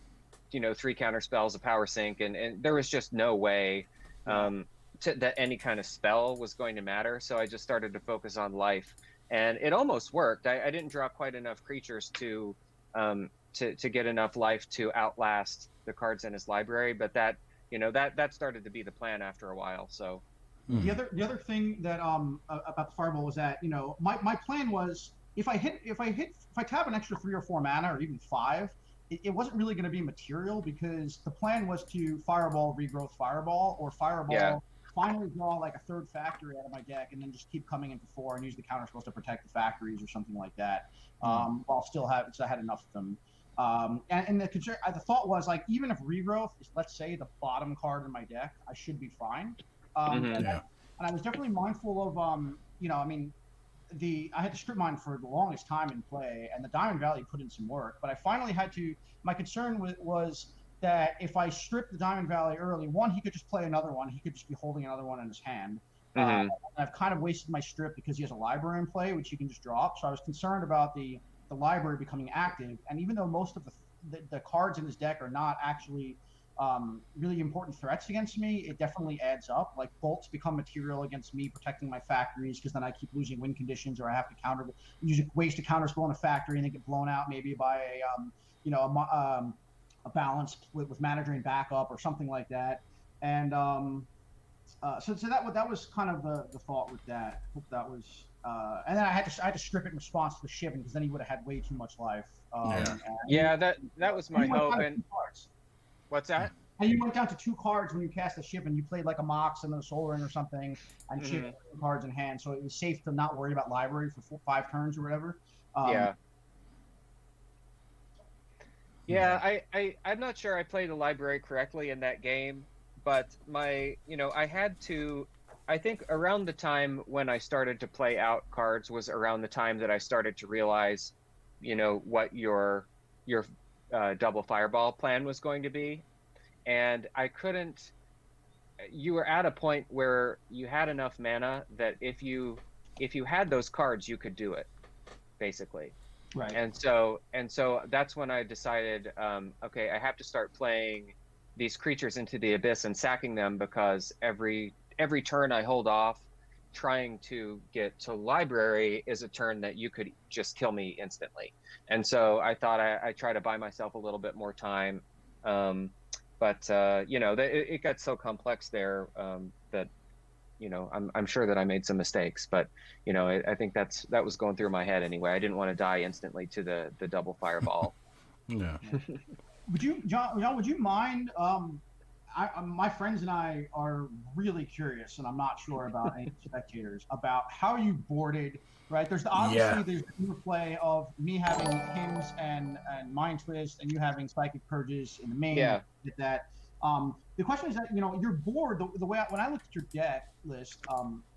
3 counter spells, a power sink, and there was just no way that any kind of spell was going to matter. So I just started to focus on life, and it almost worked. I didn't draw quite enough creatures to get enough life to outlast the cards in his library, but that started to be the plan after a while. So the other thing that about the fireball was that my plan was, if I tap an extra 3 or 4 mana, or even 5, it wasn't really going to be material, because the plan was to fireball, regrowth, fireball, or fireball, finally draw like a 3rd factory out of my deck, and then just keep coming into 4 and use the counter spells to protect the factories or something like that, while still so I had enough of them. And the thought was, like, even if regrowth is, let's say, the bottom card in my deck, I should be fine. And I was definitely mindful of, I mean, I had to strip mine for the longest time in play, and the Diamond Valley put in some work, but I finally had to. My concern was that if I stripped the Diamond Valley early, one, he could just play another one. He could just be holding another one in his hand. And I've kind of wasted my strip because he has a library in play, which he can just drop. So I was concerned about the library becoming active. And even though most of the cards in his deck are not actually really important threats against me, it definitely adds up. Like, bolts become material against me protecting my factories, because then I keep losing win conditions, or I have to waste a counter spell in a factory and then get blown out maybe by a balance with mana drain backup or something like that. And so that was kind of the thought with that. Hope that was And then I had to strip it in response to the shipping because then he would have had way too much life. Yeah, that was my hope. And what's that? And you went down to 2 cards when you cast the ship, and you played like a Mox and then a Soul Ring or something, and shipped 2 cards in hand, so it was safe to not worry about library for 5 turns or whatever. I'm not sure I played the library correctly in that game, but I had to. I think around the time when I started to play out cards was around the time that I started to realize, what your double fireball plan was going to be. And I couldn't. You were at a point where you had enough mana that if you had those cards, you could do it, basically. Right. And so that's when I decided, okay, I have to start playing these creatures into the abyss and sacking them, because every turn I hold off trying to get to library is a turn that you could just kill me instantly. And so I thought I try to buy myself a little bit more time. But it got so complex there that I'm sure that I made some mistakes, but I think that was going through my head anyway. I didn't want to die instantly to the double fireball. Yeah. Would you, John? Would you mind? My friends and I are really curious, and I'm not sure about any spectators about how you boarded. Right, there's obviously there's the interplay of me having hymns and mind twist, and you having psychic purges in the main. Yeah. That the question is that your board, the way when I looked at your deck list,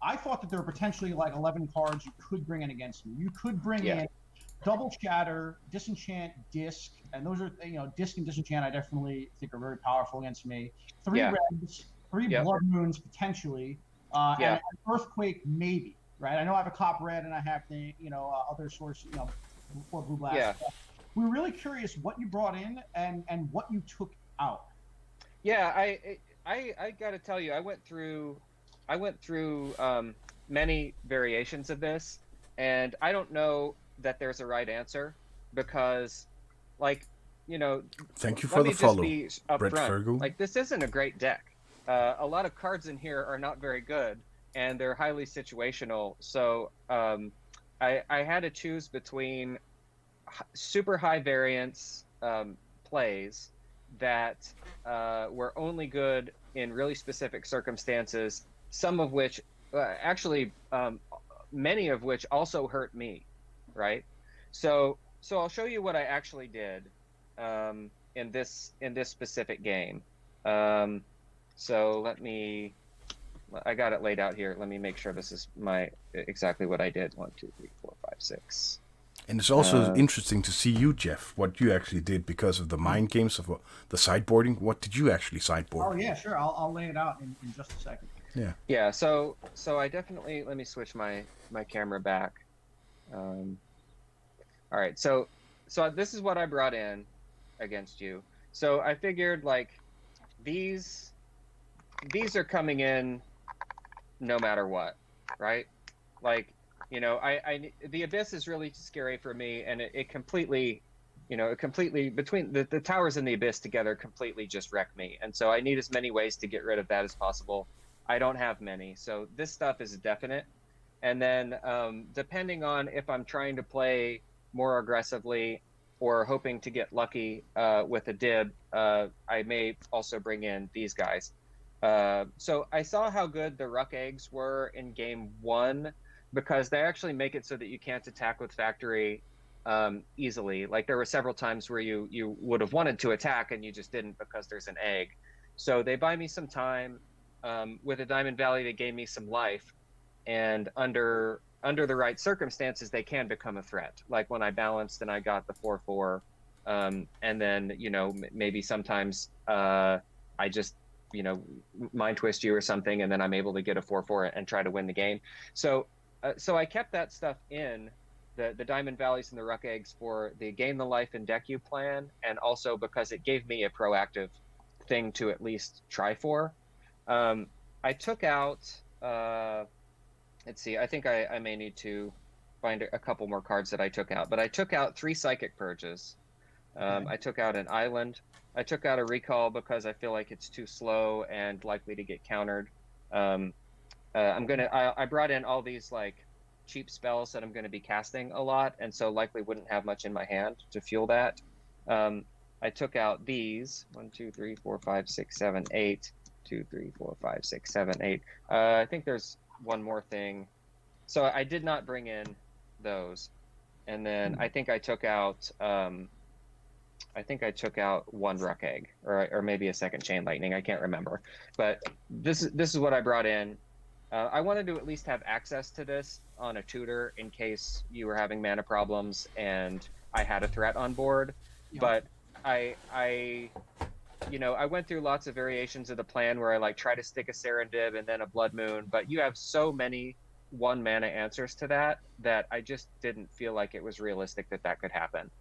I thought that there were potentially like 11 cards you could bring in against me. You could bring in double shatter, disenchant, disc, and those are disc and disenchant I definitely think are very powerful against me. 3 reds, 3 blood moons potentially, and an earthquake maybe. Right, I know I have a cop red and I have the other source 4 blue blast. Yeah. We're really curious what you brought in and what you took out. Yeah, I got to tell you, I went through many variations of this, and I don't know that there's a right answer, because thank you for the follow, Brett front. Fergu. Like, this isn't a great deck. A lot of cards in here are not very good, and they're highly situational. So I had to choose between super high variance plays that were only good in really specific circumstances, some of which many of which also hurt me, right? So I'll show you what I actually did in this specific game. So I got it laid out here. Let me make sure this is exactly what I did. 1, 2, 3, 4, 5, 6. And it's also interesting to see you, Jeff, what you actually did because of the mind games of the sideboarding. What did you actually sideboard? Oh yeah, sure. I'll lay it out in just a second. Yeah. Yeah. So I definitely, let me switch my camera back. All right. So this is what I brought in against you. So I figured these are coming in no matter what, right? The abyss is really scary for me, and it completely, between the towers and the abyss together completely just wreck me. And so I need as many ways to get rid of that as possible. I don't have many, so this stuff is definite. And then depending on if I'm trying to play more aggressively or hoping to get lucky with a dib, I may also bring in these guys. So I saw how good the Rukh Eggs were in game 1, because they actually make it so that you can't attack with factory easily. Like, there were several times where you would have wanted to attack and you just didn't because there's an egg. So they buy me some time. With a Diamond Valley, they gave me some life, and under the right circumstances, they can become a threat. Like when I balanced and I got the 4/4, and then maybe sometimes I just mind twist you or something, and then I'm able to get a 4/4 and try to win the game. So I kept that stuff in the Diamond Valleys and the Rukh Eggs for the gain the life and deck you plan, and also because it gave me a proactive thing to at least try for. I took out, let's see, I think I may need to find a couple more cards that I took out, but I took out 3 Psychic Purges. I took out an Island. I took out a Recall because I feel like it's too slow and likely to get countered. I brought in all these cheap spells that I'm going to be casting a lot, and so likely wouldn't have much in my hand to fuel that. I took out these 1, 2, 3, 4, 5, 6, 7, 8. 2, 3, 4, 5, 6, 7, 8. I think there's one more thing. So I did not bring in those, and then I think I took out one Rukh Egg, or maybe a second Chain Lightning. I can't remember, but this is what I brought in. I wanted to at least have access to this on a tutor in case you were having mana problems and I had a threat on board. Yeah. But I went through lots of variations of the plan where I like try to stick a Serendib and then a Blood Moon, but you have so many 1 mana answers to that I just didn't feel like it was realistic that could happen.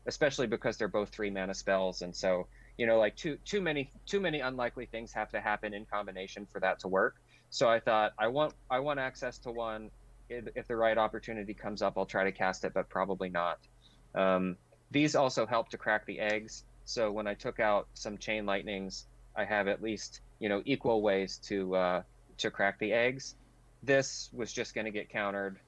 Especially because they're both 3 mana spells, and so like too many unlikely things have to happen in combination for that to work. So I thought I want access to one. If the right opportunity comes up, I'll try to cast it, but probably not. These also help to crack the eggs. So when I took out some Chain Lightnings, I have at least equal ways to crack the eggs. This was just going to get countered.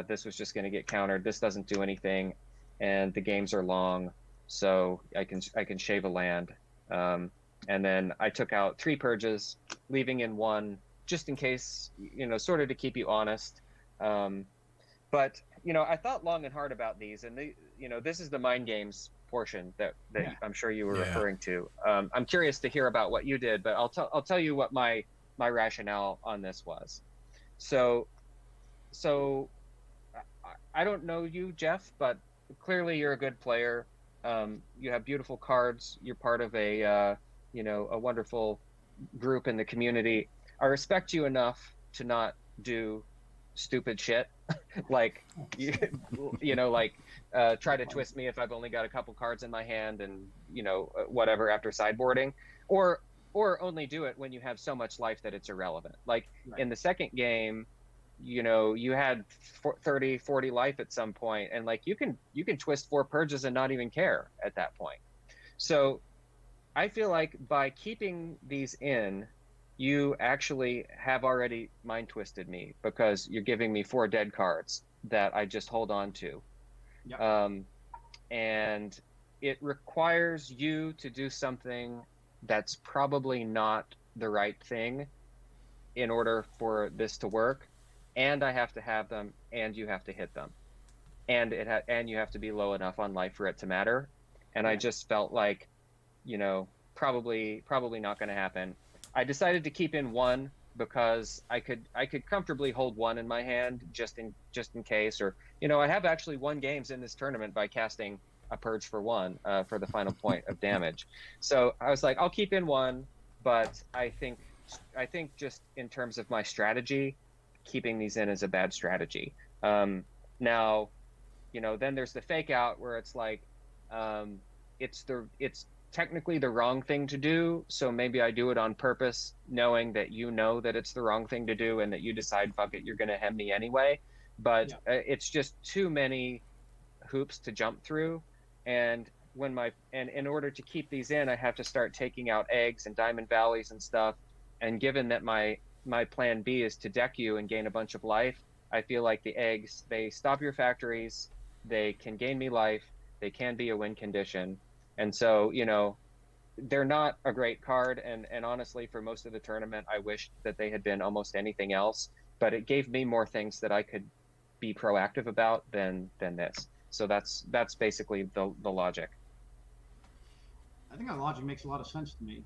This doesn't do anything, and the games are long, so I can shave a land. And then I took out 3 Purges, leaving in 1 just in case, sort of to keep you honest. But I thought long and hard about these, and this is the mind games portion that I'm sure you were referring to. I'm curious to hear about what you did, but I'll tell you what my rationale on this was. So I don't know you, Jeff, but clearly you're a good player. You have beautiful cards. You're part of a wonderful group in the community. I respect you enough to not do stupid shit like try to twist me if I've only got a couple cards in my hand and whatever after sideboarding, or only do it when you have so much life that it's irrelevant. Like in the second game, you had 30, 40 life at some point, and like you can twist 4 Purges and not even care at that point. So I feel like by keeping these in, you actually have already mind twisted me, because you're giving me 4 dead cards that I just hold on to. Yep. And it requires you to do something that's probably not the right thing in order for this to work. And I have to have them, and you have to hit them, and and you have to be low enough on life for it to matter. And I just felt like, probably not going to happen. I decided to keep in 1 because I could comfortably hold 1 in my hand just in case. Or I have actually won games in this tournament by casting a Purge for 1 for the final point of damage. So I was like, I'll keep in 1, but I think just in terms of my strategy, keeping these in is a bad strategy. Now, then there's the fake out where it's like, it's technically the wrong thing to do, so maybe I do it on purpose, knowing that that it's the wrong thing to do, and that you decide, fuck it, you're going to hem me anyway. But it's just too many hoops to jump through, and in order to keep these in, I have to start taking out eggs and Diamond Valleys and stuff. And given that my plan B is to deck you and gain a bunch of life, I feel like the eggs, they stop your factories, they can gain me life, they can be a win condition. And so, they're not a great card, and honestly, for most of the tournament, I wished that they had been almost anything else, but it gave me more things that I could be proactive about than this. So that's basically the logic. I think that logic makes a lot of sense to me.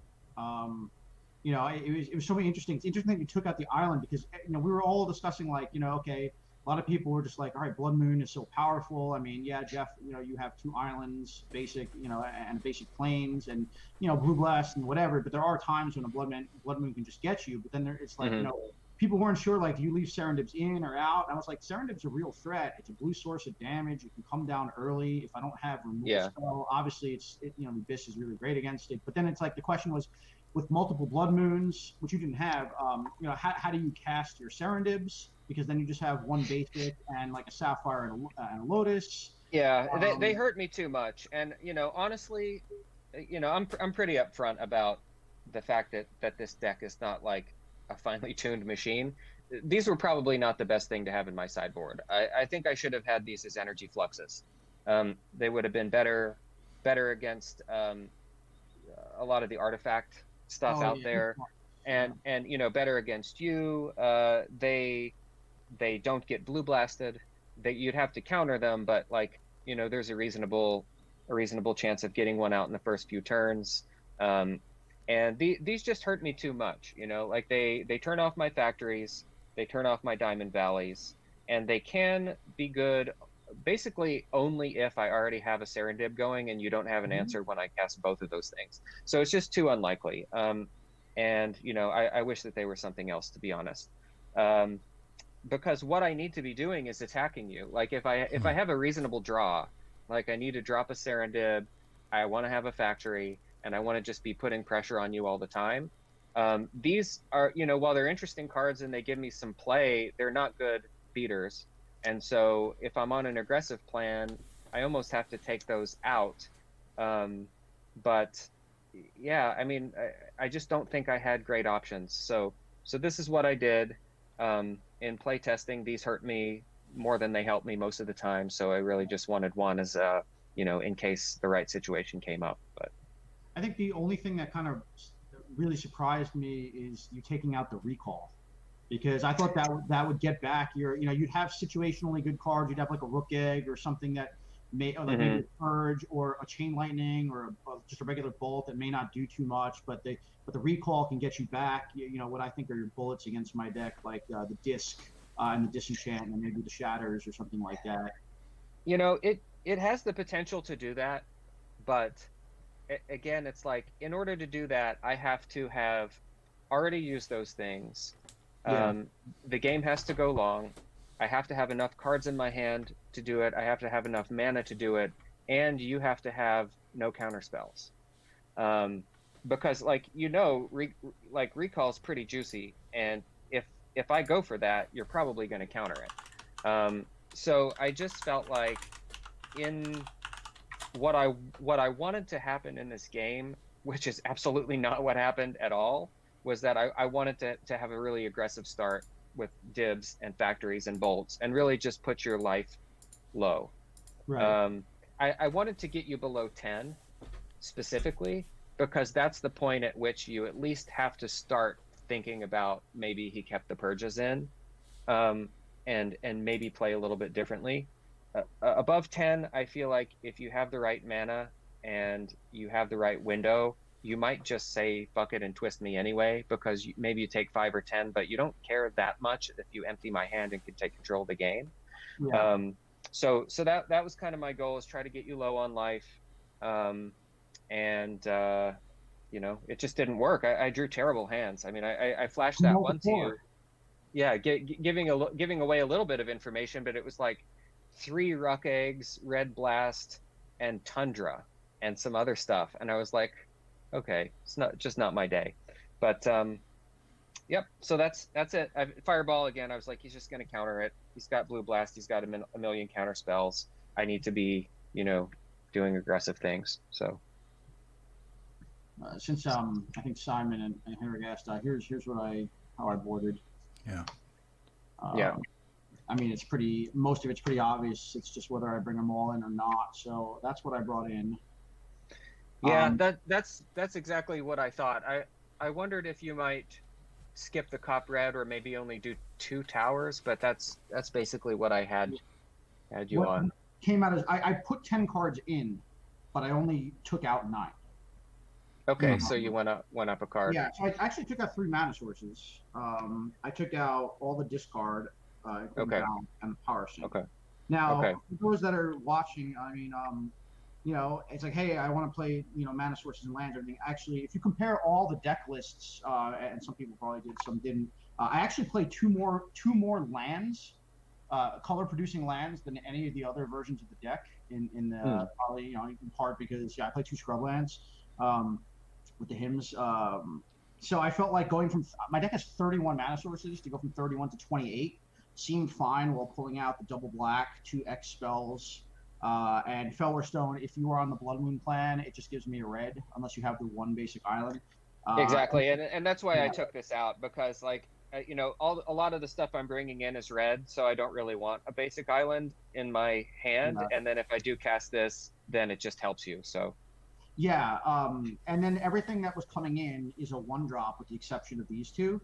It was so interesting. It's interesting that you took out the island, because we were all discussing like, okay, a lot of people were just like, all right, Blood Moon is so powerful. I mean, yeah, Jeff, you have 2 islands, basic, and basic planes, and Blue Blast and whatever. But there are times when a Blood Moon can just get you. But then it's like, people weren't sure, like, do you leave Serendibs in or out? And I was like, Serendib's a real threat. It's a blue source of damage. It can come down early. If I don't have removal spell, obviously the Abyss is really great against it. But then it's like, the question was, with multiple Blood Moons, which you didn't have, how do you cast your Serendibs? Because then you just have 1 basic and like a Sapphire and a Lotus. Yeah, they hurt me too much. And, honestly, I'm pretty upfront about the fact that this deck is not like a finely tuned machine. these were probably not the best thing to have in my sideboard. I think I should have had these as energy fluxes. They would have been better against a lot of the artifact stuff out there, and you know, better against you. They don't get blue blasted. You'd have to counter them, but like, you know, there's a reasonable chance of getting one out in the first few turns. And these just hurt me too much, you know, like they turn off my factories, they turn off my diamond valleys, and they can be good basically only if I already have a Serendib going and you don't have an answer when I cast both of those things. So it's just too unlikely. And you know, I wish that they were something else, to be honest. Because what I need to be doing is attacking you. Like if I have a reasonable draw, like I need to drop a Serendib, I want to have a factory, and I want to just be putting pressure on you all the time. These are, you know, while they're interesting cards and they give me some play, they're not good beaters. And so if I'm on an aggressive plan, I almost have to take those out. But yeah, I mean, I just don't think I had great options. So this is what I did. In play testing, these hurt me more than they helped me most of the time. So I really just wanted one as a, you know, in case the right situation came up. But I think the only thing that kind of really surprised me is you taking out the recall, because I thought that would get back your, you know, you'd have situationally good cards. You'd have like a Rukh Egg or something that may, or like maybe a Purge or a Chain Lightning or just a regular bolt that may not do too much, but the recall can get you back. You know, what I think are your bullets against my deck, like the Disc and the Disenchant and maybe the Shatters or something like that. You know, it has the potential to do that, but again, it's like, in order to do that, I have to have already used those things. The game has to go long. I have to have enough cards in my hand to do it. I have to have enough mana to do it, and you have to have no counter spells. Because, like, you know, like recall's pretty juicy, and if I go for that, you're probably going to counter it. So I just felt like in what I wanted to happen in this game, which is absolutely not what happened at all, was that I wanted to have a really aggressive start with dibs and factories and bolts, and really just put your life low. Right. I wanted to get you below 10 specifically, because that's the point at which you at least have to start thinking about maybe he kept the purges in, and maybe play a little bit differently. Above 10, I feel like if you have the right mana and you have the right window, you might just say fuck it and twist me anyway, because maybe you take 5 or 10, but you don't care that much if you empty my hand and can take control of the game. Yeah. So that was kind of my goal, is try to get you low on life. You know, it just didn't work. I drew terrible hands. I mean, I flashed that one to you. Yeah, giving away a little bit of information, but it was like 3 Rukh Eggs, Red Blast, and Tundra, and some other stuff. And I was like, okay, it's not my day. But yep. So that's it. Fireball again. I was like, he's just going to counter it. He's got Blue Blast. He's got a million counter spells. I need to be, you know, doing aggressive things. So. Since I think Simon and Henrik asked, here's how I boarded. Yeah. Yeah. I mean, most of it's pretty obvious. It's just whether I bring them all in or not. So that's what I brought in. Yeah, that's exactly what I thought. I wondered if you might skip the Cop Red or maybe only do 2 towers, but that's basically what I had you on. Came out as I put 10 cards in, but I only took out 9. Okay, so you went up a card. Yeah, so I actually took out 3 mana sources. I took out all the discard, down, and the power sink. Okay. Now, for those that are watching, I mean, you know, it's like, hey, I want to play, you know, mana sources and lands and everything. Actually, if you compare all the deck lists, and some people probably did, some didn't. I actually played two more lands, color producing lands than any of the other versions of the deck. Probably, you know, in part because I played 2 scrub lands. With the hymns. So I felt like going from, my deck has 31 mana sources, to go from 31 to 28 seemed fine while pulling out the double black, 2 X spells, and Felwar Stone. If you are on the Blood Moon plan, it just gives me a red, unless you have the 1 basic island. Exactly, and that's why I took this out, because like you know, a lot of the stuff I'm bringing in is red, so I don't really want a basic island in my hand. Yeah. And then if I do cast this, then it just helps you. So Yeah, and then everything that was coming in is a 1-drop with the exception of these two.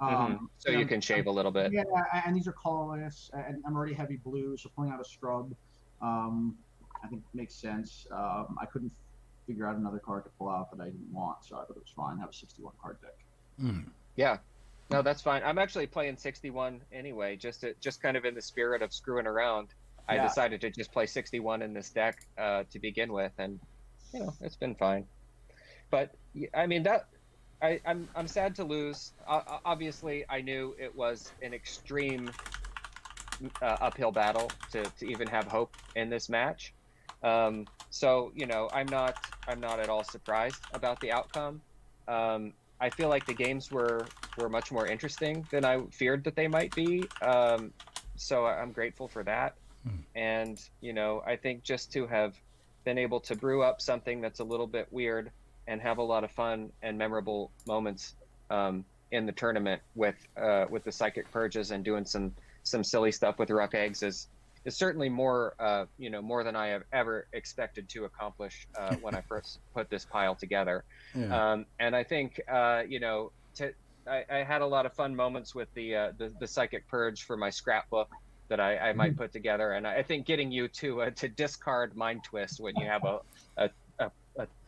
So you can shave a little bit. Yeah, and these are colorless, and I'm already heavy blue, so pulling out a scrub, I think makes sense. I couldn't figure out another card to pull out that I didn't want, so I thought it was fine. Have a 61 card deck. Yeah, no, that's fine. I'm actually playing 61 anyway, just kind of in the spirit of screwing around. I decided to just play 61 in this deck to begin with, and you know, it's been fine. But I mean, I'm sad to lose. Obviously, I knew it was an extreme uphill battle to even have hope in this match. So you know, I'm not at all surprised about the outcome. I feel like the games were much more interesting than I feared that they might be. So I'm grateful for that. And you know, I think just to have been able to brew up something that's a little bit weird and have a lot of fun and memorable moments in the tournament with the psychic purges and doing some silly stuff with Rukh Eggs is certainly more you know, more than I have ever expected to accomplish when I first put this pile together. And I think you know, I had a lot of fun moments with the psychic purge for my scrapbook that I might put together, and I think getting you to discard Mind Twist when you have a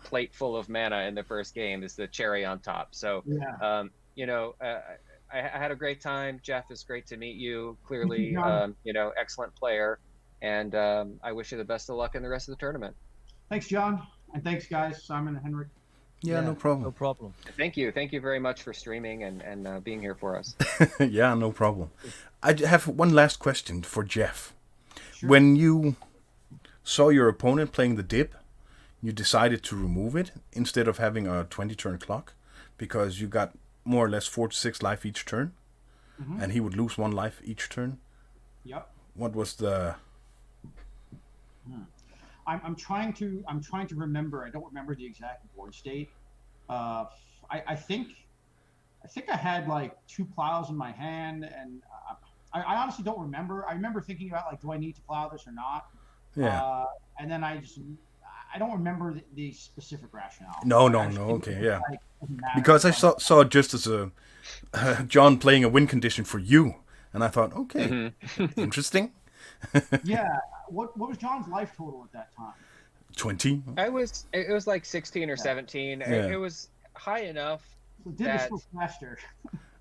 plate full of mana in the first game is the cherry on top. So you know, I had a great time. Jeff, it's great to meet you. Clearly, you know, excellent player, and I wish you the best of luck in the rest of the tournament. Thanks, John, and thanks, guys, Simon and Henrik. Yeah, no problem. No problem. Thank you very much for streaming and being here for us. Yeah, no problem. I have one last question for Jeff. Sure. When you saw your opponent playing the dip, you decided to remove it instead of having a 20-turn clock because you got more or less 4 to 6 life each turn, and he would lose 1 life each turn. Yep. What was the? I'm trying to remember. I don't remember the exact board state. I think I had like 2 plows in my hand, and I honestly don't remember. I remember thinking about like, do I need to plow this or not? Yeah. And then I don't remember the specific rationale. No. Okay, yeah. Because I saw it just as a John playing a win condition for you, and I thought, okay, interesting. Yeah. What was John's life total at that time? 20. It was like 16 or 17. Yeah. It was high enough. So did this go faster?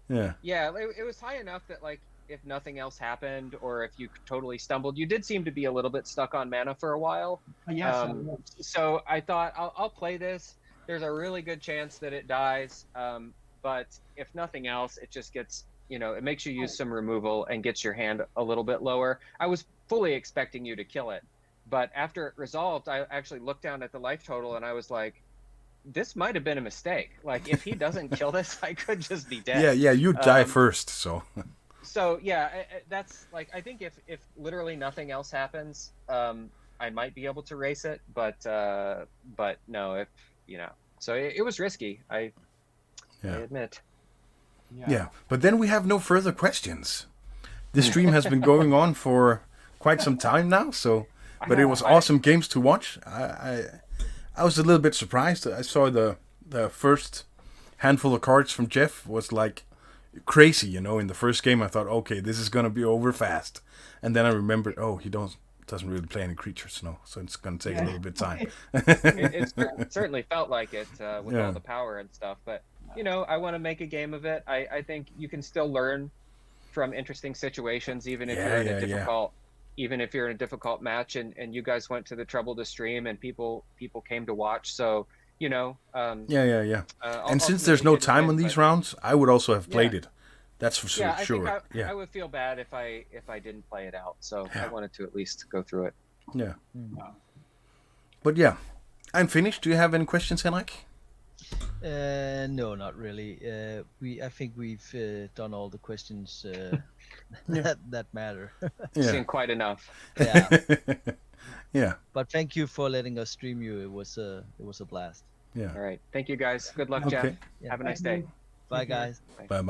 Yeah. Yeah, it was high enough that like if nothing else happened or if you totally stumbled, you did seem to be a little bit stuck on mana for a while. Yes. So I thought I'll play this. There's a really good chance that it dies, but if nothing else, it just gets, you know, it makes you use some removal and gets your hand a little bit lower. I was fully expecting you to kill it, but after it resolved, I actually looked down at the life total and I was like, this might have been a mistake. Like if he doesn't kill this, I could just be dead. Yeah, you die first, so. So yeah, that's like, I think if literally nothing else happens, I might be able to race it, but no, if you know, so it was risky. I admit. Yeah, but then we have no further questions. This stream has been going on for quite some time now, so but it was awesome games to watch. I was a little bit surprised. I saw the first handful of cards from Jeff was like crazy, you know. In the first game, I thought, okay, this is gonna be over fast, and then I remembered, oh, he doesn't really play any creatures, no, so it's gonna take a little bit of time. it certainly felt like it with all the power and stuff, but you know, I want to make a game of it. I think you can still learn from interesting situations, even if you're in a difficult. Even if you're in a difficult match, and you guys went to the trouble to stream, and people came to watch, so you know. And since there's no time on these rounds, I would also have played it. That's for sure. I would feel bad if I didn't play it out. So I wanted to at least go through it. Yeah. But yeah, I'm finished. Do you have any questions, Henrik? No, not really. I think we've done all the questions that matter. Seen quite enough. Yeah. Yeah. But thank you for letting us stream you. It was a blast. Yeah. All right. Thank you, guys. Good luck, Jeff. Yeah. Have a nice day. Bye, guys. Bye.